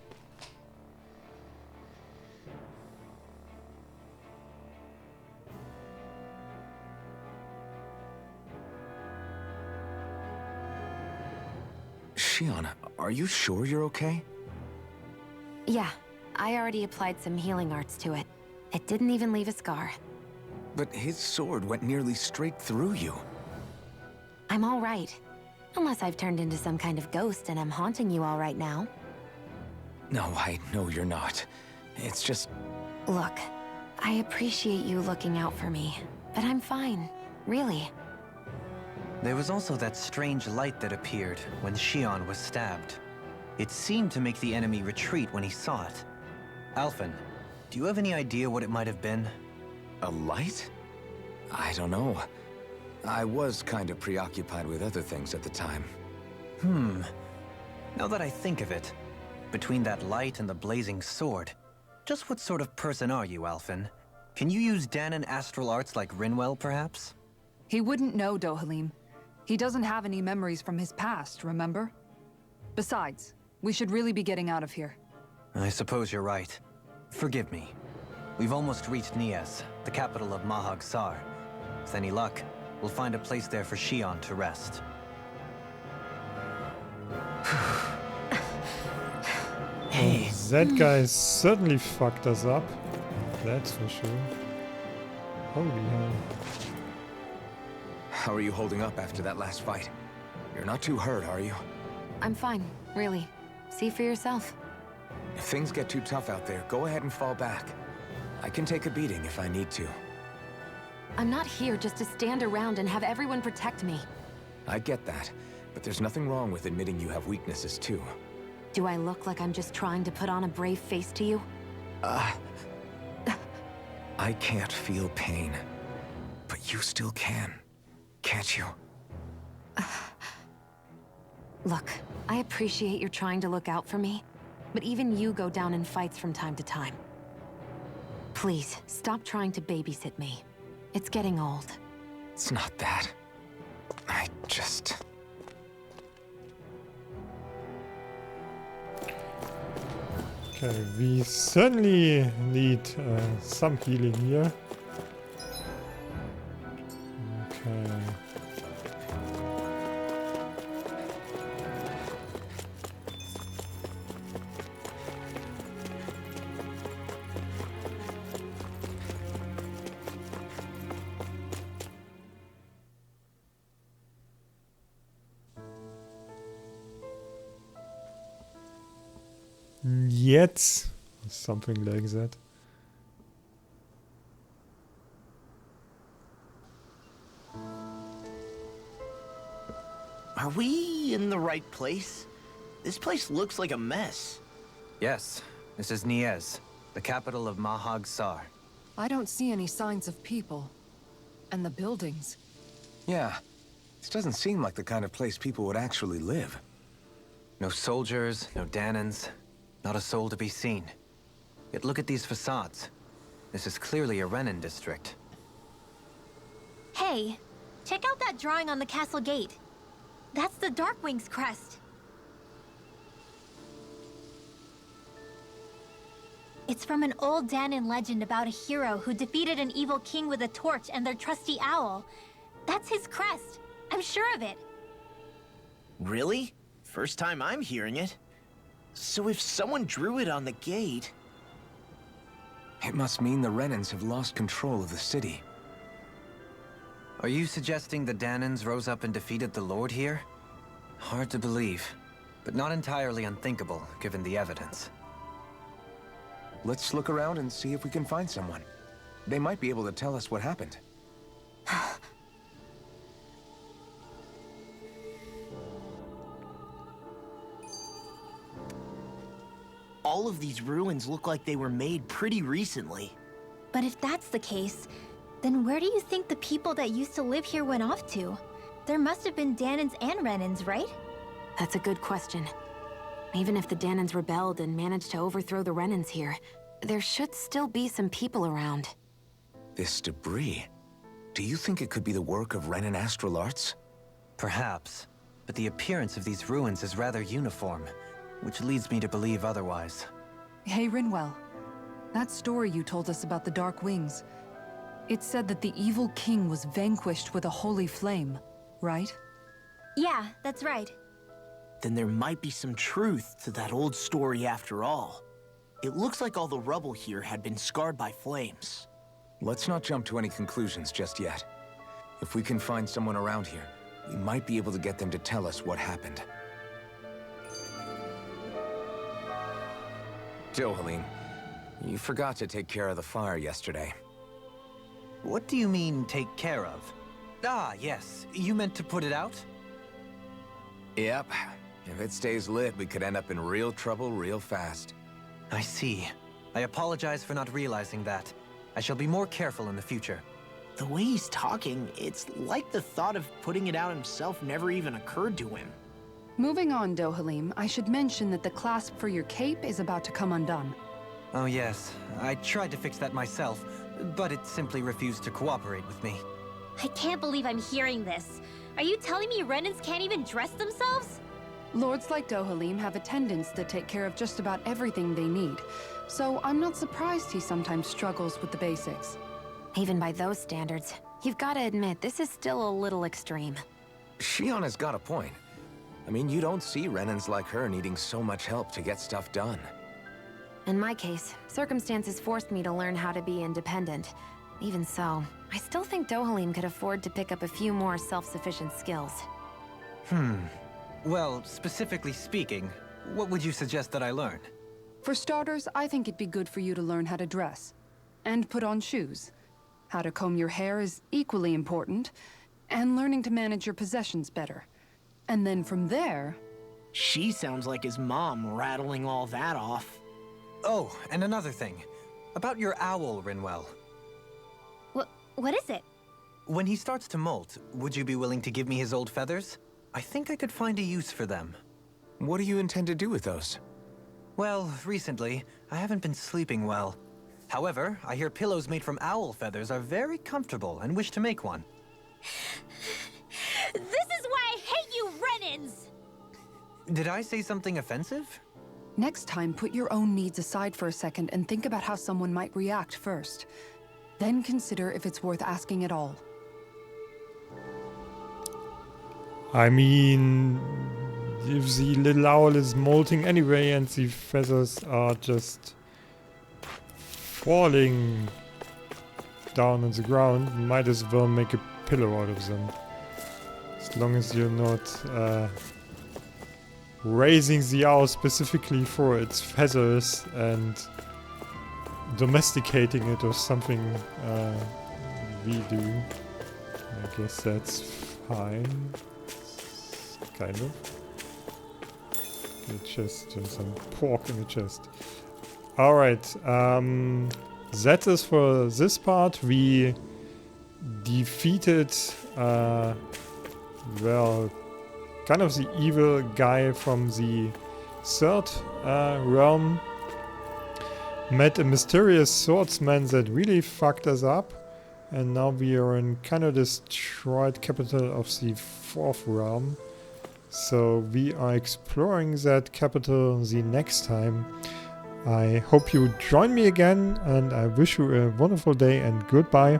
Shion, are you sure you're okay? Yeah, I already applied some healing arts to it. It didn't even leave a scar. But his sword went nearly straight through you. I'm all right. Unless I've turned into some kind of ghost and I'm haunting you all right now. No, I know you're not. It's just... Look, I appreciate you looking out for me, but I'm fine, really. There was also that strange light that appeared when Shion was stabbed. It seemed to make the enemy retreat when he saw it. Alphen, do you have any idea what it might have been? A light? I don't know. I was kind of preoccupied with other things at the time. Now that I think of it, between that light and the blazing sword, just what sort of person are you, Alphen? Can you use Danon astral arts like Rinwell, perhaps? He wouldn't know, Dohalim. He doesn't have any memories from his past, remember? Besides, we should really be getting out of here. I suppose you're right. Forgive me. We've almost reached Nies, the capital of Mahag Sar. With any luck, we'll find a place there for Shion to rest. Hey. That guy certainly fucked us up. That's for sure. Holy hell. How are you holding up after that last fight? You're not too hurt, are you? I'm fine, really. See for yourself. If things get too tough out there, go ahead and fall back. I can take a beating if I need to. I'm not here just to stand around and have everyone protect me. I get that, but there's nothing wrong with admitting you have weaknesses too. Do I look like I'm just trying to put on a brave face to you? I can't feel pain, but you still can, can't you? Look, I appreciate you're trying to look out for me, but even you go down in fights from time to time. Please, stop trying to babysit me. It's getting old. It's not that. I just... Okay, we certainly need some healing here. Okay. Yet, something like that. Are we in the right place? This place looks like a mess. Yes, this is Nies, the capital of Mahag Sar. I don't see any signs of people. And the buildings. Yeah, this doesn't seem like the kind of place people would actually live. No soldiers, no Danons, not a soul to be seen. Yet look at these facades. This is clearly a Renin district. Hey, check out that drawing on the castle gate. That's the Darkwing's crest. It's from an old Danon legend about a hero who defeated an evil king with a torch and their trusty owl. That's his crest. I'm sure of it. Really? First time I'm hearing it. So if someone drew it on the gate... It must mean the Renins have lost control of the city. Are you suggesting the Danons rose up and defeated the Lord here? Hard to believe, but not entirely unthinkable, given the evidence. Let's look around and see if we can find someone. They might be able to tell us what happened. All of these ruins look like they were made pretty recently. But if that's the case, then where do you think the people that used to live here went off to? There must have been Danons and Renins, right? That's a good question. Even if the Danons rebelled and managed to overthrow the Renins here, there should still be some people around. This debris... Do you think it could be the work of Renin astral arts? Perhaps, but the appearance of these ruins is rather uniform, which leads me to believe otherwise. Hey, Rinwell. That story you told us about the Dark Wings, it said that the evil king was vanquished with a holy flame, right? Yeah, that's right. then there might be some truth to that old story after all. It looks like all the rubble here had been scarred by flames. Let's not jump to any conclusions just yet. If we can find someone around here, we might be able to get them to tell us what happened. Dohalim, you forgot to take care of the fire yesterday. What do you mean, take care of? Ah, yes. You meant to put it out? Yep. If it stays lit, we could end up in real trouble real fast. I see. I apologize for not realizing that. I shall be more careful in the future. The way he's talking, it's like the thought of putting it out himself never even occurred to him. Moving on, Dohalim, I should mention that the clasp for your cape is about to come undone. Oh yes, I tried to fix that myself, but it simply refused to cooperate with me. I can't believe I'm hearing this. Are you telling me Renans can't even dress themselves? Lords like Dohalim have attendants that take care of just about everything they need, so I'm not surprised he sometimes struggles with the basics. Even by those standards, you've got to admit this is still a little extreme. Shion has got a point. I mean, you don't see Renans like her needing so much help to get stuff done. In my case, circumstances forced me to learn how to be independent. Even so, I still think Dohalim could afford to pick up a few more self-sufficient skills. Well, specifically speaking, what would you suggest that I learn? For starters, I think it'd be good for you to learn how to dress. And put on shoes. How to comb your hair is equally important. And learning to manage your possessions better. And then from there... She sounds like his mom rattling all that off. Oh, and another thing. About your owl, Rinwell. What is it? When he starts to molt, would you be willing to give me his old feathers? I think I could find a use for them. What do you intend to do with those? Well, recently, I haven't been sleeping well. However, I hear pillows made from owl feathers are very comfortable and wish to make one. This is why I hate you, Renans! Did I say something offensive? Next time, put your own needs aside for a second and think about how someone might react first. Then consider if it's worth asking at all. I mean, if the little owl is molting anyway and the feathers are just falling down on the ground, might as well make a pillow out of them. As long as you're not raising the owl specifically for its feathers and domesticating it or something we do. I guess that's fine. Kind of. The chest and some pork in the chest. Alright, that is for this part. We defeated, well, kind of the evil guy from the third realm. Met a mysterious swordsman that really fucked us up. And now we are in kind of destroyed capital of the fourth realm. So we are exploring that capital the next time. I hope you join me again, and I wish you a wonderful day and goodbye.